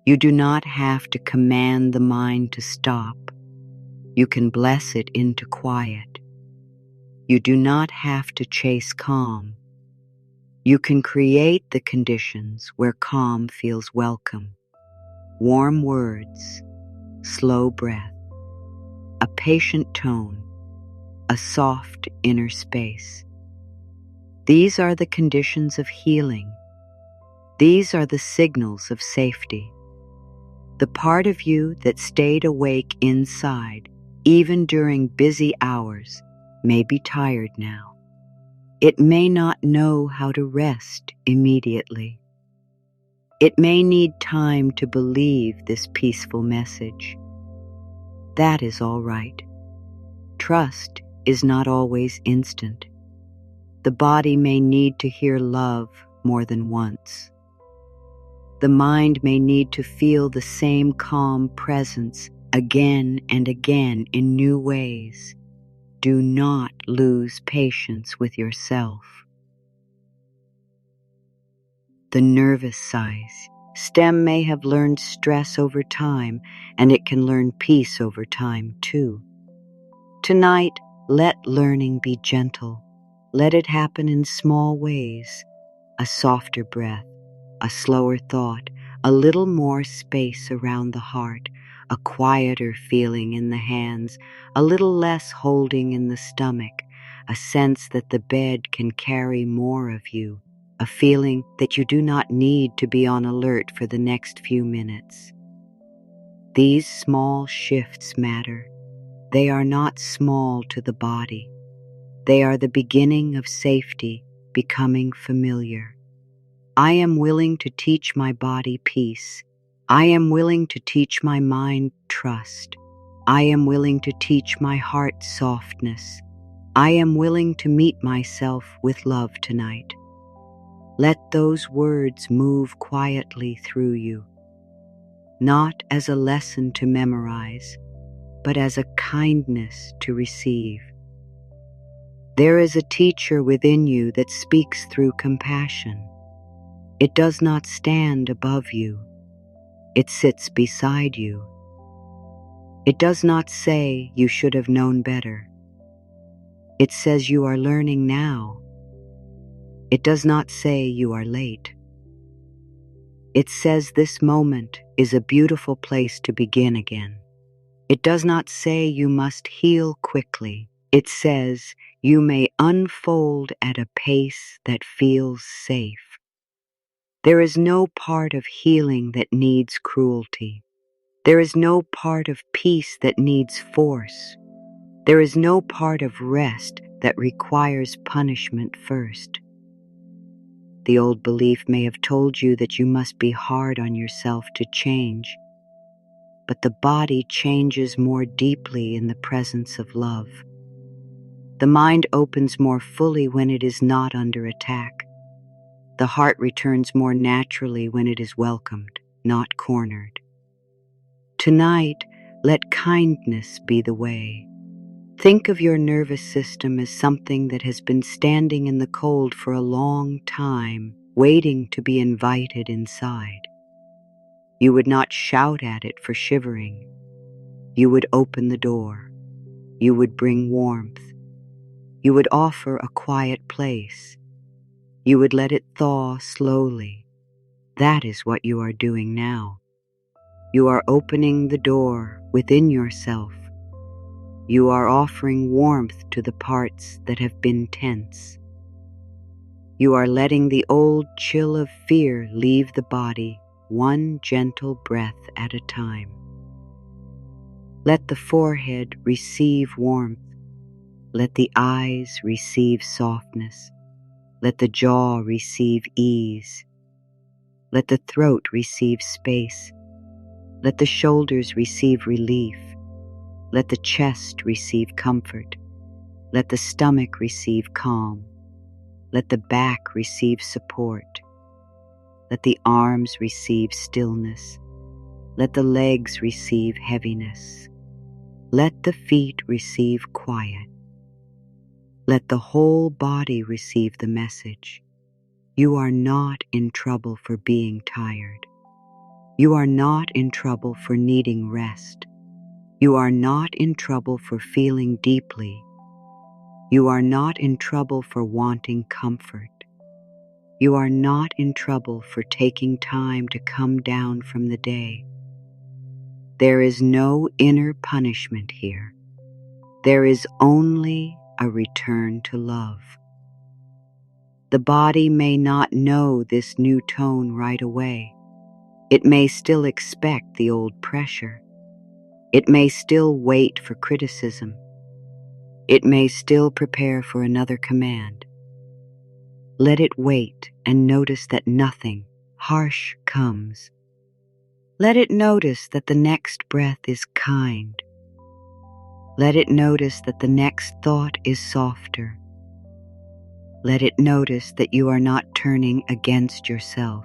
You do not have to command the mind to stop. You can bless it into quiet. You do not have to chase calm. You can create the conditions where calm feels welcome. Warm words, slow breath, a patient tone, a soft inner space. These are the conditions of healing. These are the signals of safety. The part of you that stayed awake inside, even during busy hours, may be tired now. It may not know how to rest immediately. It may need time to believe this peaceful message. That is all right. Trust is not always instant. The body may need to hear love more than once. The mind may need to feel the same calm presence again and again in new ways. Do not lose patience with yourself. The nervous stem may have learned stress over time, and it can learn peace over time too. Tonight, let learning be gentle. Let it happen in small ways. A softer breath, a slower thought, a little more space around the heart, a quieter feeling in the hands, a little less holding in the stomach, a sense that the bed can carry more of you, a feeling that you do not need to be on alert for the next few minutes. These small shifts matter. They are not small to the body. They are the beginning of safety becoming familiar. I am willing to teach my body peace. I am willing to teach my mind trust. I am willing to teach my heart softness. I am willing to meet myself with love tonight. Let those words move quietly through you, not as a lesson to memorize, but as a kindness to receive. There is a teacher within you that speaks through compassion. It does not stand above you. It sits beside you. It does not say you should have known better. It says you are learning now. It does not say you are late. It says this moment is a beautiful place to begin again. It does not say you must heal quickly. It says you may unfold at a pace that feels safe. There is no part of healing that needs cruelty. There is no part of peace that needs force. There is no part of rest that requires punishment first. The old belief may have told you that you must be hard on yourself to change, but the body changes more deeply in the presence of love. The mind opens more fully when it is not under attack. The heart returns more naturally when it is welcomed, not cornered. Tonight, let kindness be the way. Think of your nervous system as something that has been standing in the cold for a long time, waiting to be invited inside. You would not shout at it for shivering. You would open the door. You would bring warmth. You would offer a quiet place. You would let it thaw slowly. That is what you are doing now. You are opening the door within yourself. You are offering warmth to the parts that have been tense. You are letting the old chill of fear leave the body, one gentle breath at a time. Let the forehead receive warmth. Let the eyes receive softness. Let the jaw receive ease. Let the throat receive space. Let the shoulders receive relief. Let the chest receive comfort. Let the stomach receive calm. Let the back receive support. Let the arms receive stillness. Let the legs receive heaviness. Let the feet receive quiet. Let the whole body receive the message. You are not in trouble for being tired. You are not in trouble for needing rest. You are not in trouble for feeling deeply. You are not in trouble for wanting comfort. You are not in trouble for taking time to come down from the day. There is no inner punishment here. There is only a return to love. The body may not know this new tone right away. It may still expect the old pressure. It may still wait for criticism. It may still prepare for another command. Let it wait and notice that nothing harsh comes. Let it notice that the next breath is kind. Let it notice that the next thought is softer. Let it notice that you are not turning against yourself.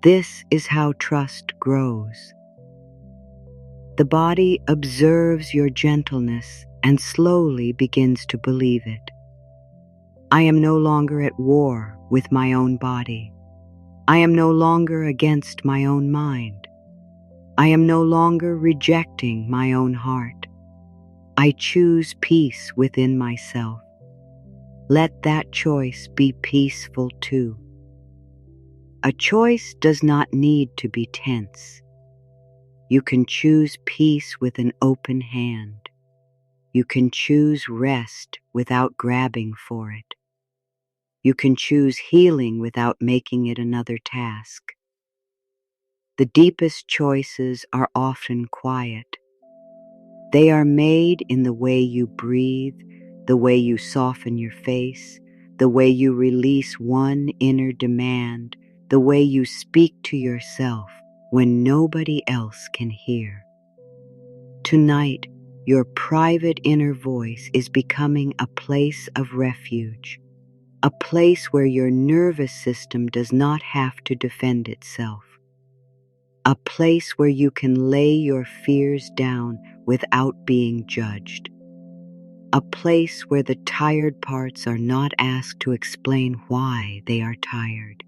This is how trust grows. The body observes your gentleness and slowly begins to believe it. I am no longer at war with my own body. I am no longer against my own mind. I am no longer rejecting my own heart. I choose peace within myself. Let that choice be peaceful too. A choice does not need to be tense. You can choose peace with an open hand. You can choose rest without grabbing for it. You can choose healing without making it another task. The deepest choices are often quiet. They are made in the way you breathe, the way you soften your face, the way you release one inner demand, the way you speak to yourself when nobody else can hear. Tonight, your private inner voice is becoming a place of refuge, a place where your nervous system does not have to defend itself, a place where you can lay your fears down without being judged, a place where the tired parts are not asked to explain why they are tired.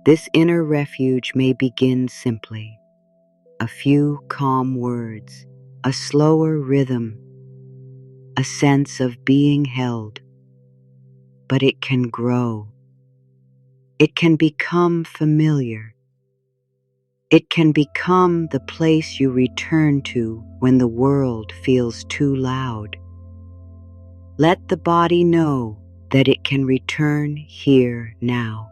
This inner refuge may begin simply. A few calm words, a slower rhythm, a sense of being held. But it can grow. It can become familiar. It can become the place you return to when the world feels too loud. Let the body know that it can return here now.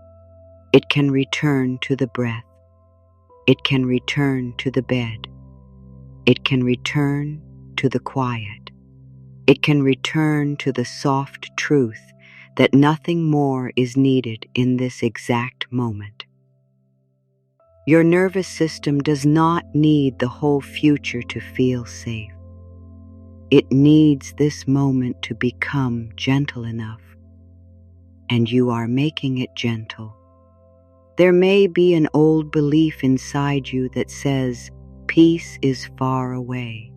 It can return to the breath. It can return to the bed. It can return to the quiet. It can return to the soft truth that nothing more is needed in this exact moment. Your nervous system does not need the whole future to feel safe. It needs this moment to become gentle enough, and you are making it gentle. There may be an old belief inside you that says, peace is far away.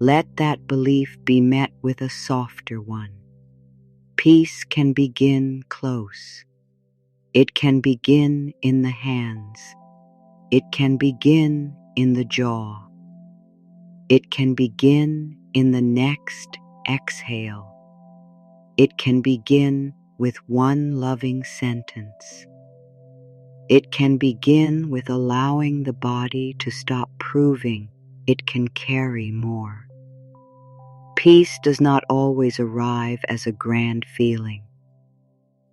Let that belief be met with a softer one. Peace can begin close. It can begin in the hands. It can begin in the jaw. It can begin in the next exhale. It can begin with one loving sentence. It can begin with allowing the body to stop proving it can carry more. Peace does not always arrive as a grand feeling.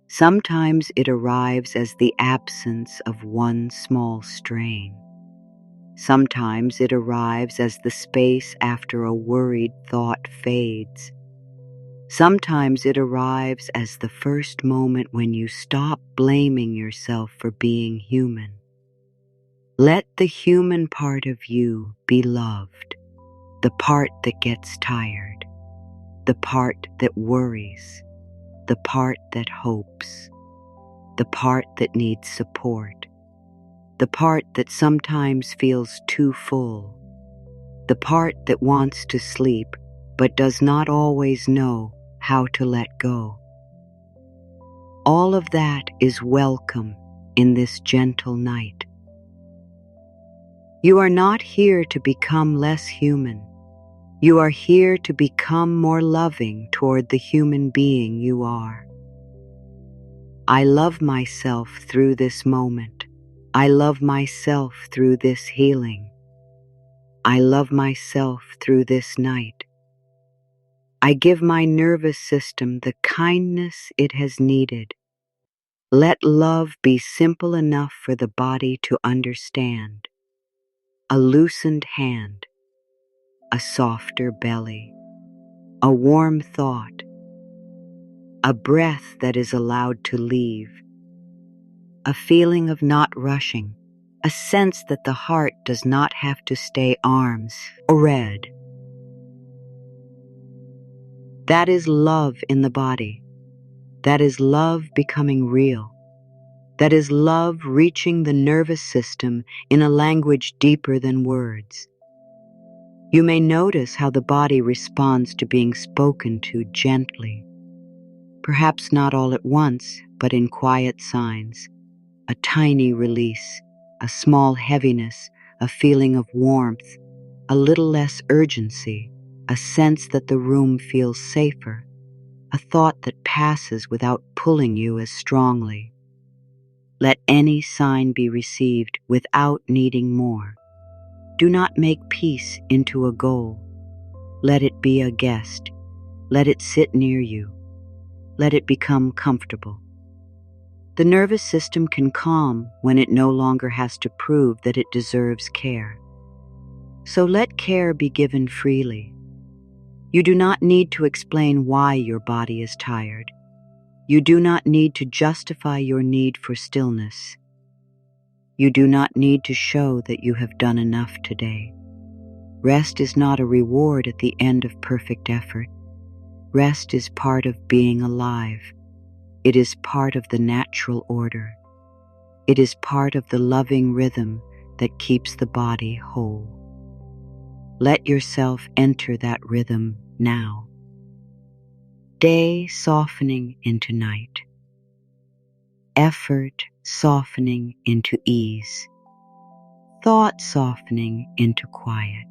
Sometimes it arrives as the absence of one small strain. Sometimes it arrives as the space after a worried thought fades. Sometimes it arrives as the first moment when you stop blaming yourself for being human. Let the human part of you be loved, the part that gets tired, the part that worries, the part that hopes, the part that needs support, the part that sometimes feels too full. the part that wants to sleep but does not always know how to let go. All of that is welcome in this gentle night. You are not here to become less human. You are here to become more loving toward the human being you are. I love myself through this moment. I love myself through this healing. I love myself through this night. I give my nervous system the kindness it has needed. Let love be simple enough for the body to understand. A loosened hand, a softer belly, a warm thought, a breath that is allowed to leave, a feeling of not rushing, a sense that the heart does not have to stay arms or red. That is love in the body. That is love becoming real. That is love reaching the nervous system in a language deeper than words. You may notice how the body responds to being spoken to gently. Perhaps not all at once, but in quiet signs. A tiny release, a small heaviness, a feeling of warmth, a little less urgency, a sense that the room feels safer, a thought that passes without pulling you as strongly. Let any sign be received without needing more. Do not make peace into a goal. Let it be a guest. Let it sit near you. Let it become comfortable. The nervous system can calm when it no longer has to prove that it deserves care. So let care be given freely. You do not need to explain why your body is tired. You do not need to justify your need for stillness. You do not need to show that you have done enough today. Rest is not a reward at the end of perfect effort. Rest is part of being alive. It is part of the natural order. It is part of the loving rhythm that keeps the body whole. Let yourself enter that rhythm now. Day softening into night. Effort softening into ease. Thought softening into quiet.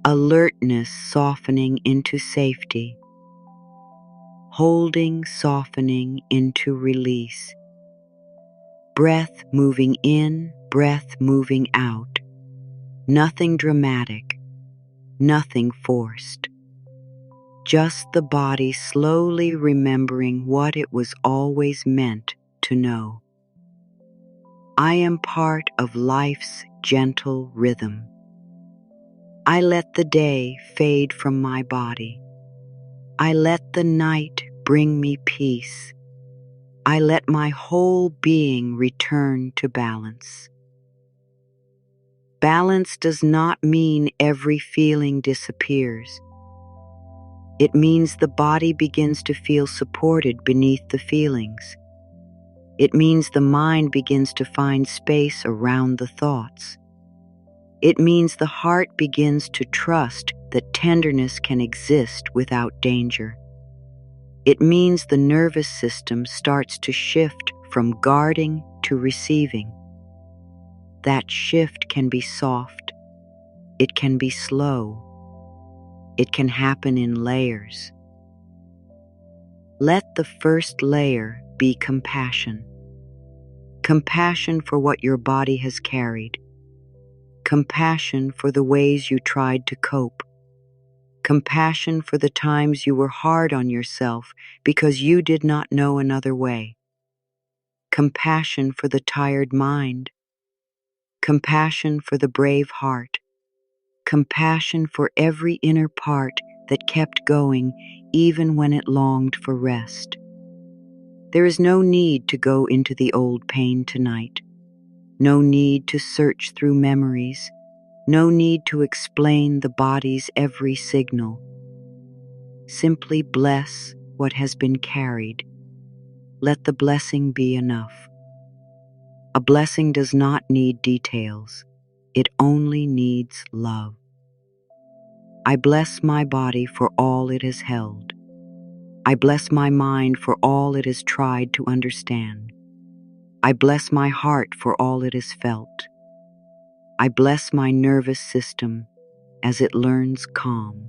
Alertness softening into safety. Holding softening into release. Breath moving in, breath moving out. Nothing dramatic, nothing forced. Just the body slowly remembering what it was always meant to know. I am part of life's gentle rhythm. I let the day fade from my body. I let the night bring me peace. I let my whole being return to balance. Balance does not mean every feeling disappears. It means the body begins to feel supported beneath the feelings. It means the mind begins to find space around the thoughts. It means the heart begins to trust that tenderness can exist without danger. It means the nervous system starts to shift from guarding to receiving. That shift can be soft. It can be slow. It can happen in layers. Let the first layer be compassion. Compassion for what your body has carried. Compassion for the ways you tried to cope. Compassion for the times you were hard on yourself because you did not know another way. Compassion for the tired mind. Compassion for the brave heart. Compassion for every inner part that kept going even when it longed for rest. There is no need to go into the old pain tonight. No need to search through memories. No need to explain the body's every signal. Simply bless what has been carried. Let the blessing be enough. A blessing does not need details. It only needs love. I bless my body for all it has held. I bless my mind for all it has tried to understand. I bless my heart for all it has felt. I bless my nervous system as it learns calm.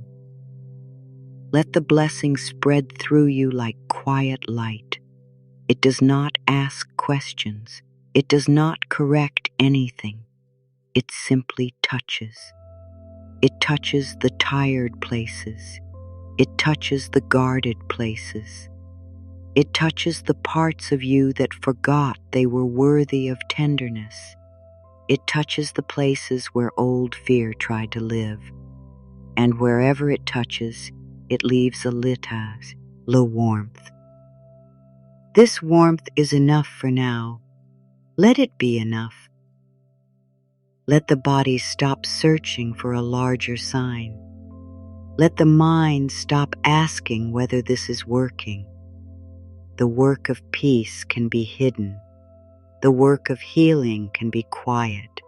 Let the blessing spread through you like quiet light. It does not ask questions. It does not correct anything. It simply touches. It touches the tired places. It touches the guarded places. It touches the parts of you that forgot they were worthy of tenderness. It touches the places where old fear tried to live. And wherever it touches, it leaves a little warmth. This warmth is enough for now. Let it be enough. Let the body stop searching for a larger sign. Let the mind stop asking whether this is working. The work of peace can be hidden. The work of healing can be quiet.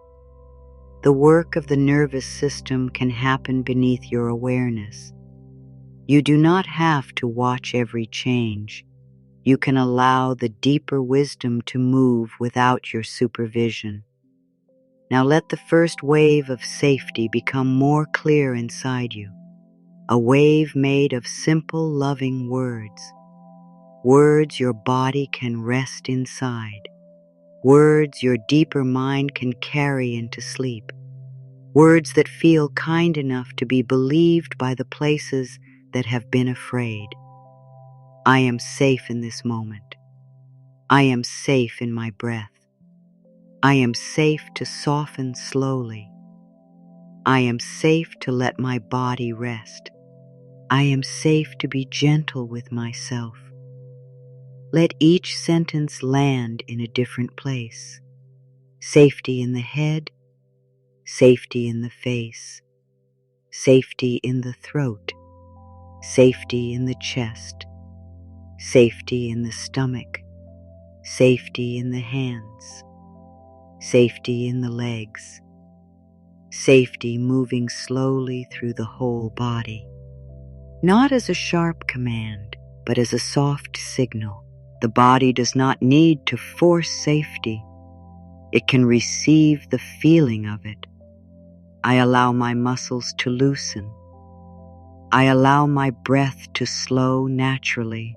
The work of the nervous system can happen beneath your awareness. You do not have to watch every change. You can allow the deeper wisdom to move without your supervision. Now let the first wave of safety become more clear inside you. A wave made of simple, loving words. Words your body can rest inside. Words your deeper mind can carry into sleep. Words that feel kind enough to be believed by the places that have been afraid. I am safe in this moment. I am safe in my breath. I am safe to soften slowly. I am safe to let my body rest. I am safe to be gentle with myself. Let each sentence land in a different place. Safety in the head, safety in the face, safety in the throat, safety in the chest, safety in the stomach, safety in the hands, safety in the legs, safety moving slowly through the whole body. Not as a sharp command, but as a soft signal. The body does not need to force safety. It can receive the feeling of it. I allow my muscles to loosen. I allow my breath to slow naturally.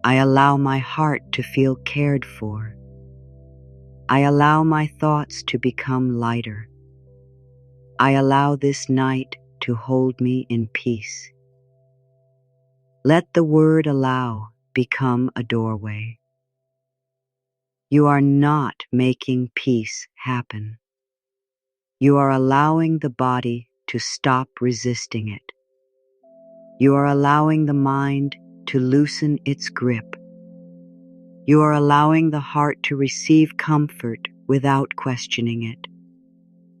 I allow my heart to feel cared for. I allow my thoughts to become lighter. I allow this night to hold me in peace. Let the word allow become a doorway. You are not making peace happen. You are allowing the body to stop resisting it. You are allowing the mind to loosen its grip. You are allowing the heart to receive comfort without questioning it.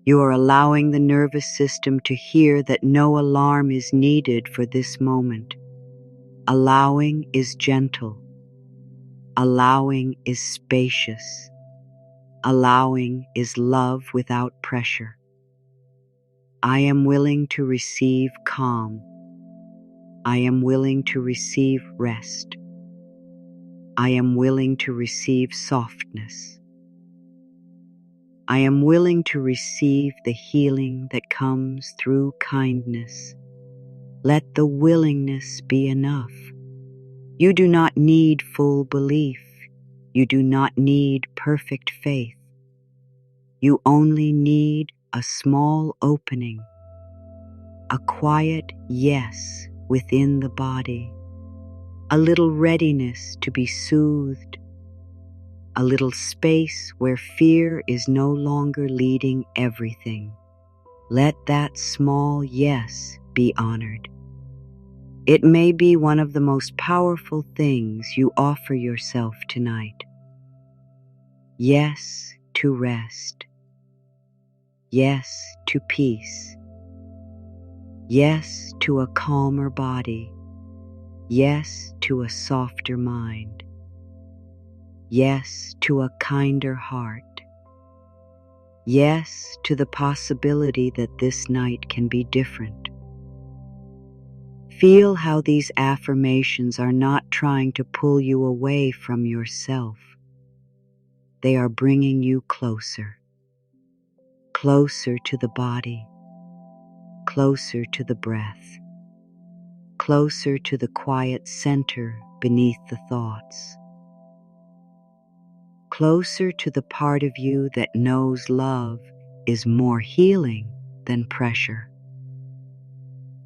You are allowing the nervous system to hear that no alarm is needed for this moment. Allowing is gentle. Allowing is spacious. Allowing is love without pressure. I am willing to receive calm. I am willing to receive rest. I am willing to receive softness. I am willing to receive the healing that comes through kindness. Let the willingness be enough. You do not need full belief. You do not need perfect faith. You only need a small opening, a quiet yes within the body, a little readiness to be soothed, a little space where fear is no longer leading everything. Let that small yes be honored. It may be one of the most powerful things you offer yourself tonight. Yes to rest. Yes to peace. Yes to a calmer body. Yes to a softer mind. Yes to a kinder heart. Yes to the possibility that this night can be different. Feel how these affirmations are not trying to pull you away from yourself. They are bringing you closer, closer to the body, closer to the breath, closer to the quiet center beneath the thoughts, closer to the part of you that knows love is more healing than pressure,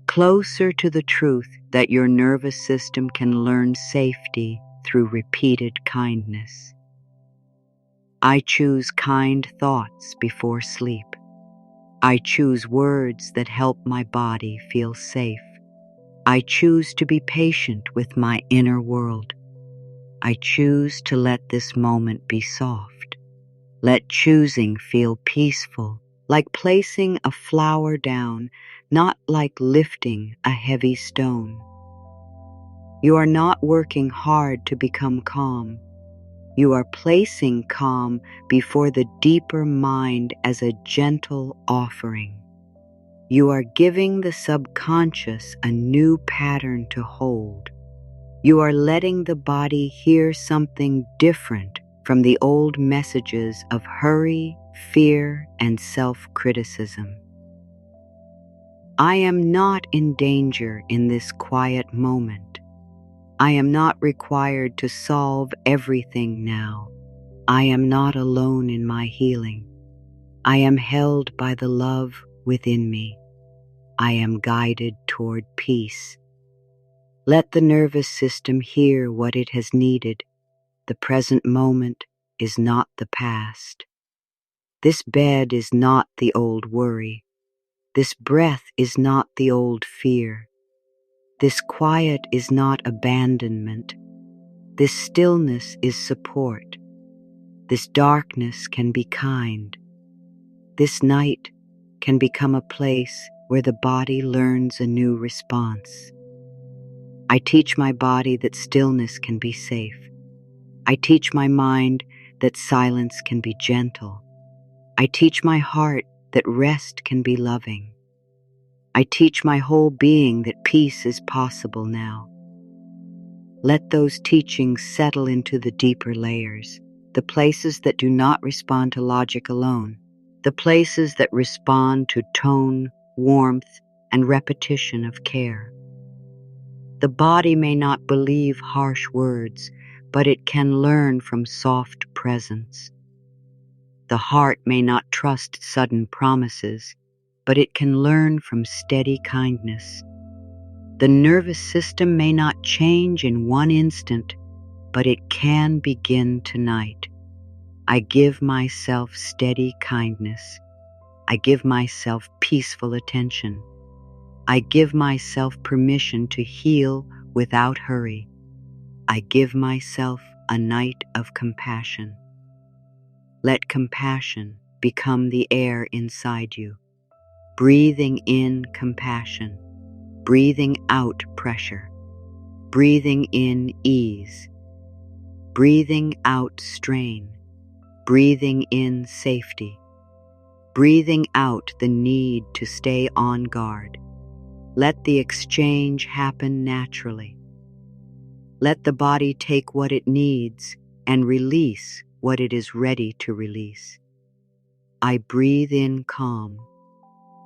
closer to the truth that your nervous system can learn safety through repeated kindness. I choose kind thoughts before sleep. I choose words that help my body feel safe. I choose to be patient with my inner world. I choose to let this moment be soft. Let choosing feel peaceful, like placing a flower down, not like lifting a heavy stone. You are not working hard to become calm. You are placing calm before the deeper mind as a gentle offering. You are giving the subconscious a new pattern to hold. You are letting the body hear something different from the old messages of hurry, fear, and self-criticism. I am not in danger in this quiet moment. I am not required to solve everything now. I am not alone in my healing. I am held by the love within me. I am guided toward peace. Let the nervous system hear what it has needed. The present moment is not the past. This bed is not the old worry. This breath is not the old fear. This quiet is not abandonment. This stillness is support. This darkness can be kind. This night can become a place where the body learns a new response. I teach my body that stillness can be safe. I teach my mind that silence can be gentle. I teach my heart that rest can be loving. I teach my whole being that peace is possible now. Let those teachings settle into the deeper layers, the places that do not respond to logic alone, the places that respond to tone, warmth, and repetition of care. The body may not believe harsh words, but it can learn from soft presence. The heart may not trust sudden promises, but it can learn from steady kindness. The nervous system may not change in one instant, but it can begin tonight. I give myself steady kindness. I give myself peaceful attention. I give myself permission to heal without hurry. I give myself a night of compassion. Let compassion become the air inside you, breathing in compassion, breathing out pressure, breathing in ease, breathing out strain, breathing in safety, breathing out the need to stay on guard. Let the exchange happen naturally. Let the body take what it needs and release what it is ready to release. I breathe in calm.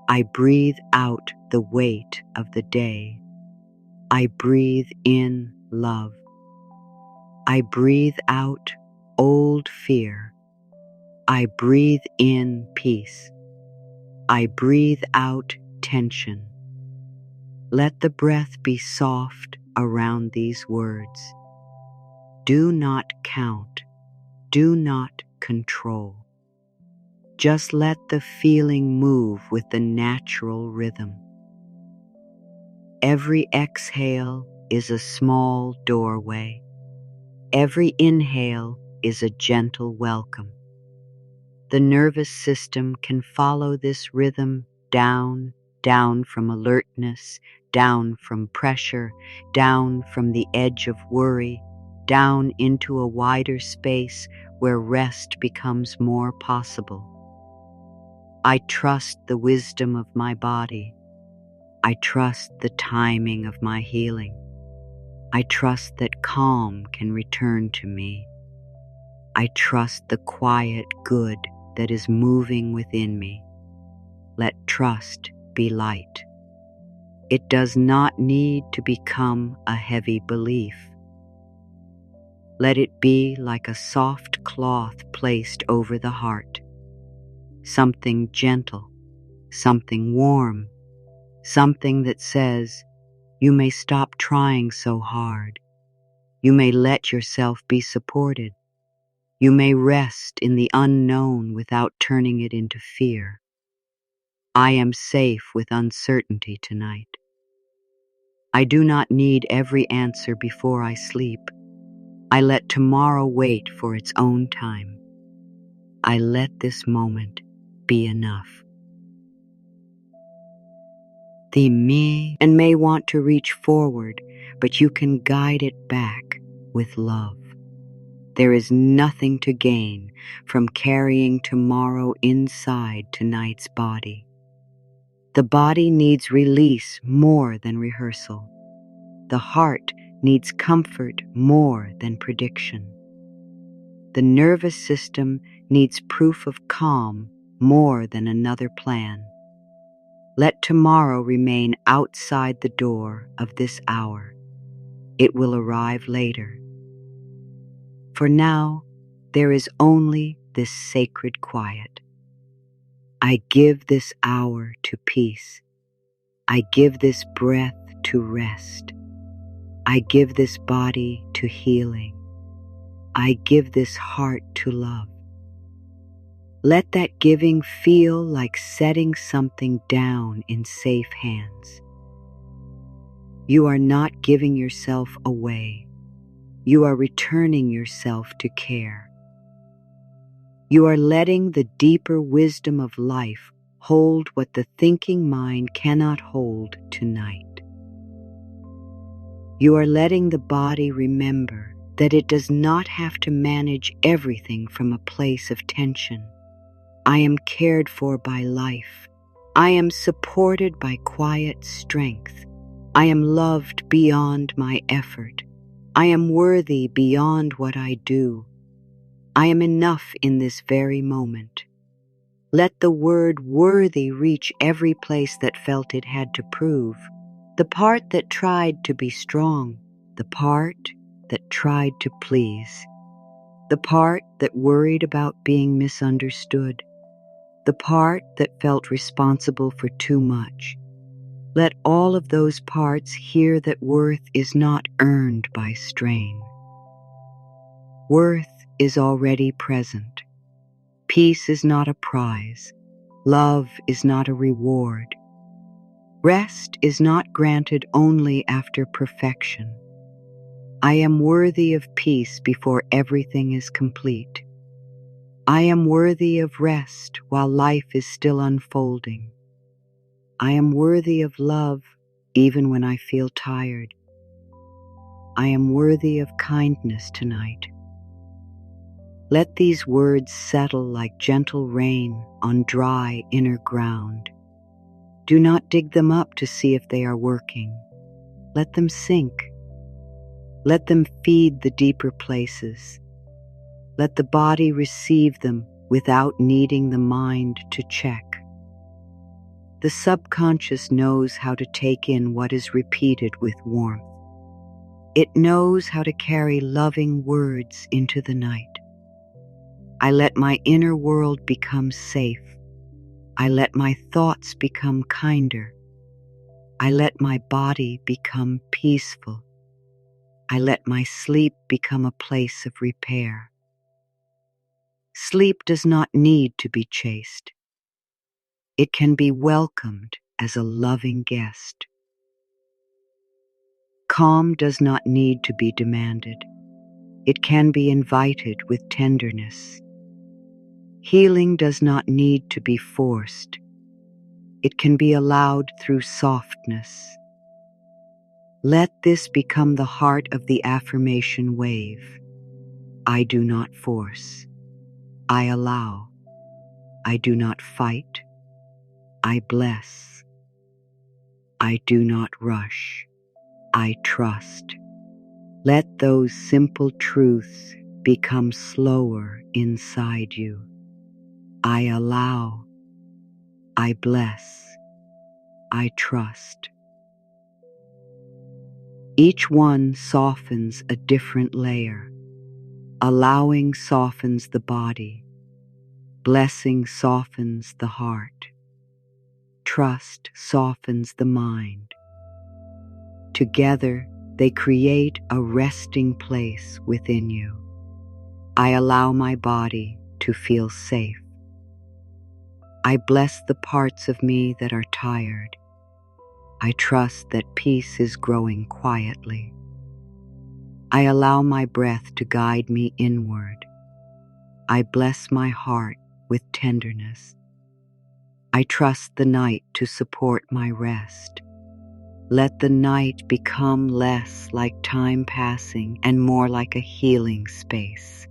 I breathe out the weight of the day. I breathe in love. I breathe out old fear. I breathe in peace. I breathe out tension. Let the breath be soft around these words. Do not count. Do not control. Just let the feeling move with the natural rhythm. Every exhale is a small doorway. Every inhale is a gentle welcome. The nervous system can follow this rhythm down from alertness, down from pressure, down from the edge of worry, down into a wider space where rest becomes more possible. I trust the wisdom of my body. I trust the timing of my healing. I trust that calm can return to me. I trust the quiet good that is moving within me. Let trust be light. It does not need to become a heavy belief. Let it be like a soft cloth placed over the heart. Something gentle, something warm, something that says, you may stop trying so hard. You may let yourself be supported. You may rest in the unknown without turning it into fear. I am safe with uncertainty tonight. I do not need every answer before I sleep. I let tomorrow wait for its own time. I let this moment be enough. The me and may want to reach forward, but you can guide it back with love. There is nothing to gain from carrying tomorrow inside tonight's body. The body needs release more than rehearsal. The heart needs comfort more than prediction. The nervous system needs proof of calm more than another plan. Let tomorrow remain outside the door of this hour. It will arrive later. For now, there is only this sacred quiet. I give this hour to peace. I give this breath to rest. I give this body to healing. I give this heart to love. Let that giving feel like setting something down in safe hands. You are not giving yourself away. You are returning yourself to care. You are letting the deeper wisdom of life hold what the thinking mind cannot hold tonight. You are letting the body remember that it does not have to manage everything from a place of tension. I am cared for by life. I am supported by quiet strength. I am loved beyond my effort. I am worthy beyond what I do. I am enough in this very moment. Let the word worthy reach every place that felt it had to prove. The part that tried to be strong. The part that tried to please. The part that worried about being misunderstood. The part that felt responsible for too much. Let all of those parts hear that worth is not earned by strain. Worth is already present. Peace is not a prize. Love is not a reward. Rest is not granted only after perfection. I am worthy of peace before everything is complete. I am worthy of rest while life is still unfolding. I am worthy of love even when I feel tired. I am worthy of kindness tonight. Let these words settle like gentle rain on dry inner ground. Do not dig them up to see if they are working. Let them sink. Let them feed the deeper places. Let the body receive them without needing the mind to check. The subconscious knows how to take in what is repeated with warmth. It knows how to carry loving words into the night. I let my inner world become safe. I let my thoughts become kinder. I let my body become peaceful. I let my sleep become a place of repair. Sleep does not need to be chased. It can be welcomed as a loving guest. Calm does not need to be demanded. It can be invited with tenderness. Healing does not need to be forced. It can be allowed through softness. Let this become the heart of the affirmation wave. I do not force. I allow. I do not fight. I bless. I do not rush. I trust. Let those simple truths become slower inside you. I allow. I bless. I trust. Each one softens a different layer. Allowing softens the body. Blessing softens the heart. Trust softens the mind. Together, they create a resting place within you. I allow my body to feel safe. I bless the parts of me that are tired. I trust that peace is growing quietly. I allow my breath to guide me inward. I bless my heart with tenderness. I trust the night to support my rest. Let the night become less like time passing and more like a healing space.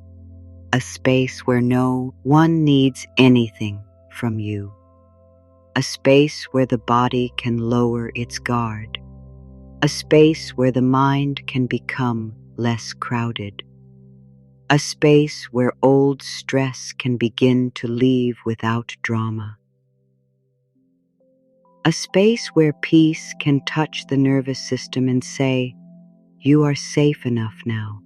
A space where no one needs anything from you. A space where the body can lower its guard. A space where the mind can become less crowded. A space where old stress can begin to leave without drama. A space where peace can touch the nervous system and say, "You are safe enough now."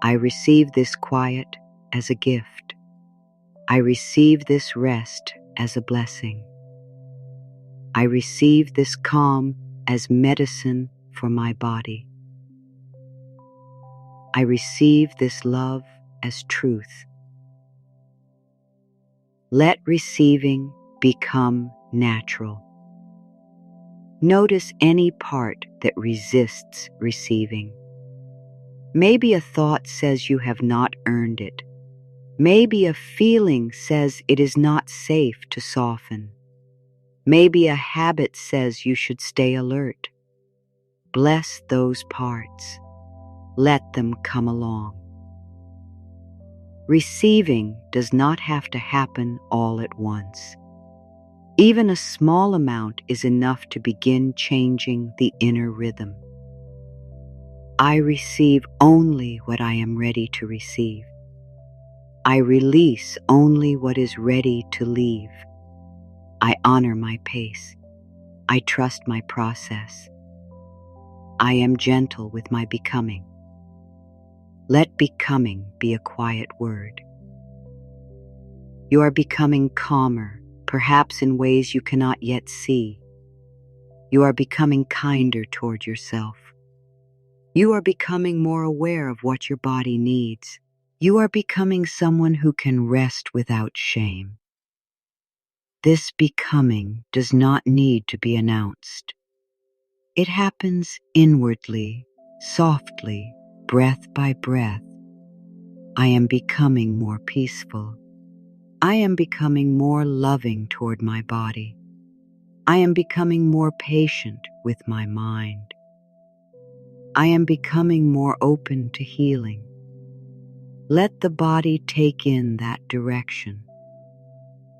I receive this quiet as a gift. I receive this rest as a blessing. I receive this calm as medicine for my body. I receive this love as truth. Let receiving become natural. Notice any part that resists receiving. Maybe a thought says you have not earned it. Maybe a feeling says it is not safe to soften. Maybe a habit says you should stay alert. Bless those parts. Let them come along. Receiving does not have to happen all at once. Even a small amount is enough to begin changing the inner rhythm. I receive only what I am ready to receive. I release only what is ready to leave. I honor my pace. I trust my process. I am gentle with my becoming. Let becoming be a quiet word. You are becoming calmer, perhaps in ways you cannot yet see. You are becoming kinder toward yourself. You are becoming more aware of what your body needs. You are becoming someone who can rest without shame. This becoming does not need to be announced. It happens inwardly, softly, breath by breath. I am becoming more peaceful. I am becoming more loving toward my body. I am becoming more patient with my mind. I am becoming more open to healing. Let the body take in that direction.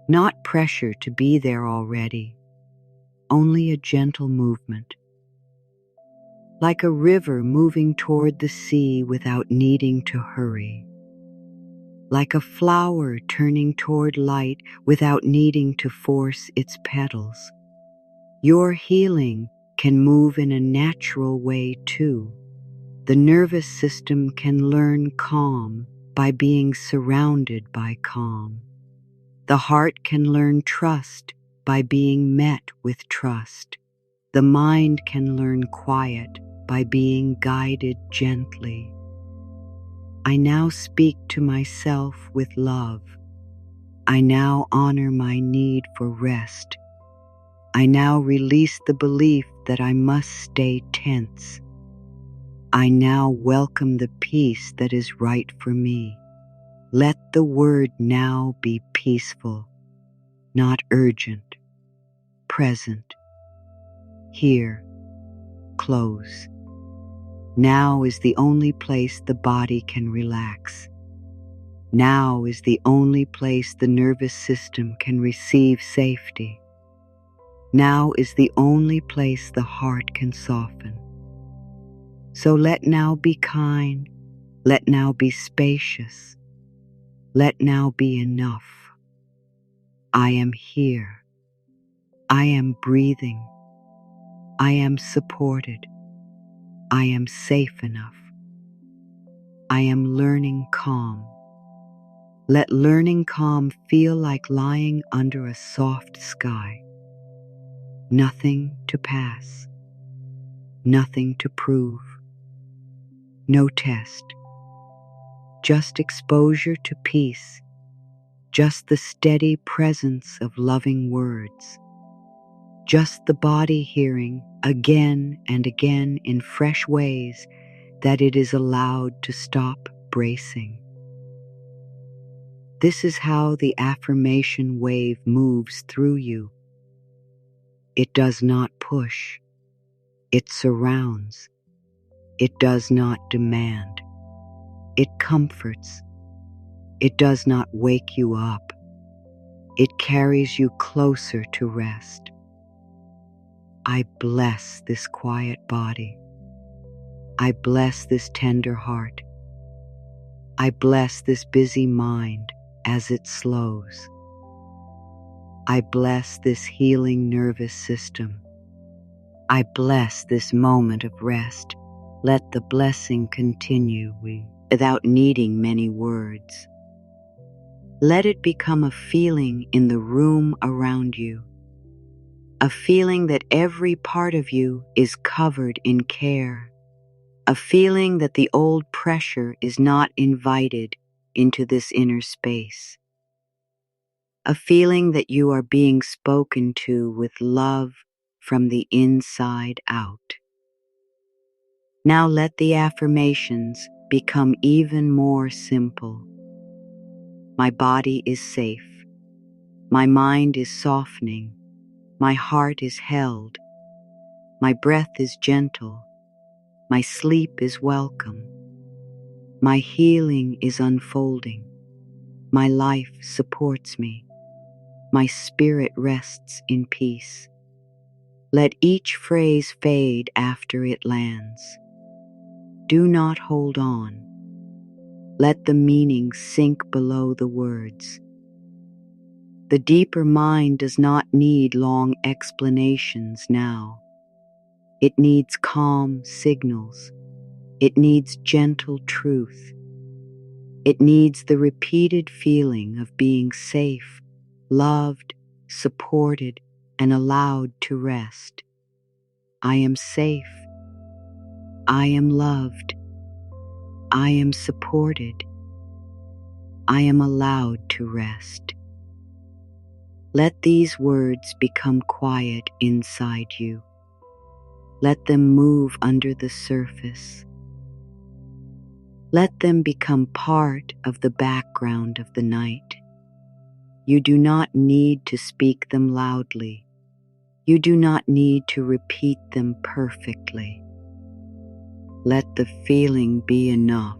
Not pressure to be there already, only a gentle movement. Like a river moving toward the sea without needing to hurry. Like a flower turning toward light without needing to force its petals. Your healing can move in a natural way too. The nervous system can learn calm by being surrounded by calm. The heart can learn trust by being met with trust. The mind can learn quiet by being guided gently. I now speak to myself with love. I now honor my need for rest. I now release the belief that I must stay tense. I now welcome the peace that is right for me. Let the word now be peaceful, not urgent, present, here, close. Now is the only place the body can relax. Now is the only place the nervous system can receive safety. Now is the only place the heart can soften. So let now be kind, let now be spacious, let now be enough. I am here. I am breathing. I am supported. I am safe enough. I am learning calm. Let learning calm feel like lying under a soft sky. Nothing to pass. Nothing to prove. No test. Just exposure to peace. Just the steady presence of loving words. Just the body hearing again and again in fresh ways that it is allowed to stop bracing. This is how the affirmation wave moves through you. It does not push. It surrounds. It does not demand. It comforts. It does not wake you up. It carries you closer to rest. I bless this quiet body. I bless this tender heart. I bless this busy mind as it slows. I bless this healing nervous system. I bless this moment of rest. Let the blessing continue without needing many words. Let it become a feeling in the room around you. A feeling that every part of you is covered in care. A feeling that the old pressure is not invited into this inner space. A feeling that you are being spoken to with love from the inside out. Now let the affirmations become even more simple. My body is safe. My mind is softening. My heart is held. My breath is gentle. My sleep is welcome. My healing is unfolding. My life supports me. My spirit rests in peace. Let each phrase fade after it lands. Do not hold on. Let the meaning sink below the words. The deeper mind does not need long explanations now. It needs calm signals. It needs gentle truth. It needs the repeated feeling of being safe, loved, supported, and allowed to rest. I am safe. I am loved. I am supported. I am allowed to rest. Let these words become quiet inside you. Let them move under the surface. Let them become part of the background of the night. You do not need to speak them loudly. You do not need to repeat them perfectly. Let the feeling be enough.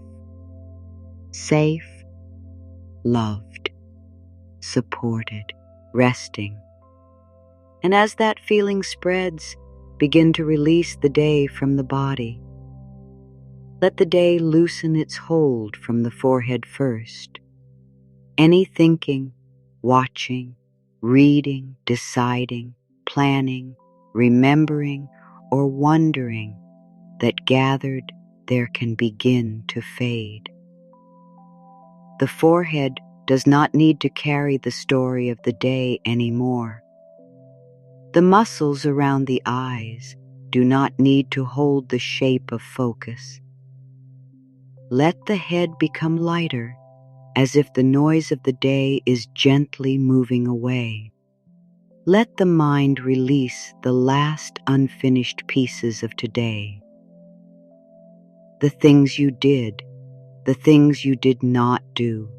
Safe, loved, supported, resting. And as that feeling spreads, begin to release the day from the body. Let the day loosen its hold from the forehead first. Any thinking, watching, reading, deciding, planning, remembering, or wondering that gathered there can begin to fade. The forehead does not need to carry the story of the day anymore. The muscles around the eyes do not need to hold the shape of focus. Let the head become lighter, as if the noise of the day is gently moving away. Let the mind release the last unfinished pieces of today. The things you did, the things you did not do,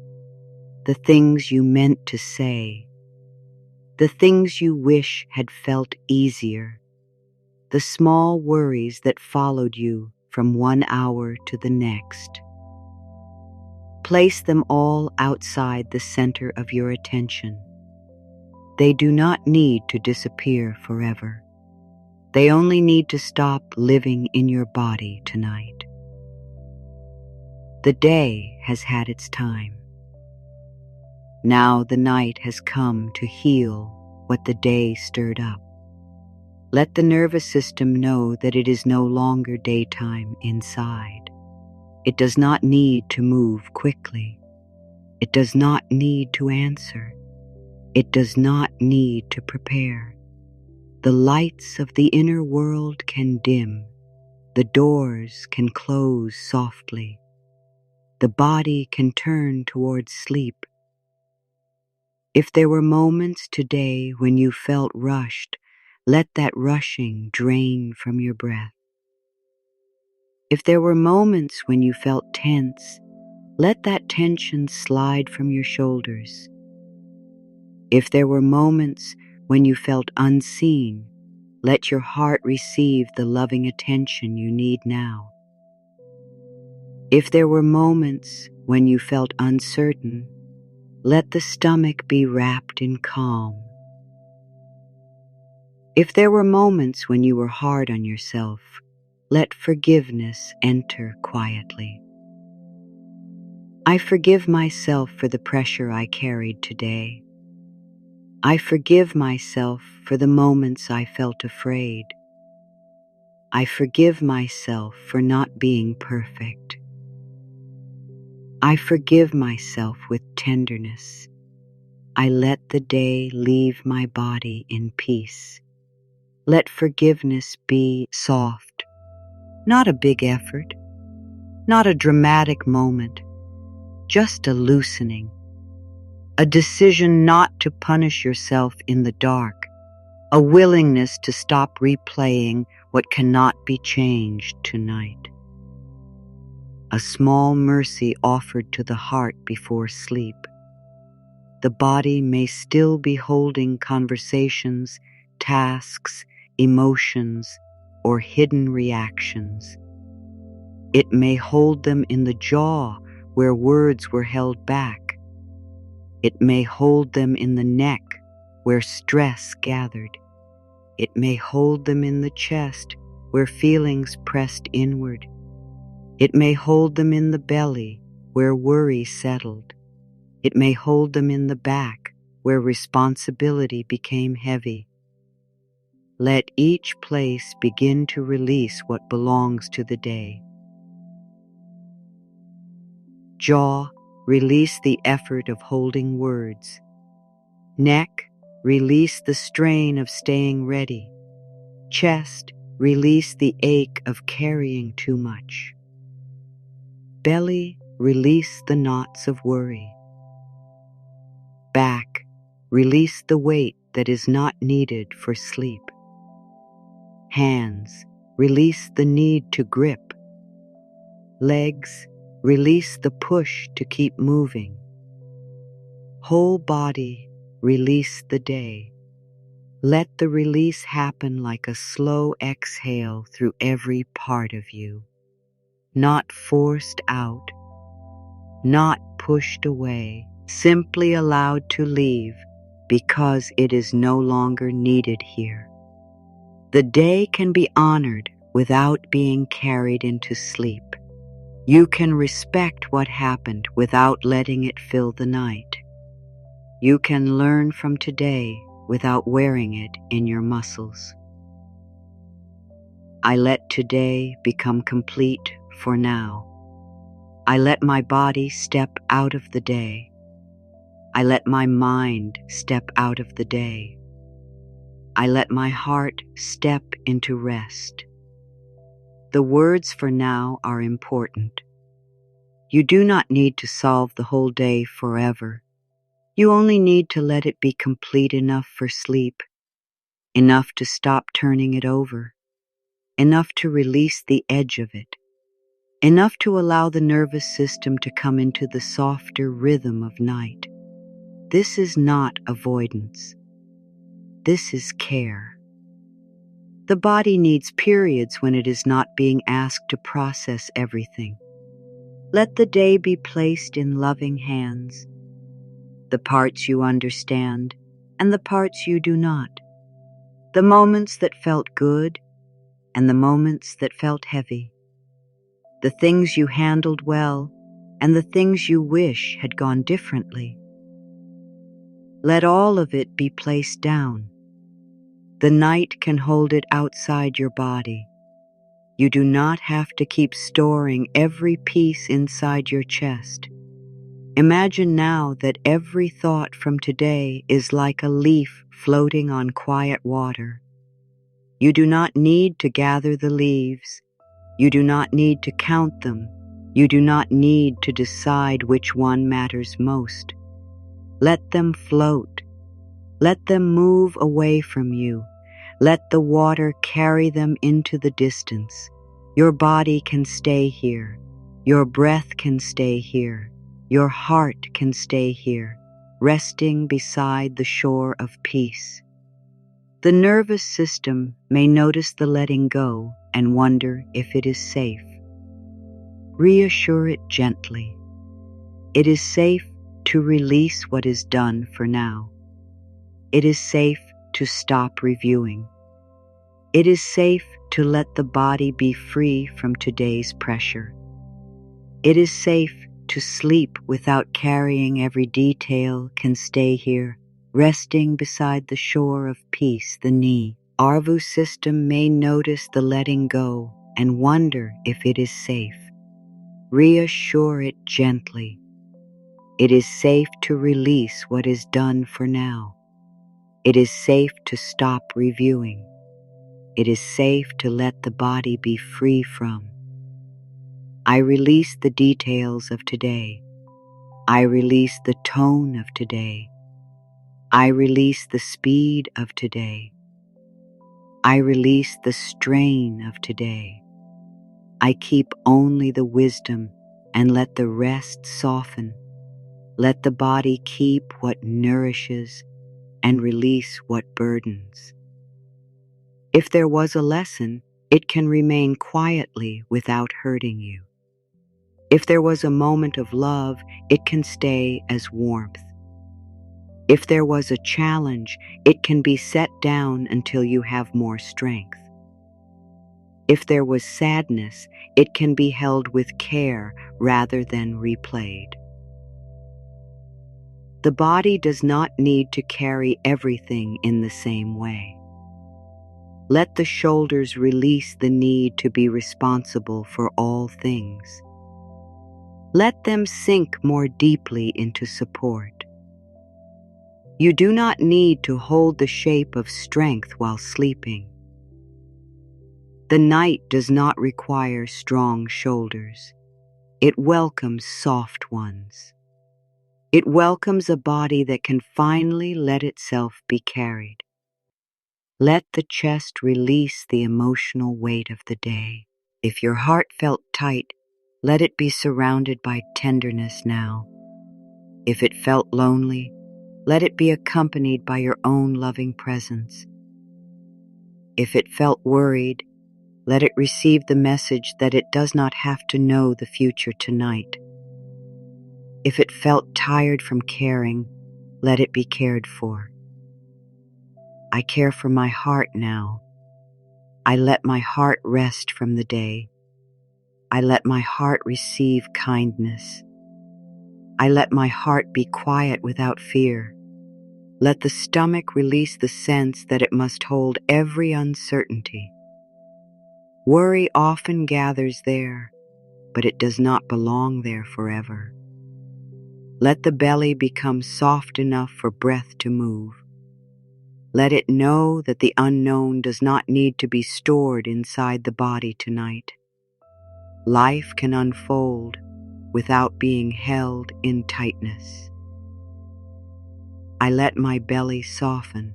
the things you meant to say, the things you wish had felt easier, the small worries that followed you from one hour to the next. Place them all outside the center of your attention. They do not need to disappear forever. They only need to stop living in your body tonight. The day has had its time. Now the night has come to heal what the day stirred up. Let the nervous system know that it is no longer daytime inside. It does not need to move quickly. It does not need to answer. It does not need to prepare. The lights of the inner world can dim. The doors can close softly. The body can turn towards sleep. If there were moments today when you felt rushed, let that rushing drain from your breath. If there were moments when you felt tense, let that tension slide from your shoulders. If there were moments when you felt unseen, let your heart receive the loving attention you need now. If there were moments when you felt uncertain, let the stomach be wrapped in calm. If there were moments when you were hard on yourself, let forgiveness enter quietly. I forgive myself for the pressure I carried today. I forgive myself for the moments I felt afraid. I forgive myself for not being perfect. I forgive myself with tenderness. I let the day leave my body in peace. Let forgiveness be soft, not a big effort, not a dramatic moment, just a loosening, a decision not to punish yourself in the dark, a willingness to stop replaying what cannot be changed tonight. A small mercy offered to the heart before sleep. The body may still be holding conversations, tasks, emotions, or hidden reactions. It may hold them in the jaw where words were held back. It may hold them in the neck where stress gathered. It may hold them in the chest where feelings pressed inward. It may hold them in the belly where worry settled. It may hold them in the back where responsibility became heavy. Let each place begin to release what belongs to the day. Jaw, release the effort of holding words. Neck, release the strain of staying ready. Chest, release the ache of carrying too much. Belly, release the knots of worry. Back, release the weight that is not needed for sleep. Hands, release the need to grip. Legs, release the push to keep moving. Whole body, release the day. Let the release happen like a slow exhale through every part of you. Not forced out, not pushed away, simply allowed to leave because it is no longer needed here. The day can be honored without being carried into sleep. You can respect what happened without letting it fill the night. You can learn from today without wearing it in your muscles. I let today become complete for now. I let my body step out of the day. I let my mind step out of the day. I let my heart step into rest. The words for now are important. You do not need to solve the whole day forever. You only need to let it be complete enough for sleep, enough to stop turning it over, enough to release the edge of it, enough to allow the nervous system to come into the softer rhythm of night. This is not avoidance. This is care. The body needs periods when it is not being asked to process everything. Let the day be placed in loving hands. The parts you understand, and the parts you do not, the moments that felt good and the moments that felt heavy, the things you handled well and the things you wish had gone differently. Let all of it be placed down. The night can hold it outside your body. You do not have to keep storing every piece inside your chest. Imagine now that every thought from today is like a leaf floating on quiet water. You do not need to gather the leaves. You do not need to count them. You do not need to decide which one matters most. Let them float. Let them move away from you. Let the water carry them into the distance. Your body can stay here. Your breath can stay here. Your heart can stay here, resting beside the shore of peace. The nervous system may notice the letting go and wonder if it is safe. Reassure it gently. It is safe to release what is done for now. It is safe to stop reviewing. It is safe to let the body be free from today's pressure. It is safe to sleep without carrying every detail, can stay here, resting beside the shore of peace. The knee, nervous system may notice the letting go and wonder if it is safe. Reassure it gently. It is safe to release what is done for now. It is safe to stop reviewing. It is safe to let the body be free from. I release the details of today. I release the tone of today. I release the speed of today. I release the strain of today. I keep only the wisdom and let the rest soften. Let the body keep what nourishes and release what burdens. If there was a lesson, it can remain quietly without hurting you. If there was a moment of love, it can stay as warmth. If there was a challenge, it can be set down until you have more strength. If there was sadness, it can be held with care rather than replayed. The body does not need to carry everything in the same way. Let the shoulders release the need to be responsible for all things. Let them sink more deeply into support. You do not need to hold the shape of strength while sleeping. The night does not require strong shoulders. It welcomes soft ones. It welcomes a body that can finally let itself be carried. Let the chest release the emotional weight of the day. If your heart felt tight, let it be surrounded by tenderness now. If it felt lonely, let it be accompanied by your own loving presence. If it felt worried, let it receive the message that it does not have to know the future tonight. If it felt tired from caring, let it be cared for. I care for my heart now. I let my heart rest from the day. I let my heart receive kindness. I let my heart be quiet without fear. Let the stomach release the sense that it must hold every uncertainty. Worry often gathers there, but it does not belong there forever. Let the belly become soft enough for breath to move. Let it know that the unknown does not need to be stored inside the body tonight. Life can unfold without being held in tightness. I let my belly soften.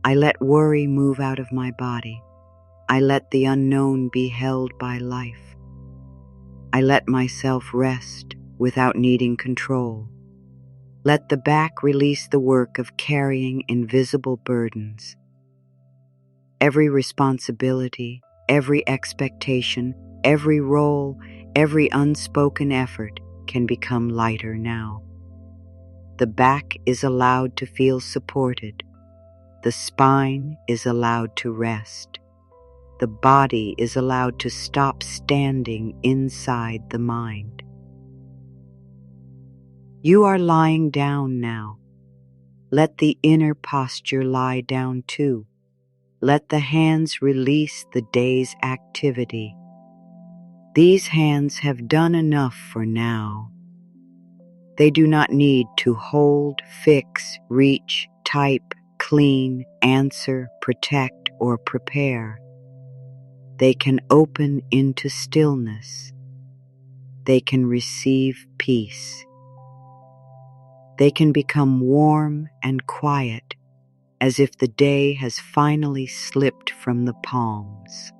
I let worry move out of my body. I let the unknown be held by life. I let myself rest without needing control. Let the back release the work of carrying invisible burdens. Every responsibility, every expectation, every role, every unspoken effort can become lighter now. The back is allowed to feel supported. The spine is allowed to rest. The body is allowed to stop standing inside the mind. You are lying down now. Let the inner posture lie down too. Let the hands release the day's activity. These hands have done enough for now. They do not need to hold, fix, reach, type, clean, answer, protect, or prepare. They can open into stillness. They can receive peace. They can become warm and quiet, as if the day has finally slipped from the palms.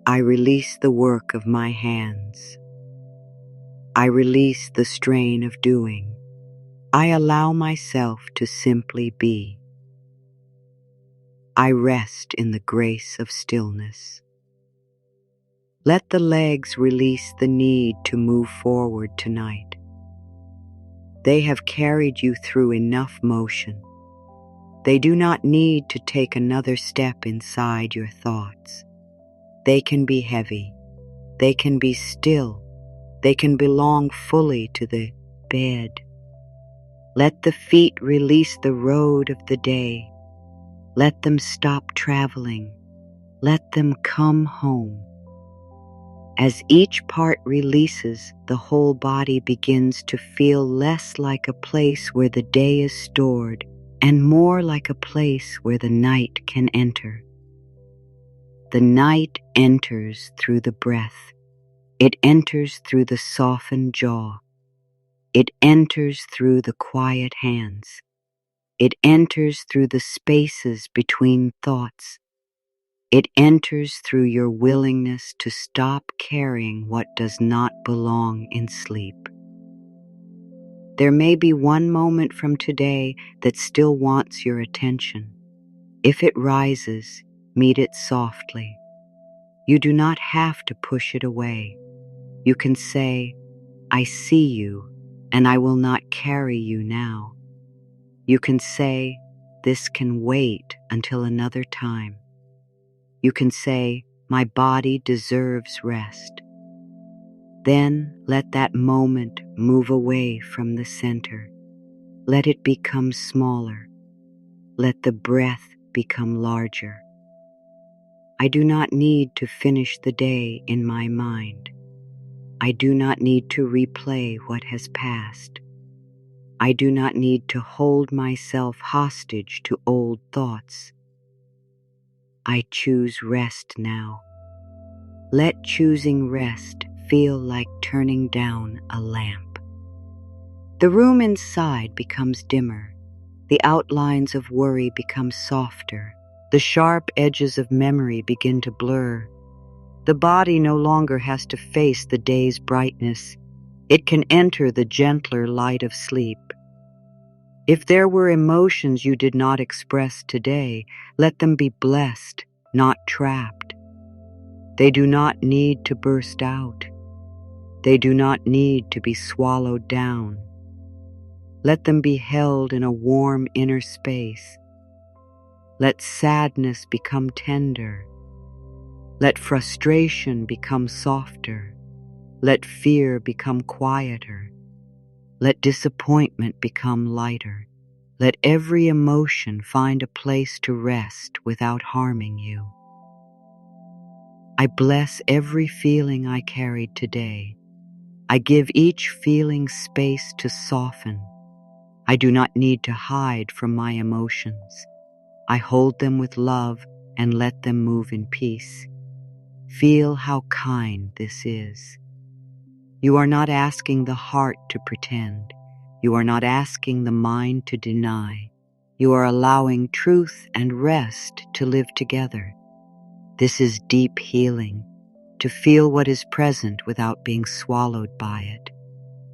I release the work of my hands. I release the strain of doing. I allow myself to simply be. I rest in the grace of stillness. Let the legs release the need to move forward tonight. They have carried you through enough motion. They do not need to take another step inside your thoughts. They can be heavy. They can be still. They can belong fully to the bed. Let the feet release the road of the day. Let them stop traveling. Let them come home. As each part releases, the whole body begins to feel less like a place where the day is stored and more like a place where the night can enter. The night enters through the breath. It enters through the softened jaw. It enters through the quiet hands. It enters through the spaces between thoughts. It enters through your willingness to stop carrying what does not belong in sleep. There may be one moment from today that still wants your attention. If it rises, meet it softly. You do not have to push it away. You can say, I see you, and I will not carry you now. You can say, this can wait until another time. You can say, my body deserves rest. Then let that moment move away from the center. Let it become smaller. Let the breath become larger. I do not need to finish the day in my mind. I do not need to replay what has passed. I do not need to hold myself hostage to old thoughts. I choose rest now. Let choosing rest feel like turning down a lamp. The room inside becomes dimmer. The outlines of worry become softer. The sharp edges of memory begin to blur. The body no longer has to face the day's brightness. It can enter the gentler light of sleep. If there were emotions you did not express today, let them be blessed, not trapped. They do not need to burst out. They do not need to be swallowed down. Let them be held in a warm inner space. Let sadness become tender. Let frustration become softer. Let fear become quieter. Let disappointment become lighter. Let every emotion find a place to rest without harming you. I bless every feeling I carried today. I give each feeling space to soften. I do not need to hide from my emotions. I hold them with love and let them move in peace. Feel how kind this is. You are not asking the heart to pretend. You are not asking the mind to deny. You are allowing truth and rest to live together. This is deep healing, to feel what is present without being swallowed by it,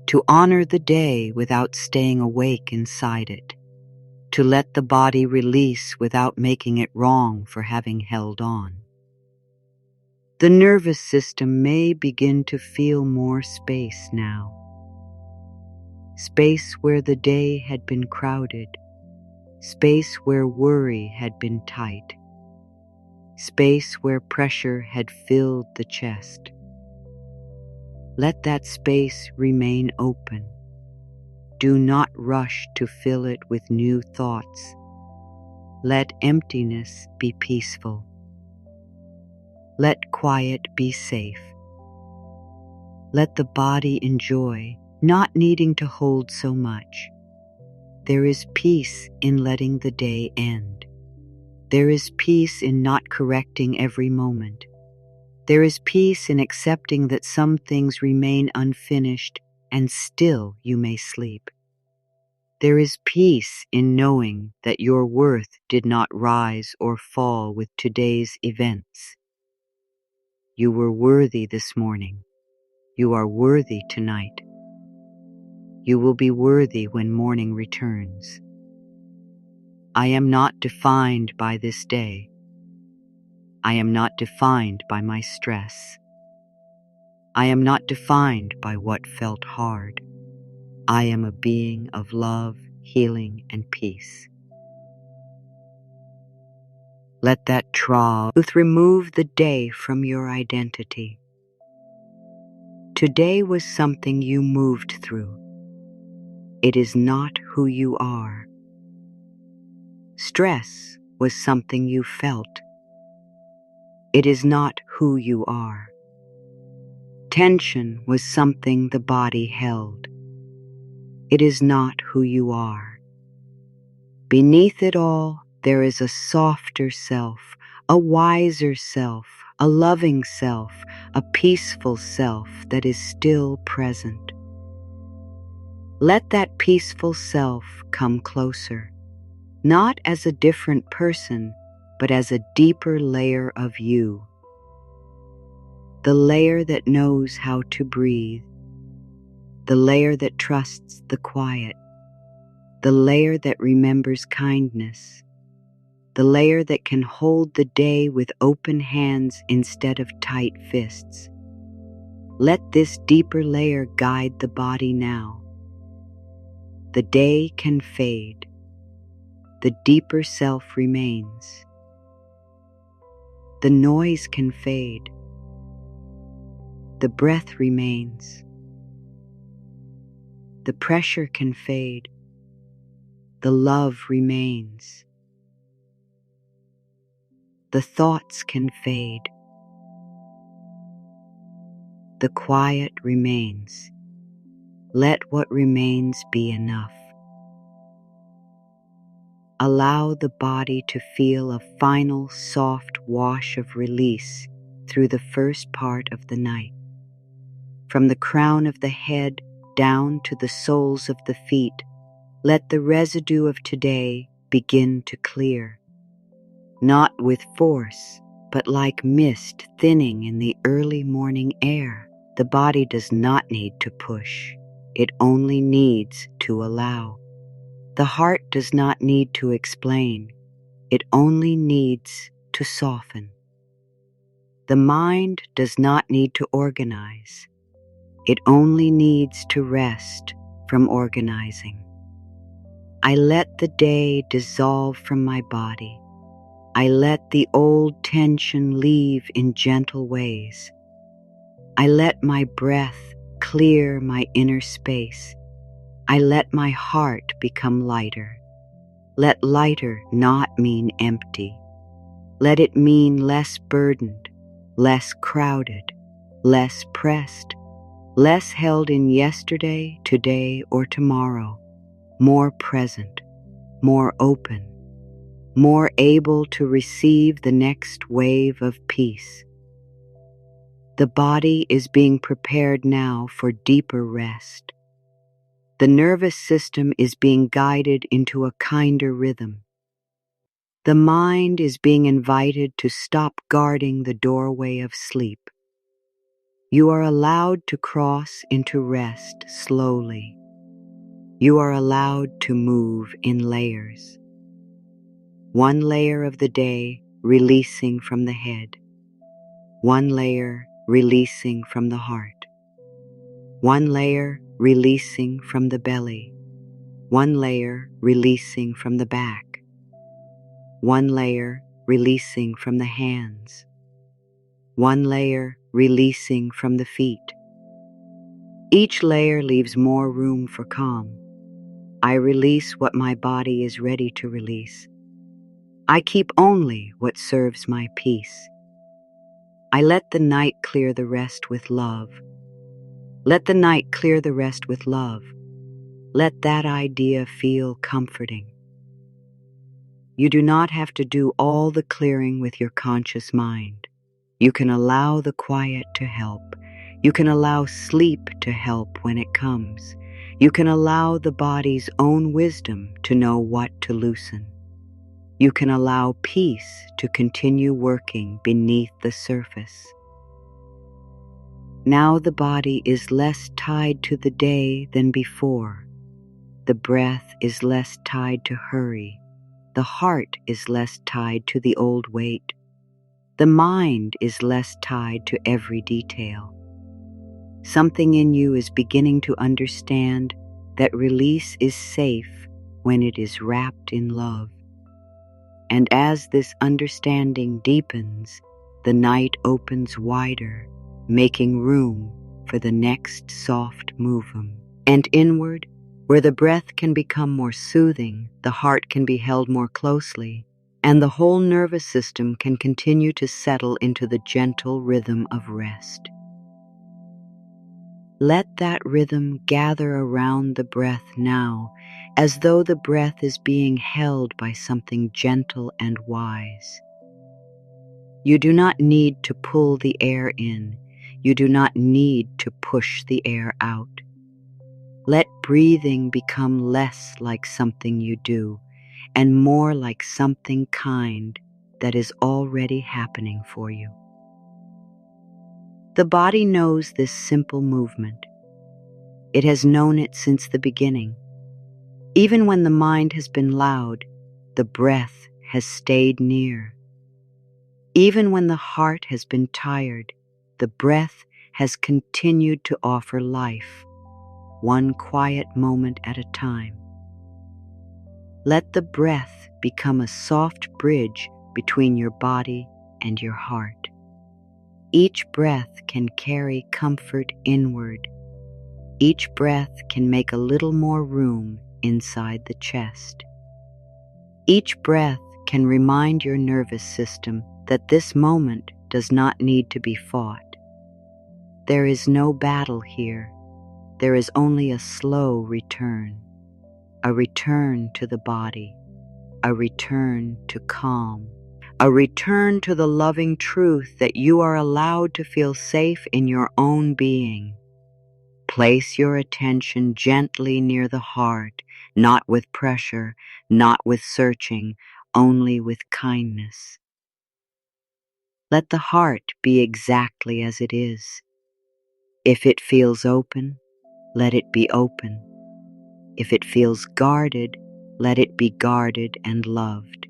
to honor the day without staying awake inside it, to let the body release without making it wrong for having held on. The nervous system may begin to feel more space now. space where the day had been crowded, space where worry had been tight, space where pressure had filled the chest. Let that space remain open. Do not rush to fill it with new thoughts. Let emptiness be peaceful. Let quiet be safe. Let the body enjoy, not needing to hold so much. There is peace in letting the day end. There is peace in not correcting every moment. There is peace in accepting that some things remain unfinished and still you may sleep. There is peace in knowing that your worth did not rise or fall with today's events. You were worthy this morning. You are worthy tonight. You will be worthy when morning returns. I am not defined by this day. I am not defined by my stress. I am not defined by what felt hard. I am a being of love, healing, and peace. Let that truth remove the day from your identity. Today was something you moved through. It is not who you are. Stress was something you felt. It is not who you are. Tension was something the body held. It is not who you are. Beneath it all, there is a softer self, a wiser self, a loving self, a peaceful self that is still present. Let that peaceful self come closer, not as a different person, but as a deeper layer of you. The layer that knows how to breathe, the layer that trusts the quiet, the layer that remembers kindness, the layer that can hold the day with open hands instead of tight fists. Let this deeper layer guide the body now. The day can fade. The deeper self remains. The noise can fade. The breath remains. The pressure can fade. The love remains. The thoughts can fade. The quiet remains. Let what remains be enough. Allow the body to feel a final soft wash of release through the first part of the night. From the crown of the head down to the soles of the feet, let the residue of today begin to clear. Not with force, but like mist thinning in the early morning air. The body does not need to push. It only needs to allow. The heart does not need to explain. It only needs to soften. The mind does not need to organize. It only needs to rest from organizing. I let the day dissolve from my body. I let the old tension leave in gentle ways. I let my breath clear my inner space. I let my heart become lighter. Let lighter not mean empty. Let it mean less burdened, less crowded, less pressed, less held in yesterday, today, or tomorrow, more present, more open, more able to receive the next wave of peace. The body is being prepared now for deeper rest. The nervous system is being guided into a kinder rhythm. The mind is being invited to stop guarding the doorway of sleep. You are allowed to cross into rest slowly. You are allowed to move in layers. One layer of the day releasing from the head. One layer releasing from the heart. One layer releasing from the belly, one layer releasing from the back, one layer releasing from the hands, one layer releasing from the feet. Each layer leaves more room for calm. I release what my body is ready to release. I keep only what serves my peace. I let the night clear the rest with love. Let the night clear the rest with love. Let that idea feel comforting. You do not have to do all the clearing with your conscious mind. You can allow the quiet to help. You can allow sleep to help when it comes. You can allow the body's own wisdom to know what to loosen. You can allow peace to continue working beneath the surface. Now the body is less tied to the day than before. The breath is less tied to hurry. The heart is less tied to the old weight. The mind is less tied to every detail. Something in you is beginning to understand that release is safe when it is wrapped in love. And as this understanding deepens, the night opens wider, making room for the next soft movement. And inward, where the breath can become more soothing, the heart can be held more closely, and the whole nervous system can continue to settle into the gentle rhythm of rest. Let that rhythm gather around the breath now, as though the breath is being held by something gentle and wise. You do not need to pull the air in. You do not need to push the air out. Let breathing become less like something you do and more like something kind that is already happening for you. The body knows this simple movement. It has known it since the beginning. Even when the mind has been loud, the breath has stayed near. Even when the heart has been tired, the breath has continued to offer life, one quiet moment at a time. Let the breath become a soft bridge between your body and your heart. Each breath can carry comfort inward. Each breath can make a little more room inside the chest. Each breath can remind your nervous system that this moment does not need to be fought. There is no battle here. There is only a slow return, a return to the body, a return to calm, a return to the loving truth that you are allowed to feel safe in your own being. Place your attention gently near the heart, not with pressure, not with searching, only with kindness. Let the heart be exactly as it is. If it feels open, let it be open. If it feels guarded, let it be guarded and loved.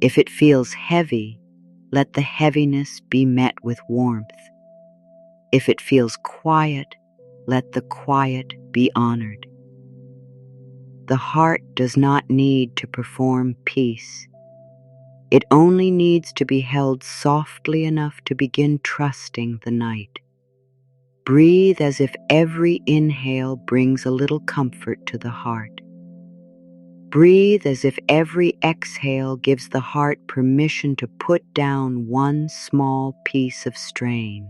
If it feels heavy, let the heaviness be met with warmth. If it feels quiet, let the quiet be honored. The heart does not need to perform peace. It only needs to be held softly enough to begin trusting the night. Breathe as if every inhale brings a little comfort to the heart. Breathe as if every exhale gives the heart permission to put down one small piece of strain.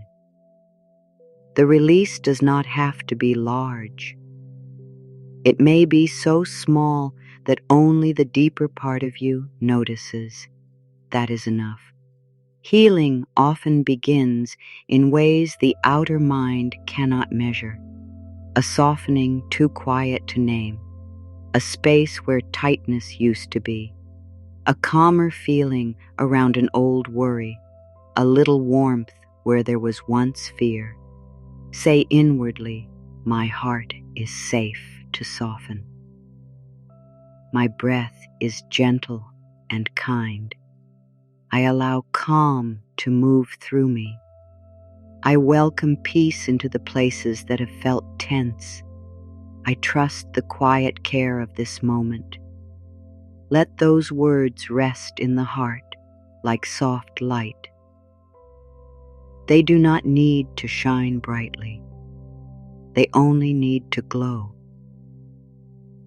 The release does not have to be large. It may be so small that only the deeper part of you notices. That is enough. Healing often begins in ways the outer mind cannot measure. A softening too quiet to name. A space where tightness used to be. A calmer feeling around an old worry. A little warmth where there was once fear. Say inwardly, my heart is safe to soften. My breath is gentle and kind. I allow calm to move through me. I welcome peace into the places that have felt tense. I trust the quiet care of this moment. Let those words rest in the heart like soft light. They do not need to shine brightly. They only need to glow.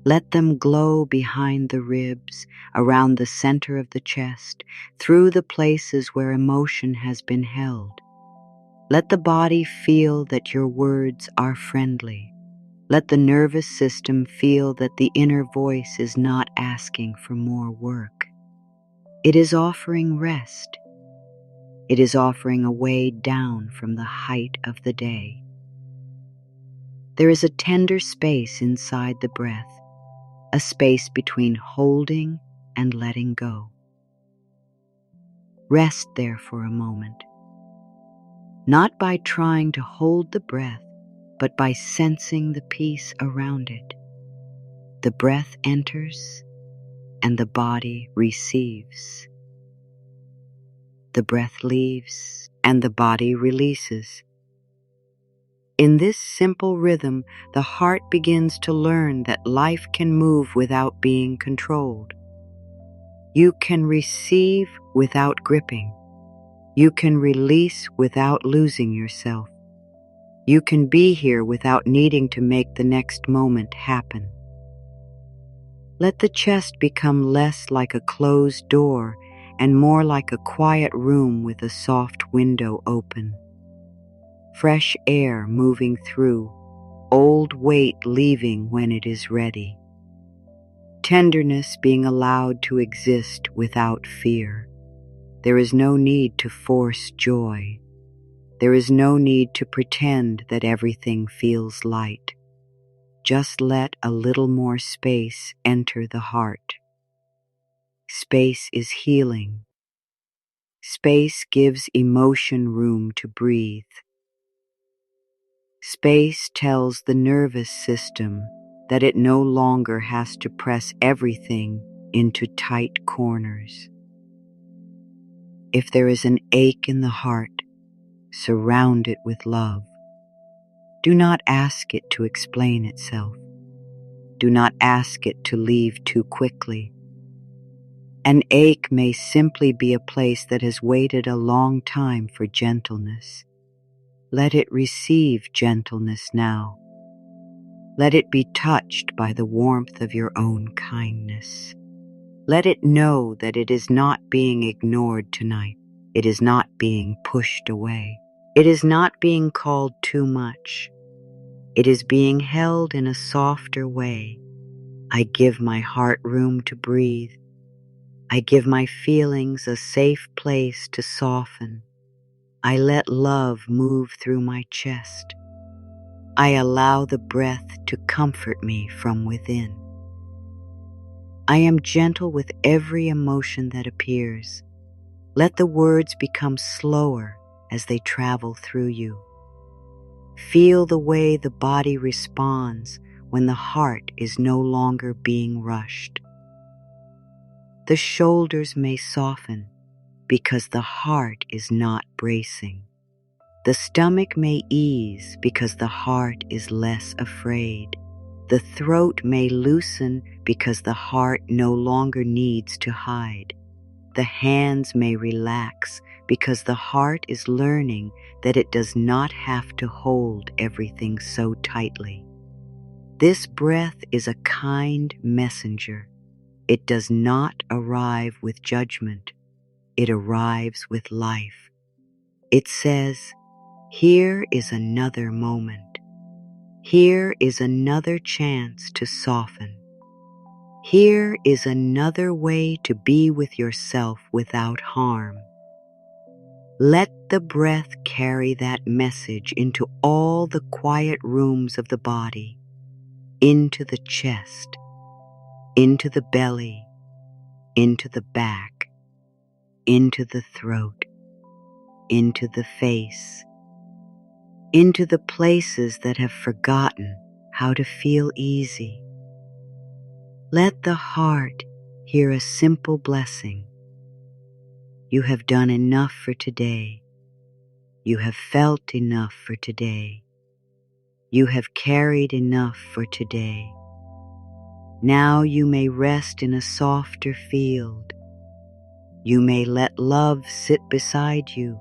Let them glow behind the ribs, around the center of the chest, through the places where emotion has been held. Let the body feel that your words are friendly. Let the nervous system feel that the inner voice is not asking for more work. It is offering rest. It is offering a way down from the height of the day. There is a tender space inside the breath, a space between holding and letting go. Rest there for a moment, not by trying to hold the breath, but by sensing the peace around it. The breath enters and the body receives. The breath leaves and the body releases. In this simple rhythm, the heart begins to learn that life can move without being controlled. You can receive without gripping. You can release without losing yourself. You can be here without needing to make the next moment happen. Let the chest become less like a closed door and more like a quiet room with a soft window open. Fresh air moving through, old weight leaving when it is ready. Tenderness being allowed to exist without fear. There is no need to force joy. There is no need to pretend that everything feels light. Just let a little more space enter the heart. Space is healing. Space gives emotion room to breathe. Space tells the nervous system that it no longer has to press everything into tight corners. If there is an ache in the heart, surround it with love. Do not ask it to explain itself. Do not ask it to leave too quickly. An ache may simply be a place that has waited a long time for gentleness. Let it receive gentleness now. Let it be touched by the warmth of your own kindness. Let it know that it is not being ignored tonight. It is not being pushed away. It is not being called too much. It is being held in a softer way. I give my heart room to breathe. I give my feelings a safe place to soften. I let love move through my chest. I allow the breath to comfort me from within. I am gentle with every emotion that appears. Let the words become slower as they travel through you. Feel the way the body responds when the heart is no longer being rushed. The shoulders may soften because the heart is not bracing. The stomach may ease because the heart is less afraid. The throat may loosen because the heart no longer needs to hide. The hands may relax because the heart is learning that it does not have to hold everything so tightly. This breath is a kind messenger. It does not arrive with judgment. It arrives with life. It says, here is another moment. Here is another chance to soften. Here is another way to be with yourself without harm. Let the breath carry that message into all the quiet rooms of the body, into the chest, into the belly, into the back, into the throat, into the face, into the places that have forgotten how to feel easy. Let the heart hear a simple blessing. You have done enough for today. You have felt enough for today. You have carried enough for today. Now you may rest in a softer field. You may let love sit beside you.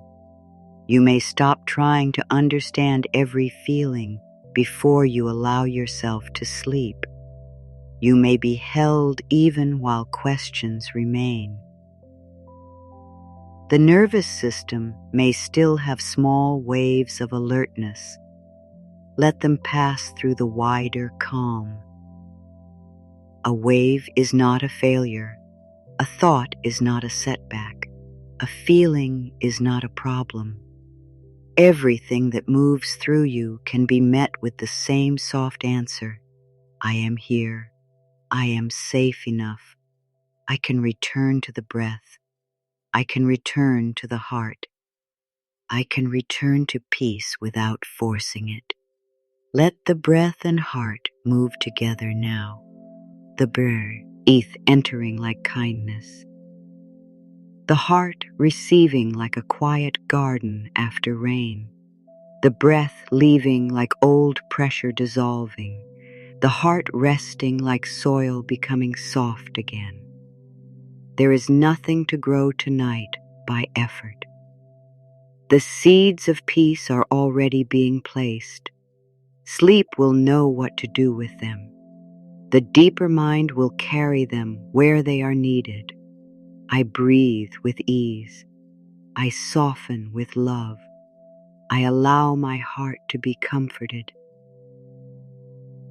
You may stop trying to understand every feeling before you allow yourself to sleep. You may be held even while questions remain. The nervous system may still have small waves of alertness. Let them pass through the wider calm. A wave is not a failure. A thought is not a setback. A feeling is not a problem. Everything that moves through you can be met with the same soft answer. I am here. I am safe enough. I can return to the breath. I can return to the heart. I can return to peace without forcing it. Let the breath and heart move together now. The breath entering like kindness. The heart receiving like a quiet garden after rain. The breath leaving like old pressure dissolving. The heart resting like soil becoming soft again. There is nothing to grow tonight by effort. The seeds of peace are already being placed. Sleep will know what to do with them. The deeper mind will carry them where they are needed. I breathe with ease. I soften with love. I allow my heart to be comforted.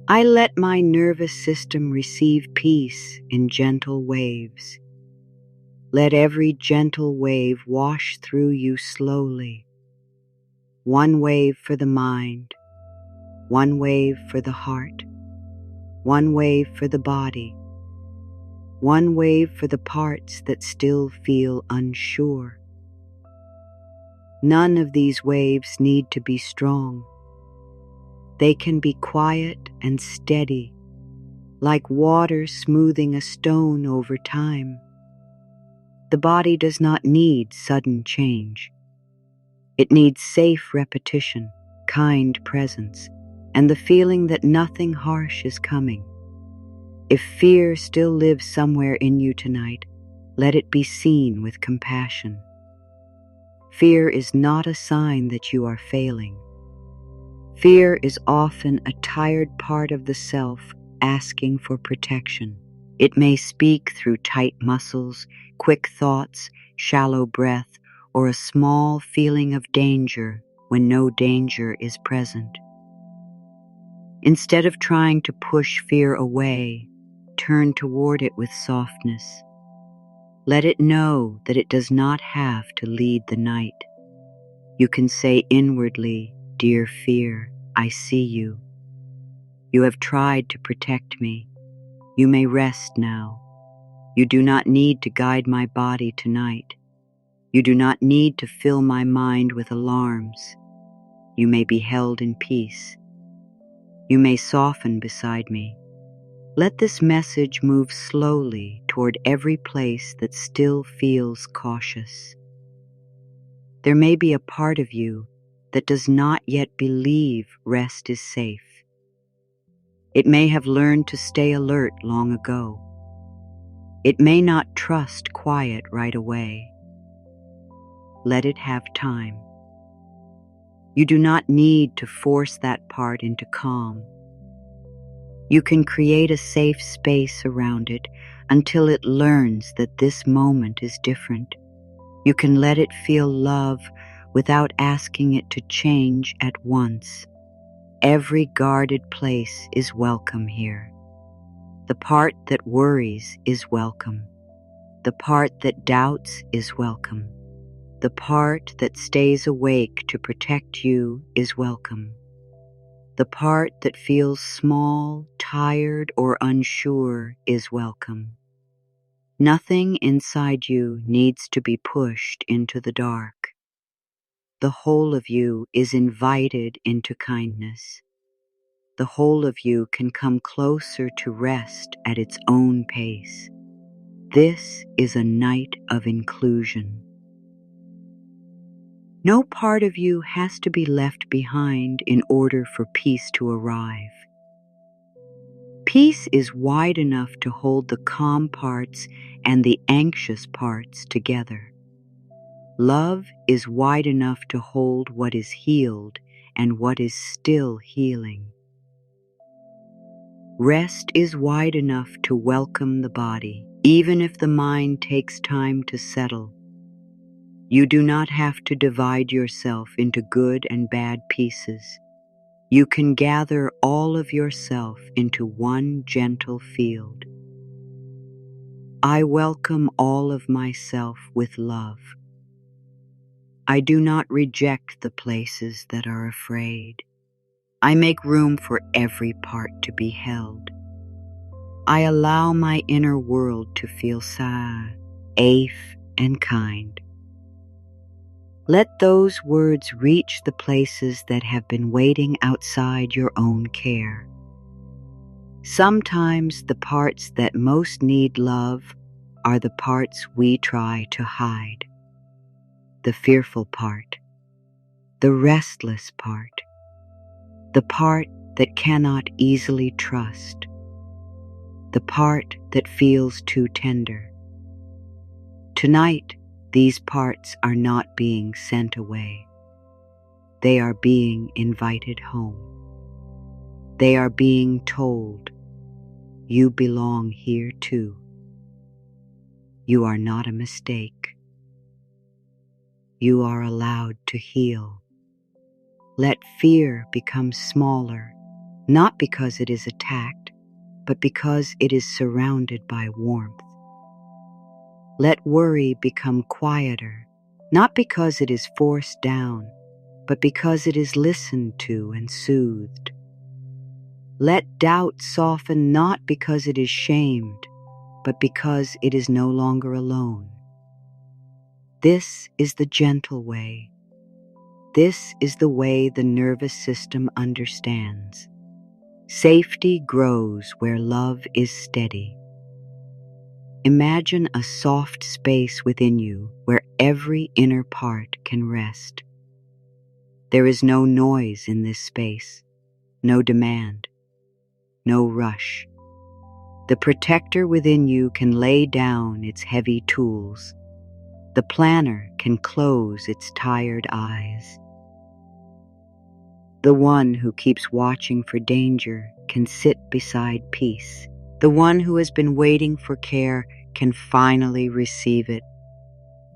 I let my nervous system receive peace in gentle waves. Let every gentle wave wash through you slowly. One wave for the mind, one wave for the heart, one wave for the body, one wave for the parts that still feel unsure. None of these waves need to be strong. They can be quiet and steady, like water smoothing a stone over time. The body does not need sudden change. It needs safe repetition, kind presence, and the feeling that nothing harsh is coming. If fear still lives somewhere in you tonight, let it be seen with compassion. Fear is not a sign that you are failing. Fear is often a tired part of the self asking for protection. It may speak through tight muscles, quick thoughts, shallow breath, or a small feeling of danger when no danger is present. Instead of trying to push fear away, turn toward it with softness. Let it know that it does not have to lead the night. You can say inwardly, "Dear fear, I see you. You have tried to protect me. You may rest now. You do not need to guide my body tonight. You do not need to fill my mind with alarms. You may be held in peace. You may soften beside me." Let this message move slowly toward every place that still feels cautious. There may be a part of you that does not yet believe rest is safe. It may have learned to stay alert long ago. It may not trust quiet right away. Let it have time. You do not need to force that part into calm. You can create a safe space around it until it learns that this moment is different. You can let it feel love without asking it to change at once. Every guarded place is welcome here. The part that worries is welcome. The part that doubts is welcome. The part that stays awake to protect you is welcome. The part that feels small, tired, or unsure is welcome. Nothing inside you needs to be pushed into the dark. The whole of you is invited into kindness. The whole of you can come closer to rest at its own pace. This is a night of inclusion. No part of you has to be left behind in order for peace to arrive. Peace is wide enough to hold the calm parts and the anxious parts together. Love is wide enough to hold what is healed and what is still healing. Rest is wide enough to welcome the body, even if the mind takes time to settle. You do not have to divide yourself into good and bad pieces. You can gather all of yourself into one gentle field. I welcome all of myself with love. I do not reject the places that are afraid. I make room for every part to be held. I allow my inner world to feel safe and kind. Let those words reach the places that have been waiting outside your own care. Sometimes the parts that most need love are the parts we try to hide. The fearful part, the restless part, the part that cannot easily trust, the part that feels too tender. Tonight, these parts are not being sent away. They are being invited home. They are being told, you belong here too. You are not a mistake. You are allowed to heal. Let fear become smaller, not because it is attacked, but because it is surrounded by warmth. Let worry become quieter, not because it is forced down, but because it is listened to and soothed. Let doubt soften not because it is shamed, but because it is no longer alone. This is the gentle way. This is the way the nervous system understands. Safety grows where love is steady. Imagine a soft space within you where every inner part can rest. There is no noise in this space, no demand, no rush. The protector within you can lay down its heavy tools. The planner can close its tired eyes. The one who keeps watching for danger can sit beside peace. The one who has been waiting for care can finally receive it.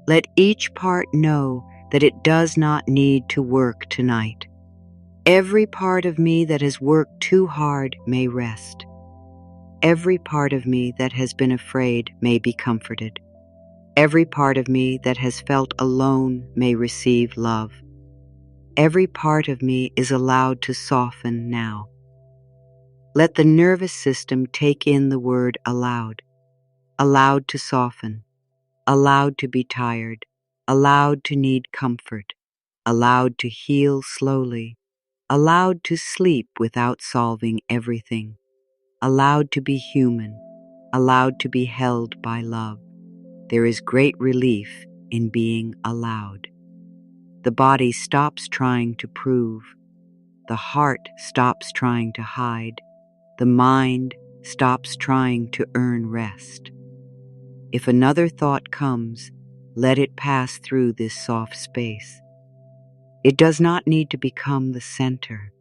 Let each part know that it does not need to work tonight. Every part of me that has worked too hard may rest. Every part of me that has been afraid may be comforted. Every part of me that has felt alone may receive love. Every part of me is allowed to soften now. Let the nervous system take in the word allowed. Allowed to soften. Allowed to be tired. Allowed to need comfort. Allowed to heal slowly. Allowed to sleep without solving everything. Allowed to be human. Allowed to be held by love. There is great relief in being allowed. The body stops trying to prove. The heart stops trying to hide. The mind stops trying to earn rest. If another thought comes, let it pass through this soft space. It does not need to become the center.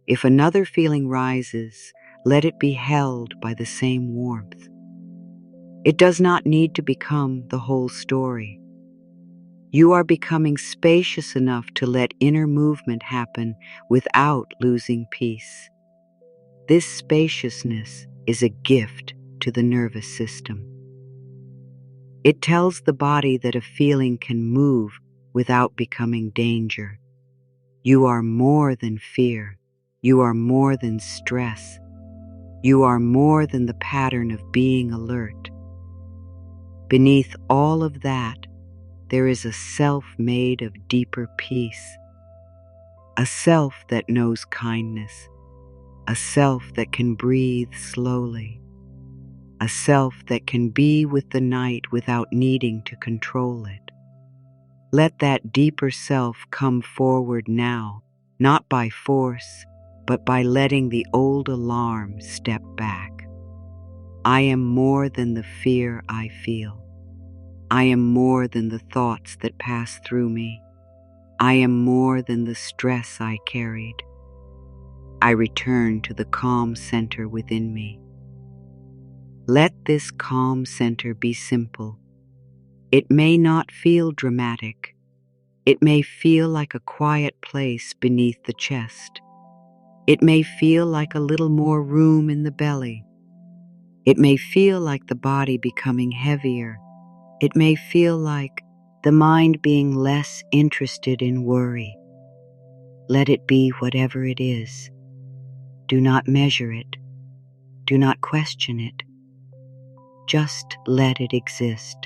If another feeling rises, let it be held by the same warmth. It does not need to become the whole story. You are becoming spacious enough to let inner movement happen without losing peace. This spaciousness is a gift to the nervous system. It tells the body that a feeling can move without becoming danger. You are more than fear. You are more than stress. You are more than the pattern of being alert. Beneath all of that, there is a self made of deeper peace, a self that knows kindness, a self that can breathe slowly, a self that can be with the night without needing to control it. Let that deeper self come forward now, not by force, but by letting the old alarm step back. I am more than the fear I feel. I am more than the thoughts that pass through me. I am more than the stress I carried. I return to the calm center within me. Let this calm center be simple. It may not feel dramatic. It may feel like a quiet place beneath the chest. It may feel like a little more room in the belly. It may feel like the body becoming heavier. It may feel like the mind being less interested in worry. Let it be whatever it is. Do not measure it. Do not question it. Just let it exist.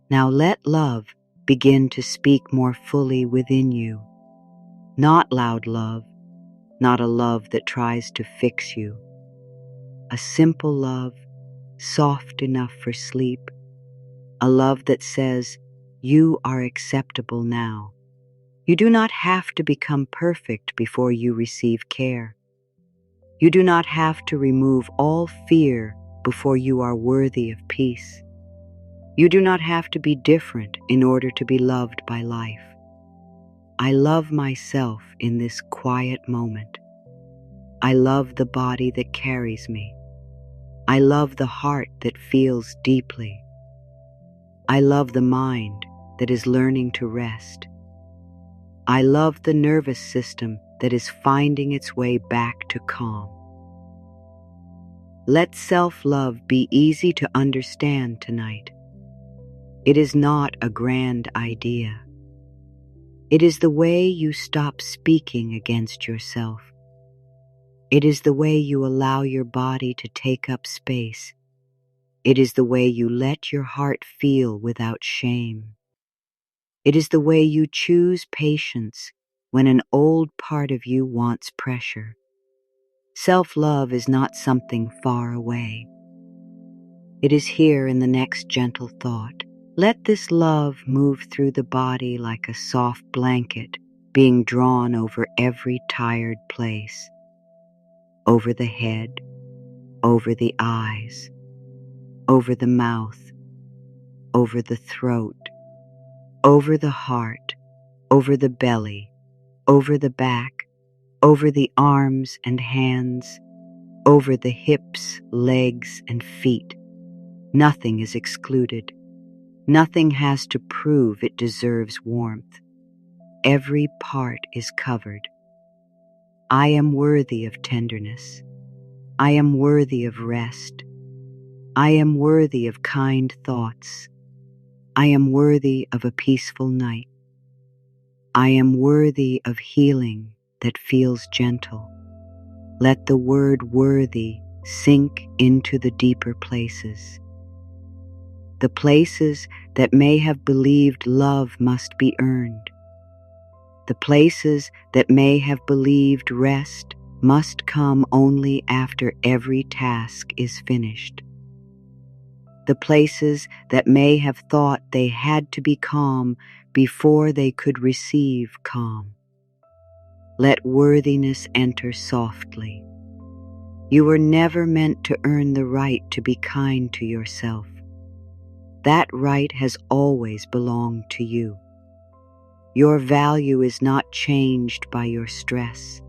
Now let love begin to speak more fully within you. Not loud love, not a love that tries to fix you. A simple love, soft enough for sleep. A love that says, you are acceptable now. You do not have to become perfect before you receive care. You do not have to remove all fear before you are worthy of peace. You do not have to be different in order to be loved by life. I love myself in this quiet moment. I love the body that carries me. I love the heart that feels deeply. I love the mind that is learning to rest. I love the nervous system that is finding its way back to calm. Let self-love be easy to understand tonight. It is not a grand idea. It is the way you stop speaking against yourself. It is the way you allow your body to take up space. It is the way you let your heart feel without shame. It is the way you choose patience when an old part of you wants pressure. Self-love is not something far away. It is here in the next gentle thought. Let this love move through the body like a soft blanket being drawn over every tired place. Over the head, over the eyes, over the mouth, over the throat, over the heart, over the belly, over the back, over the arms and hands, over the hips, legs, and feet. Nothing is excluded. Nothing has to prove it deserves warmth. Every part is covered. I am worthy of tenderness. I am worthy of rest. I am worthy of kind thoughts. I am worthy of a peaceful night. I am worthy of healing that feels gentle. Let the word worthy sink into the deeper places. The places that may have believed love must be earned. The places that may have believed rest must come only after every task is finished. The places that may have thought they had to be calm before they could receive calm. Let worthiness enter softly. You were never meant to earn the right to be kind to yourself. That right has always belonged to you. Your value is not changed by your stress.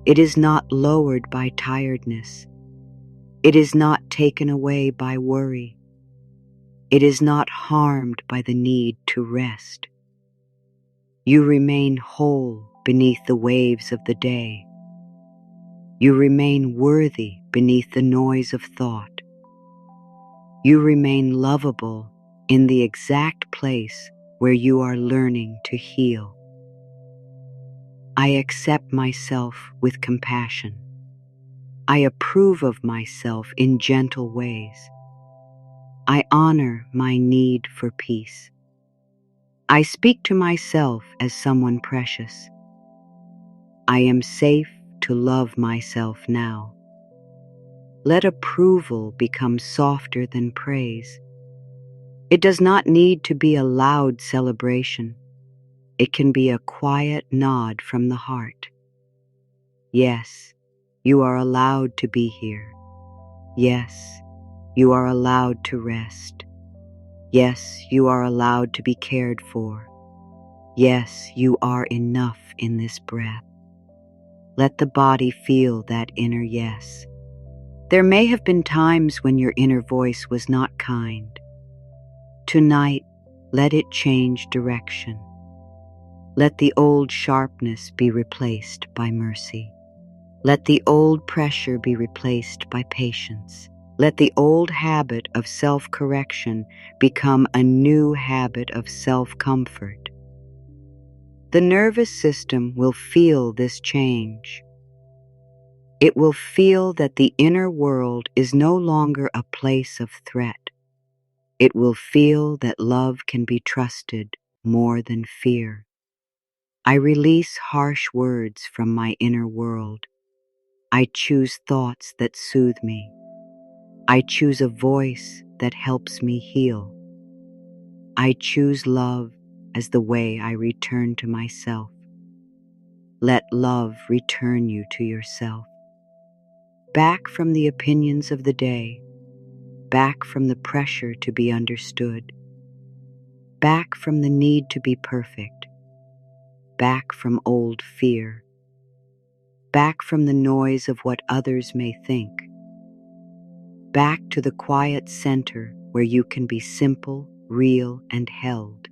It is not lowered by tiredness. It is not taken away by worry. It is not harmed by the need to rest. You remain whole beneath the waves of the day. You remain worthy beneath the noise of thought. You remain lovable in the exact place where you are learning to heal. I accept myself with compassion. I approve of myself in gentle ways. I honor my need for peace. I speak to myself as someone precious. I am safe to love myself now. Let approval become softer than praise. It does not need to be a loud celebration. It can be a quiet nod from the heart. Yes, you are allowed to be here. Yes, you are allowed to rest. Yes, you are allowed to be cared for. Yes, you are enough in this breath. Let the body feel that inner yes. There may have been times when your inner voice was not kind. Tonight, let it change direction. Let the old sharpness be replaced by mercy. Let the old pressure be replaced by patience. Let the old habit of self-correction become a new habit of self-comfort. The nervous system will feel this change. It will feel that the inner world is no longer a place of threat. It will feel that love can be trusted more than fear. I release harsh words from my inner world. I choose thoughts that soothe me. I choose a voice that helps me heal. I choose love as the way I return to myself. Let love return you to yourself. Back from the opinions of the day, back from the pressure to be understood, back from the need to be perfect, back from old fear, back from the noise of what others may think, back to the quiet center where you can be simple, real, and held.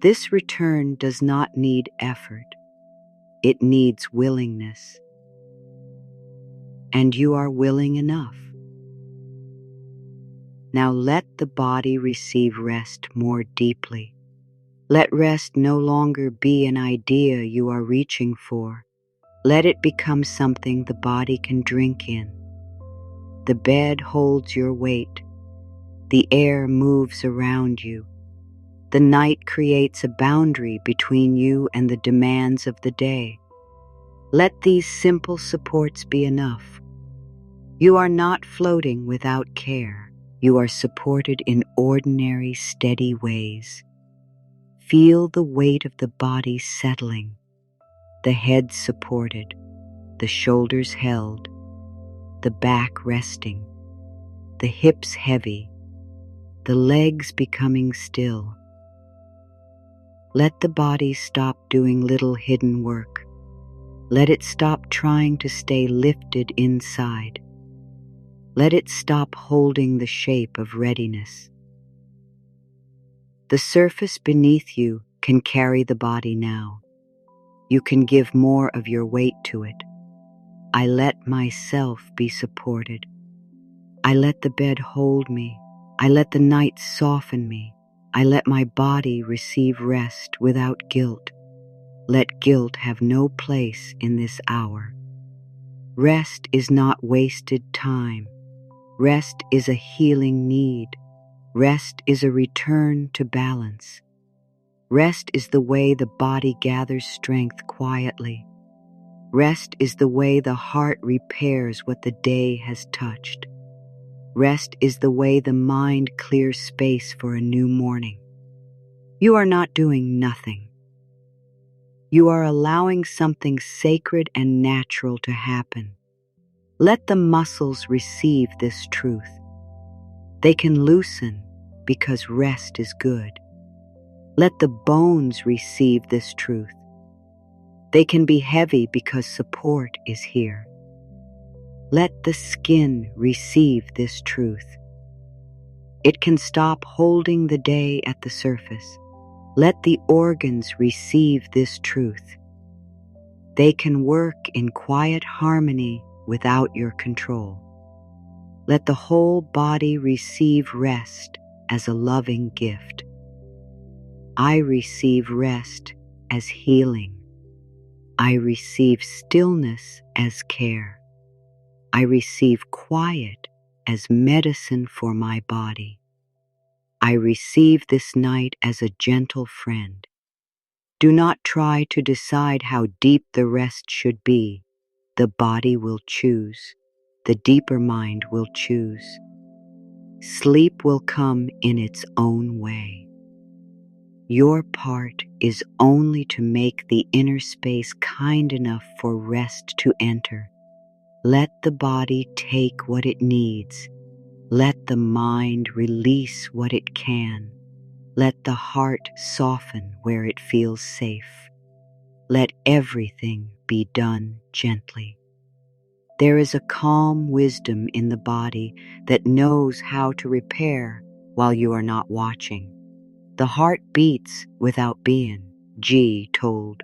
This return does not need effort. It needs willingness. And you are willing enough. Now let the body receive rest more deeply. Let rest no longer be an idea you are reaching for. Let it become something the body can drink in. The bed holds your weight. The air moves around you. The night creates a boundary between you and the demands of the day. Let these simple supports be enough. You are not floating without care. You are supported in ordinary, steady ways. Feel the weight of the body settling, the head supported, the shoulders held, the back resting, the hips heavy, the legs becoming still. Let the body stop doing little hidden work. Let it stop trying to stay lifted inside. Let it stop holding the shape of readiness. The surface beneath you can carry the body now. You can give more of your weight to it. I let myself be supported. I let the bed hold me. I let the night soften me. I let my body receive rest without guilt. Let guilt have no place in this hour. Rest is not wasted time. Rest is a healing need. Rest is a return to balance. Rest is the way the body gathers strength quietly. Rest is the way the heart repairs what the day has touched. Rest is the way the mind clears space for a new morning. You are not doing nothing. You are allowing something sacred and natural to happen. Let the muscles receive this truth. They can loosen because rest is good. Let the bones receive this truth. They can be heavy because support is here. Let the skin receive this truth. It can stop holding the day at the surface. Let the organs receive this truth. They can work in quiet harmony without your control. Let the whole body receive rest as a loving gift. I receive rest as healing. I receive stillness as care. I receive quiet as medicine for my body. I receive this night as a gentle friend. Do not try to decide how deep the rest should be. The body will choose. The deeper mind will choose. Sleep will come in its own way. Your part is only to make the inner space kind enough for rest to enter. Let the body take what it needs. Let the mind release what it can. Let the heart soften where it feels safe. Let everything be done gently. There is a calm wisdom in the body that knows how to repair while you are not watching. The heart beats without being, G told.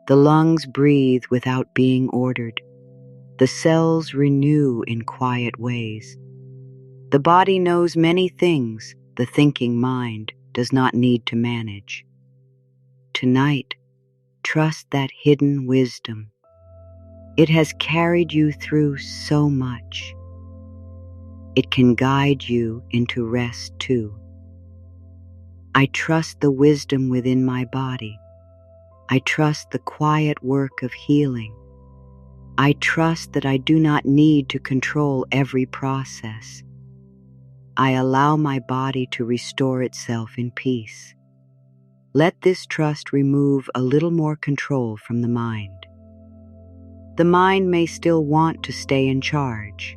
The lungs breathe without being ordered. The cells renew in quiet ways. The body knows many things the thinking mind does not need to manage. Tonight, trust that hidden wisdom. It has carried you through so much. It can guide you into rest too. I trust the wisdom within my body. I trust the quiet work of healing. I trust that I do not need to control every process. I allow my body to restore itself in peace. Let this trust remove a little more control from the mind. The mind may still want to stay in charge.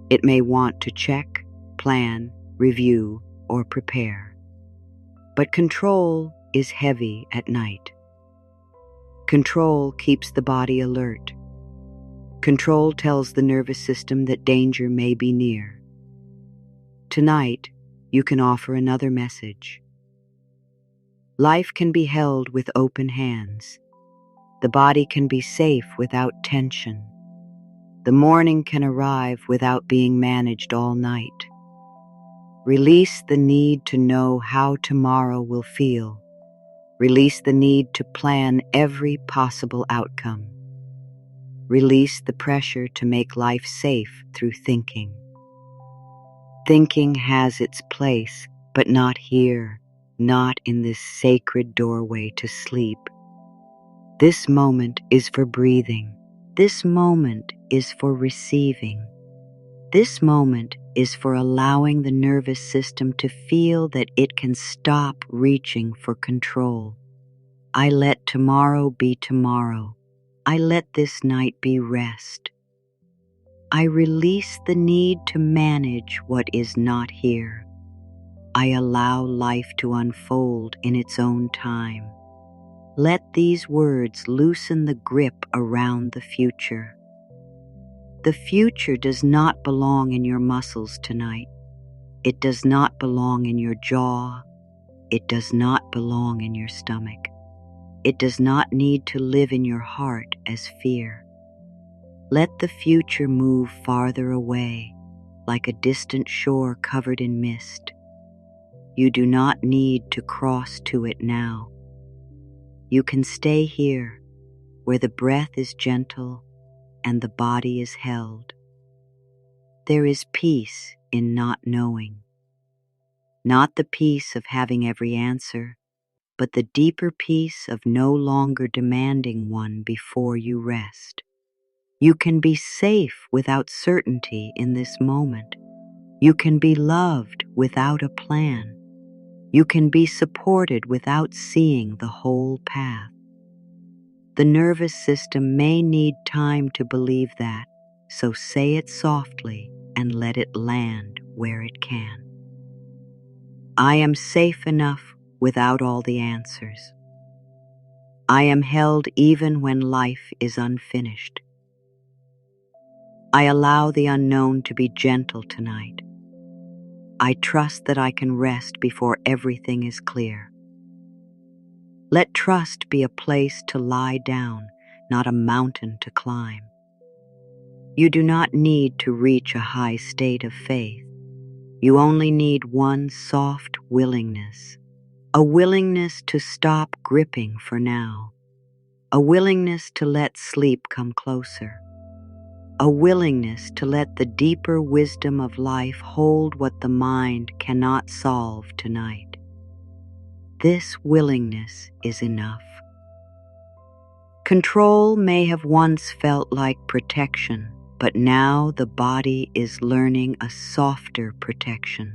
It may want to check, plan, review, or prepare. But control is heavy at night. Control keeps the body alert. Control tells the nervous system that danger may be near. Tonight, you can offer another message. Life can be held with open hands. The body can be safe without tension. The morning can arrive without being managed all night. Release the need to know how tomorrow will feel. Release the need to plan every possible outcome. Release the pressure to make life safe through thinking. Thinking has its place, but not here, not in this sacred doorway to sleep. This moment is for breathing. This moment is for receiving. This moment is for allowing the nervous system to feel that it can stop reaching for control. I let tomorrow be tomorrow. I let this night be rest. I release the need to manage what is not here. I allow life to unfold in its own time. Let these words loosen the grip around the future. The future does not belong in your muscles tonight. It does not belong in your jaw. It does not belong in your stomach. It does not need to live in your heart as fear. Let the future move farther away, like a distant shore covered in mist. You do not need to cross to it now. You can stay here, where the breath is gentle and the body is held. There is peace in not knowing. Not the peace of having every answer, but the deeper peace of no longer demanding one before you rest. You can be safe without certainty in this moment. You can be loved without a plan. You can be supported without seeing the whole path. The nervous system may need time to believe that, so say it softly and let it land where it can. I am safe enough without all the answers. I am held even when life is unfinished. I allow the unknown to be gentle tonight. I trust that I can rest before everything is clear. Let trust be a place to lie down, not a mountain to climb. You do not need to reach a high state of faith. You only need one soft willingness, a willingness to stop gripping for now, a willingness to let sleep come closer, a willingness to let the deeper wisdom of life hold what the mind cannot solve tonight. This willingness is enough. Control may have once felt like protection, but now the body is learning a softer protection,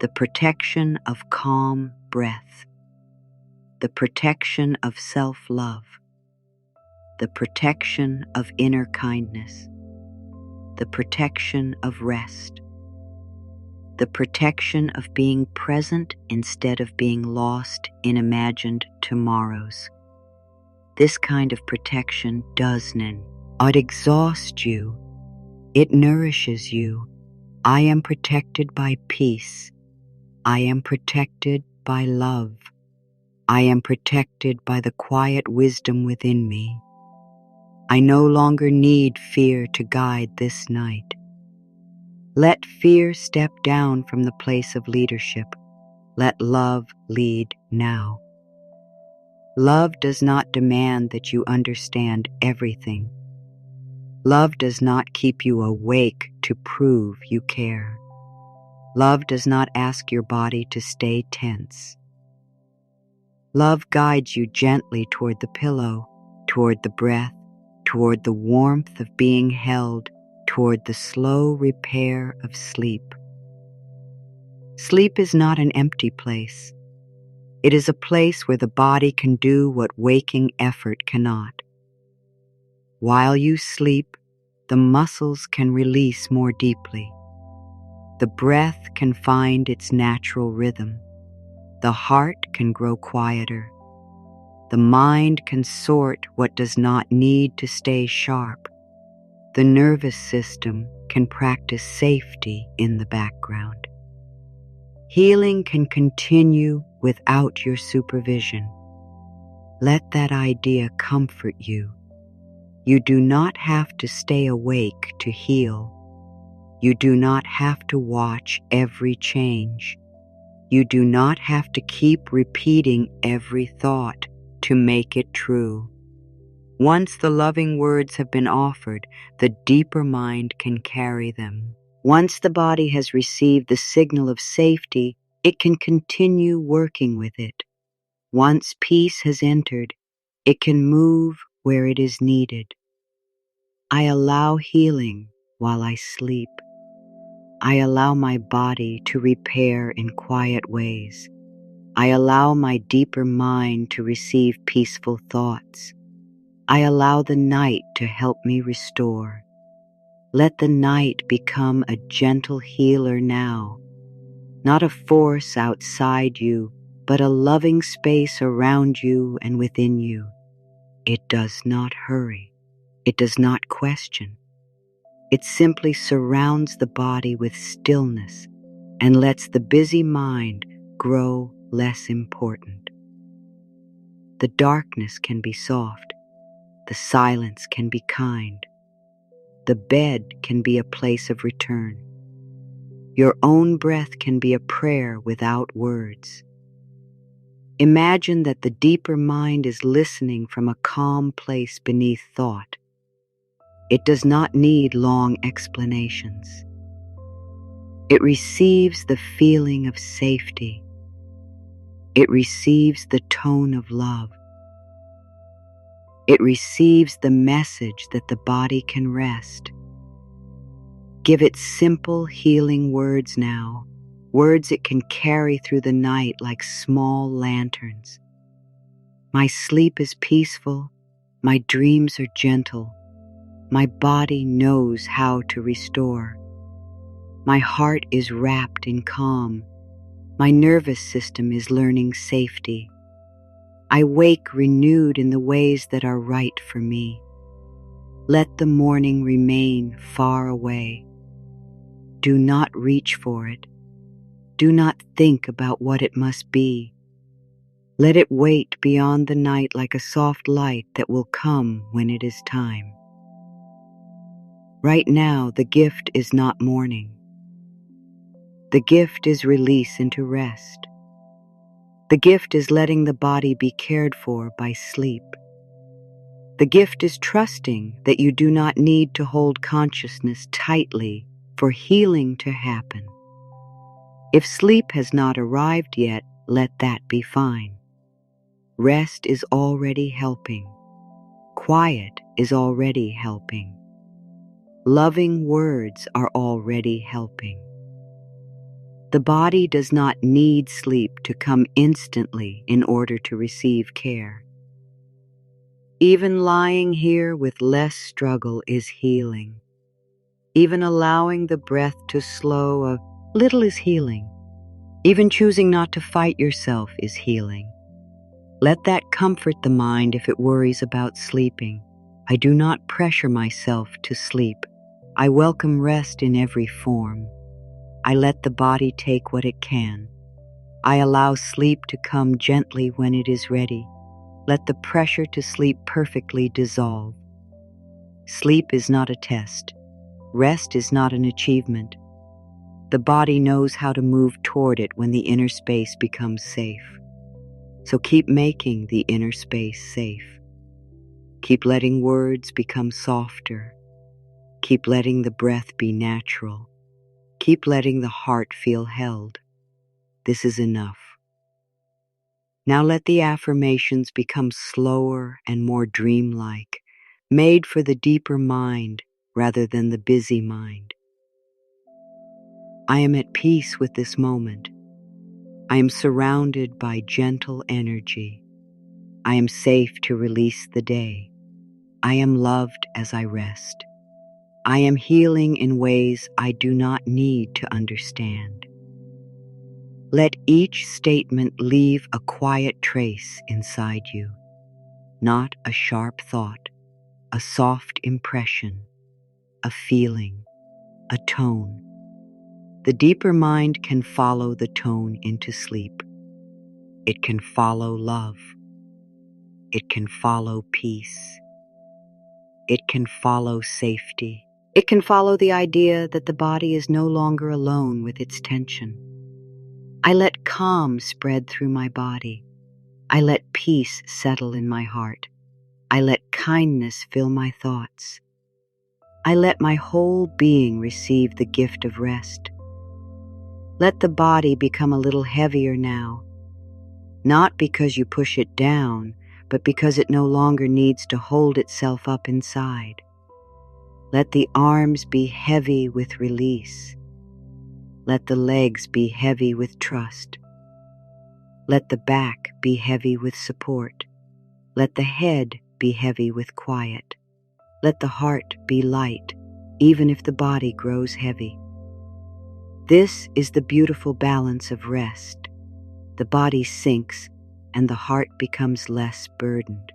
the protection of calm breath, the protection of self-love, the protection of inner kindness, the protection of rest, the protection of being present instead of being lost in imagined tomorrows. This kind of protection doesn't exhaust you, it nourishes you. I am protected by peace. I am protected by love. I am protected by the quiet wisdom within me. I no longer need fear to guide this night. Let fear step down from the place of leadership. Let love lead now. Love does not demand that you understand everything. Love does not keep you awake to prove you care. Love does not ask your body to stay tense. Love guides you gently toward the pillow, toward the breath, toward the warmth of being held, toward the slow repair of sleep. Sleep is not an empty place. It is a place where the body can do what waking effort cannot. While you sleep, the muscles can release more deeply. The breath can find its natural rhythm. The heart can grow quieter. The mind can sort what does not need to stay sharp. The nervous system can practice safety in the background. Healing can continue without your supervision. Let that idea comfort you. You do not have to stay awake to heal. You do not have to watch every change. You do not have to keep repeating every thought to make it true. Once the loving words have been offered, the deeper mind can carry them. Once the body has received the signal of safety, it can continue working with it. Once peace has entered, it can move where it is needed. I allow healing while I sleep. I allow my body to repair in quiet ways. I allow my deeper mind to receive peaceful thoughts. I allow the night to help me restore. Let the night become a gentle healer now, not a force outside you, but a loving space around you and within you. It does not hurry. It does not question. It simply surrounds the body with stillness and lets the busy mind grow less important. The darkness can be soft. The silence can be kind. The bed can be a place of return. Your own breath can be a prayer without words. Imagine that the deeper mind is listening from a calm place beneath thought. It does not need long explanations. It receives the feeling of safety. It receives the tone of love. It receives the message that the body can rest. Give it simple, healing words now, words it can carry through the night like small lanterns. My sleep is peaceful. My dreams are gentle. My body knows how to restore. My heart is wrapped in calm. My nervous system is learning safety. I wake renewed in the ways that are right for me. Let the morning remain far away. Do not reach for it. Do not think about what it must be. Let it wait beyond the night like a soft light that will come when it is time. Right now, the gift is not mourning. The gift is release into rest. The gift is letting the body be cared for by sleep. The gift is trusting that you do not need to hold consciousness tightly for healing to happen. If sleep has not arrived yet, let that be fine. Rest is already helping. Quiet is already helping. Loving words are already helping. The body does not need sleep to come instantly in order to receive care. Even lying here with less struggle is healing. Even allowing the breath to slow a little is healing. Even choosing not to fight yourself is healing. Let that comfort the mind if it worries about sleeping. I do not pressure myself to sleep. I welcome rest in every form. I let the body take what it can. I allow sleep to come gently when it is ready. Let the pressure to sleep perfectly dissolve. Sleep is not a test. Rest is not an achievement. The body knows how to move toward it when the inner space becomes safe. So keep making the inner space safe. Keep letting words become softer. Keep letting the breath be natural. Keep letting the heart feel held. This is enough. Now let the affirmations become slower and more dreamlike, made for the deeper mind rather than the busy mind. I am at peace with this moment. I am surrounded by gentle energy. I am safe to release the day. I am loved as I rest. I am healing in ways I do not need to understand. Let each statement leave a quiet trace inside you, not a sharp thought, a soft impression, a feeling, a tone. The deeper mind can follow the tone into sleep. It can follow love. It can follow peace. It can follow safety. It can follow the idea that the body is no longer alone with its tension. I let calm spread through my body. I let peace settle in my heart. I let kindness fill my thoughts. I let my whole being receive the gift of rest. Let the body become a little heavier now, not because you push it down, but because it no longer needs to hold itself up inside. Let the arms be heavy with release. Let the legs be heavy with trust. Let the back be heavy with support. Let the head be heavy with quiet. Let the heart be light, even if the body grows heavy. This is the beautiful balance of rest. The body sinks and the heart becomes less burdened.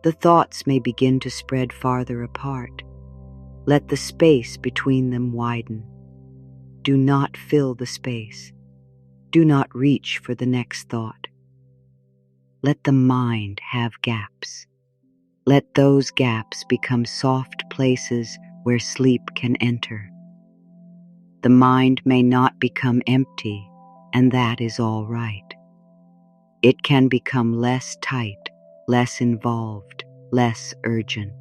The thoughts may begin to spread farther apart. Let the space between them widen. Do not fill the space. Do not reach for the next thought. Let the mind have gaps. Let those gaps become soft places where sleep can enter. The mind may not become empty, and that is all right. It can become less tight, less involved, less urgent.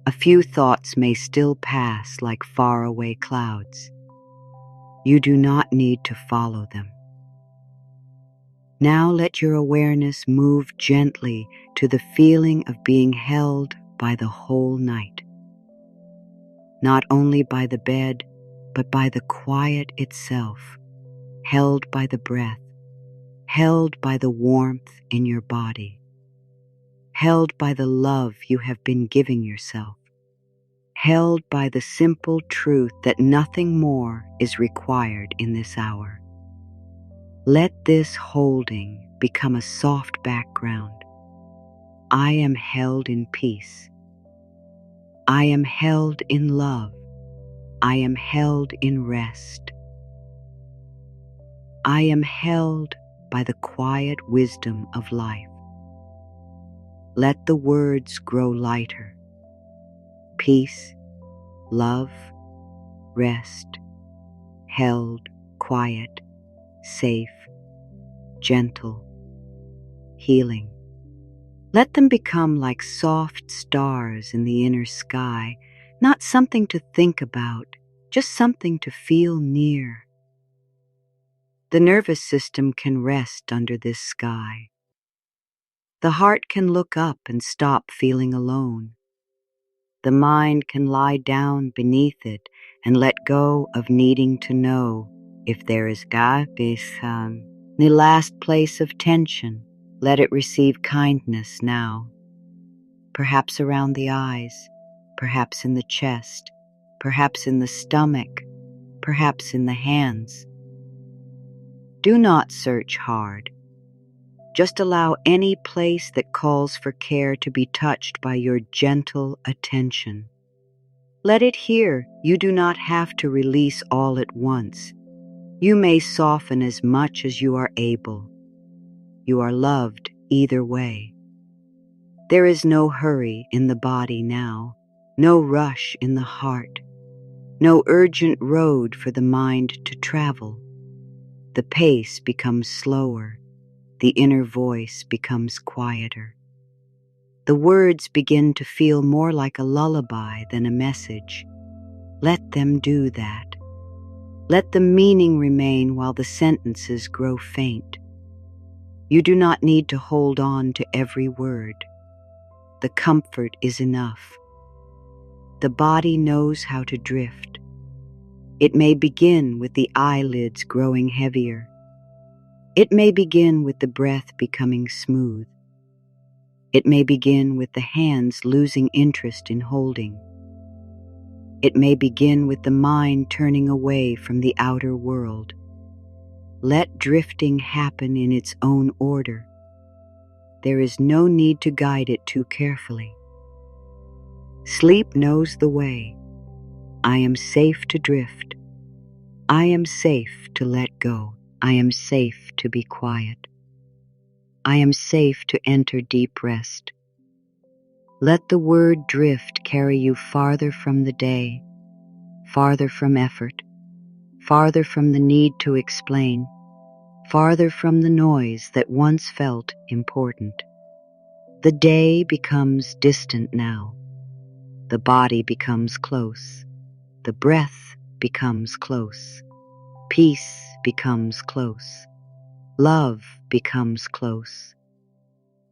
A few thoughts may still pass like faraway clouds. You do not need to follow them. Now let your awareness move gently to the feeling of being held by the whole night. Not only by the bed, but by the quiet itself, held by the breath, held by the warmth in your body, held by the love you have been giving yourself, held by the simple truth that nothing more is required in this hour. Let this holding become a soft background. I am held in peace. I am held in love. I am held in rest. I am held by the quiet wisdom of life. Let the words grow lighter. Peace, love, rest, held, quiet, safe, gentle, healing. Let them become like soft stars in the inner sky, not something to think about, just something to feel near. The nervous system can rest under this sky. The heart can look up and stop feeling alone. The mind can lie down beneath it and let go of needing to know if there is the last place of tension. Let it receive kindness now, perhaps around the eyes, perhaps in the chest, perhaps in the stomach, perhaps in the hands. Do not search hard. Just allow any place that calls for care to be touched by your gentle attention. Let it hear you do not have to release all at once. You may soften as much as you are able. You are loved either way. There is no hurry in the body now, no rush in the heart, no urgent road for the mind to travel. The pace becomes slower. The inner voice becomes quieter. The words begin to feel more like a lullaby than a message. Let them do that. Let the meaning remain while the sentences grow faint. You do not need to hold on to every word. The comfort is enough. The body knows how to drift. It may begin with the eyelids growing heavier. It may begin with the breath becoming smooth. It may begin with the hands losing interest in holding. It may begin with the mind turning away from the outer world. Let drifting happen in its own order. There is no need to guide it too carefully. Sleep knows the way. I am safe to drift. I am safe to let go. I am safe to be quiet. I am safe to enter deep rest. Let the word drift carry you farther from the day, farther from effort, farther from the need to explain, farther from the noise that once felt important. The day becomes distant now. The body becomes close. The breath becomes close. Peace becomes close. Love becomes close.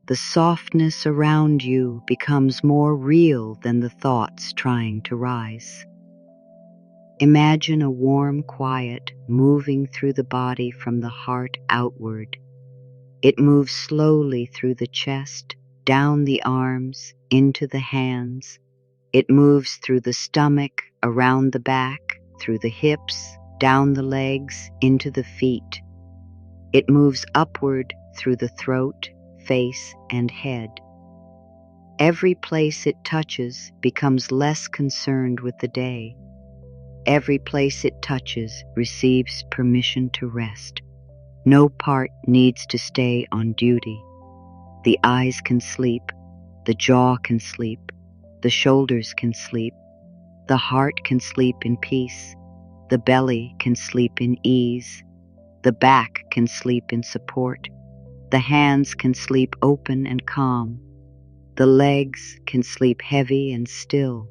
The softness around you becomes more real than the thoughts trying to rise. Imagine a warm quiet moving through the body from the heart outward. It moves slowly through the chest, down the arms, into the hands. It moves through the stomach, around the back, through the hips, down the legs, into the feet. It moves upward through the throat, face, and head. Every place it touches becomes less concerned with the day. Every place it touches receives permission to rest. No part needs to stay on duty. The eyes can sleep, the jaw can sleep, the shoulders can sleep, the heart can sleep in peace, the belly can sleep in ease, the back can sleep in support, the hands can sleep open and calm, the legs can sleep heavy and still.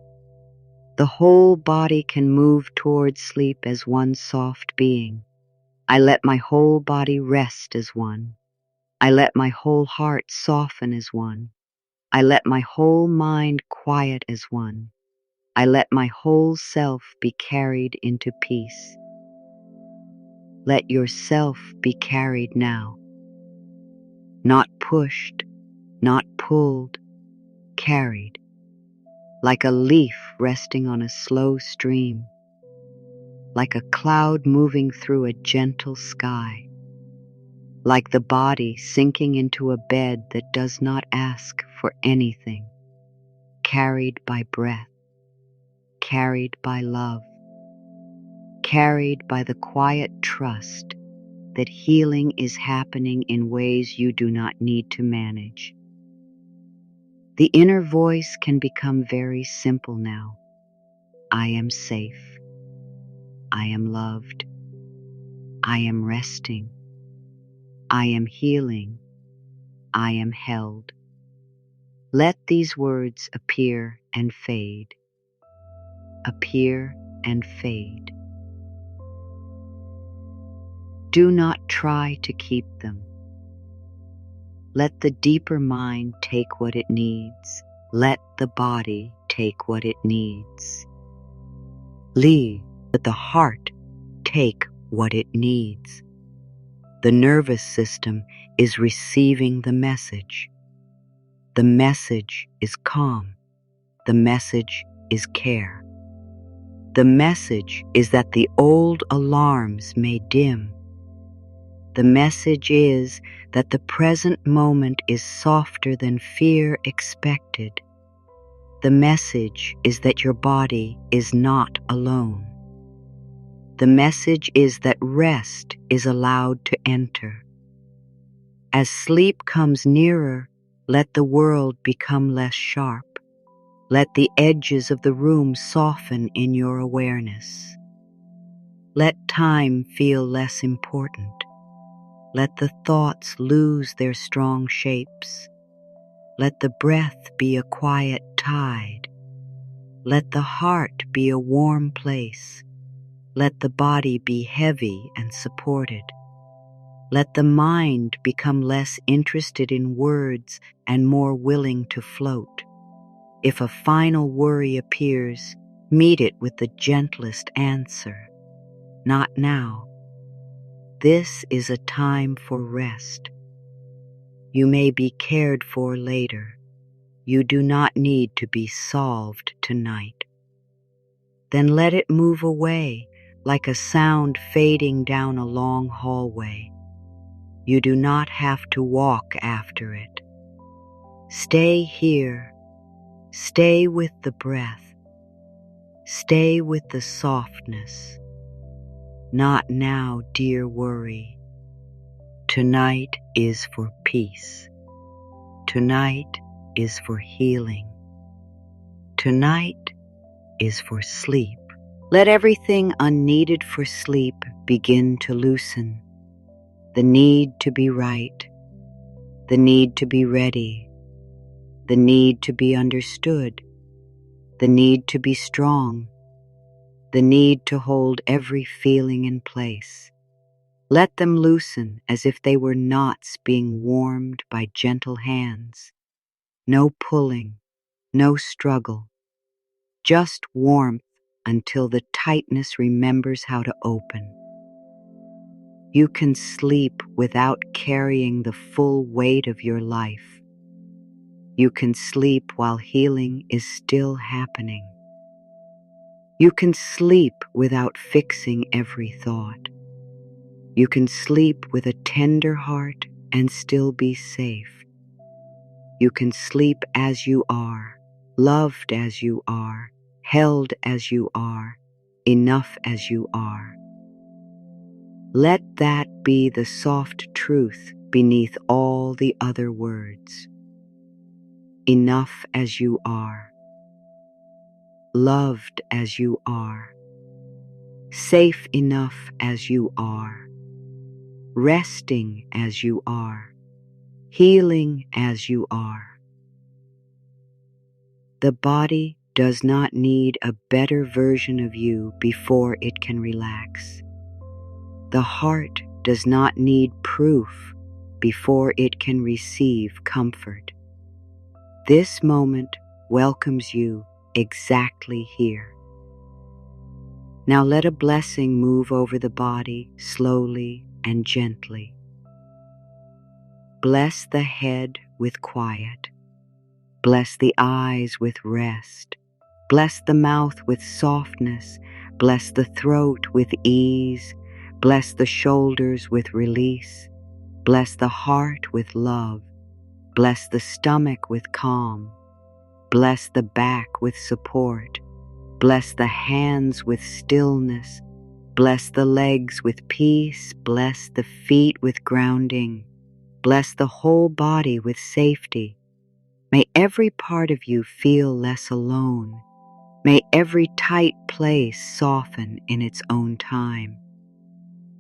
The whole body can move towards sleep as one soft being. I let my whole body rest as one. I let my whole heart soften as one. I let my whole mind quiet as one. I let my whole self be carried into peace. Let yourself be carried now. Not pushed, not pulled, carried. Like a leaf resting on a slow stream. Like a cloud moving through a gentle sky. Like the body sinking into a bed that does not ask for anything. Carried by breath. Carried by love. Carried by the quiet trust that healing is happening in ways you do not need to manage. The inner voice can become very simple now. I am safe. I am loved. I am resting. I am healing. I am held. Let these words appear and fade. Appear and fade. Do not try to keep them. Let the deeper mind take what it needs. Let the body take what it needs. Let the heart take what it needs. The nervous system is receiving the message. The message is calm. The message is care. The message is that the old alarms may dim. The message is that the present moment is softer than fear expected. The message is that your body is not alone. The message is that rest is allowed to enter. As sleep comes nearer, let the world become less sharp. Let the edges of the room soften in your awareness. Let time feel less important. Let the thoughts lose their strong shapes. Let the breath be a quiet tide. Let the heart be a warm place. Let the body be heavy and supported. Let the mind become less interested in words and more willing to float. If a final worry appears, meet it with the gentlest answer. Not now. This is a time for rest. You may be cared for later. You do not need to be solved tonight. Then let it move away like a sound fading down a long hallway. You do not have to walk after it. Stay here. Stay with the breath. Stay with the softness. Not now, dear worry. Tonight is for peace. Tonight is for healing. Tonight is for sleep. Let everything unneeded for sleep begin to loosen. The need to be right, the need to be ready, the need to be understood, the need to be strong, the need to hold every feeling in place. Let them loosen as if they were knots being warmed by gentle hands. No pulling, no struggle, just warmth until the tightness remembers how to open. You can sleep without carrying the full weight of your life. You can sleep while healing is still happening. You can sleep without fixing every thought. You can sleep with a tender heart and still be safe. You can sleep as you are, loved as you are, held as you are, enough as you are. Let that be the soft truth beneath all the other words. Enough as you are. Loved as you are. Safe enough as you are. Resting as you are. Healing as you are. The body does not need a better version of you before it can relax. The heart does not need proof before it can receive comfort. This moment welcomes you exactly here. Now let a blessing move over the body slowly and gently. Bless the head with quiet. Bless the eyes with rest. Bless the mouth with softness. Bless the throat with ease. Bless the shoulders with release. Bless the heart with love. Bless the stomach with calm. Bless the back with support. Bless the hands with stillness. Bless the legs with peace. Bless the feet with grounding. Bless the whole body with safety. May every part of you feel less alone. May every tight place soften in its own time.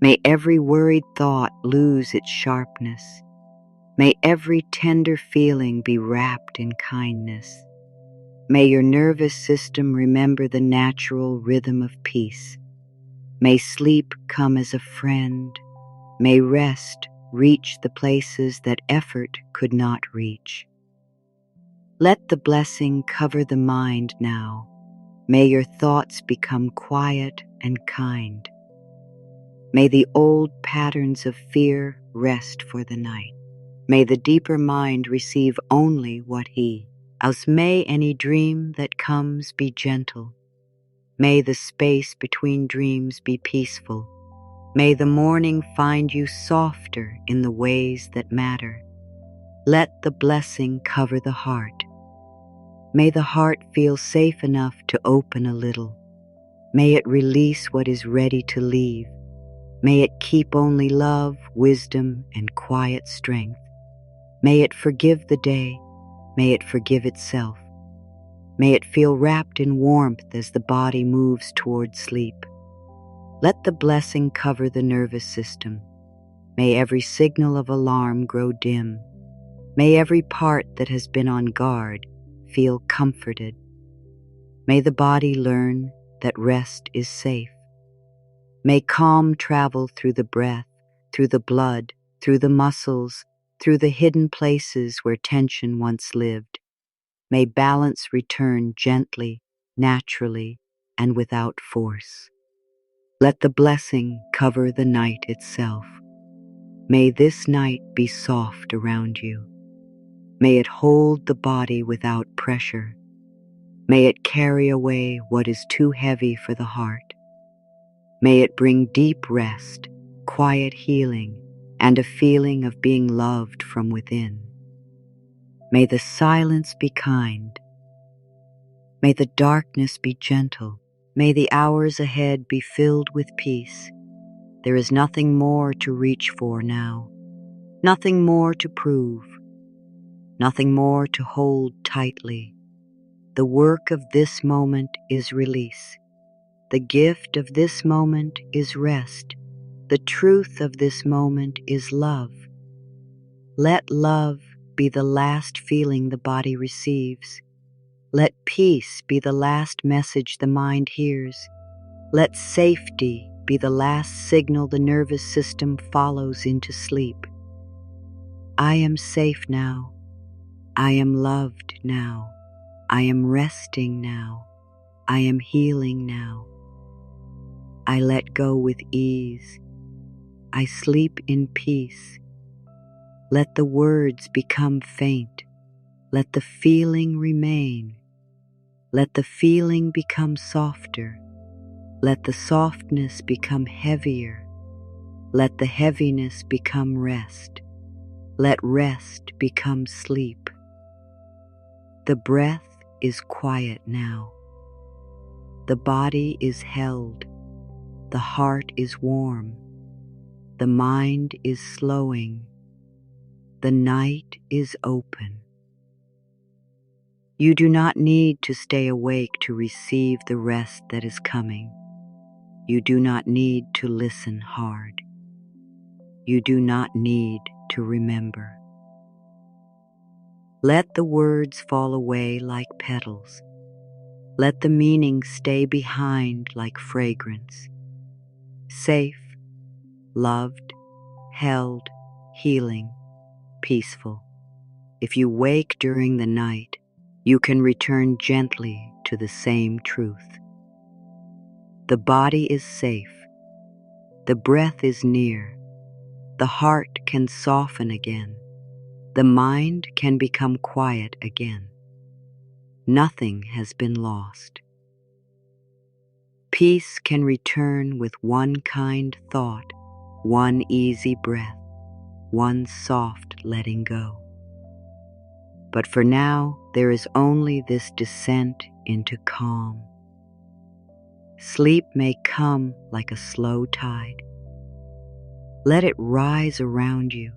May every worried thought lose its sharpness. May every tender feeling be wrapped in kindness. May your nervous system remember the natural rhythm of peace. May sleep come as a friend. May rest reach the places that effort could not reach. Let the blessing cover the mind now. May your thoughts become quiet and kind. May the old patterns of fear rest for the night. May the deeper mind receive only what he. As may any dream that comes be gentle. May the space between dreams be peaceful. May the morning find you softer in the ways that matter. Let the blessing cover the heart. May the heart feel safe enough to open a little. May it release what is ready to leave. May it keep only love, wisdom, and quiet strength. May it forgive the day. May it forgive itself. May it feel wrapped in warmth as the body moves toward sleep. Let the blessing cover the nervous system. May every signal of alarm grow dim. May every part that has been on guard feel comforted. May the body learn that rest is safe. May calm travel through the breath, through the blood, through the muscles, through the hidden places where tension once lived. May balance return gently, naturally, and without force. Let the blessing cover the night itself. May this night be soft around you. May it hold the body without pressure. May it carry away what is too heavy for the heart. May it bring deep rest, quiet healing, and a feeling of being loved from within. May the silence be kind. May the darkness be gentle. May the hours ahead be filled with peace. There is nothing more to reach for now, nothing more to prove, nothing more to hold tightly. The work of this moment is release. The gift of this moment is rest. The truth of this moment is love. Let love be the last feeling the body receives. Let peace be the last message the mind hears. Let safety be the last signal the nervous system follows into sleep. I am safe now. I am loved now. I am resting now. I am healing now. I let go with ease. I sleep in peace. Let the words become faint. Let the feeling remain. Let the feeling become softer. Let the softness become heavier. Let the heaviness become rest. Let rest become sleep. The breath is quiet now. The body is held. The heart is warm. The mind is slowing. The night is open. You do not need to stay awake to receive the rest that is coming. You do not need to listen hard. You do not need to remember. Let the words fall away like petals. Let the meaning stay behind like fragrance. Safe, loved, held, healing, peaceful. If you wake during the night, you can return gently to the same truth. The body is safe. The breath is near. The heart can soften again. The mind can become quiet again. Nothing has been lost. Peace can return with one kind thought, one easy breath, one soft letting go. But for now, there is only this descent into calm. Sleep may come like a slow tide. Let it rise around you.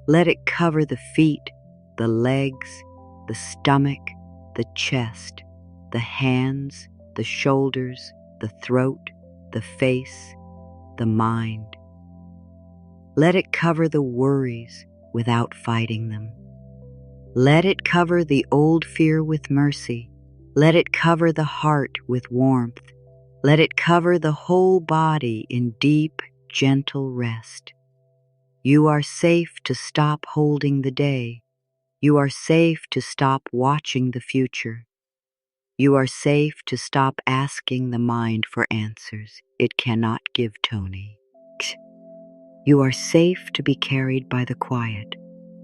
Let it cover the feet, the legs, the stomach, the chest, the hands, the shoulders, the throat, the face, the mind. Let it cover the worries without fighting them. Let it cover the old fear with mercy. Let it cover the heart with warmth. Let it cover the whole body in deep, gentle rest. You are safe to stop holding the day. You are safe to stop watching the future. You are safe to stop asking the mind for answers it cannot give Tony. You are safe to be carried by the quiet.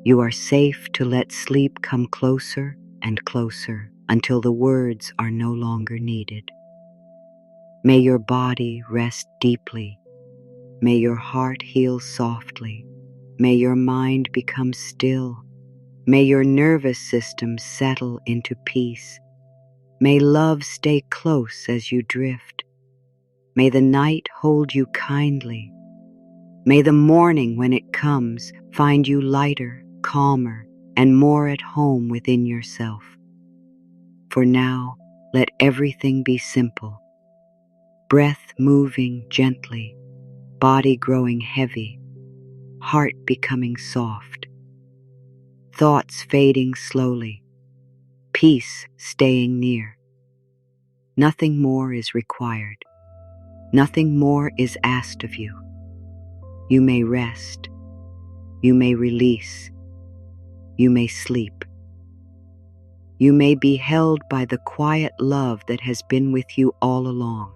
You are safe to let sleep come closer and closer until the words are no longer needed. May your body rest deeply. May your heart heal softly. May your mind become still. May your nervous system settle into peace. May love stay close as you drift. May the night hold you kindly. May the morning, when it comes, find you lighter, calmer, and more at home within yourself. For now, let everything be simple. Breath moving gently, body growing heavy, heart becoming soft, thoughts fading slowly, peace staying near. Nothing more is required. Nothing more is asked of you. You may rest. You may release. You may sleep. You may be held by the quiet love that has been with you all along.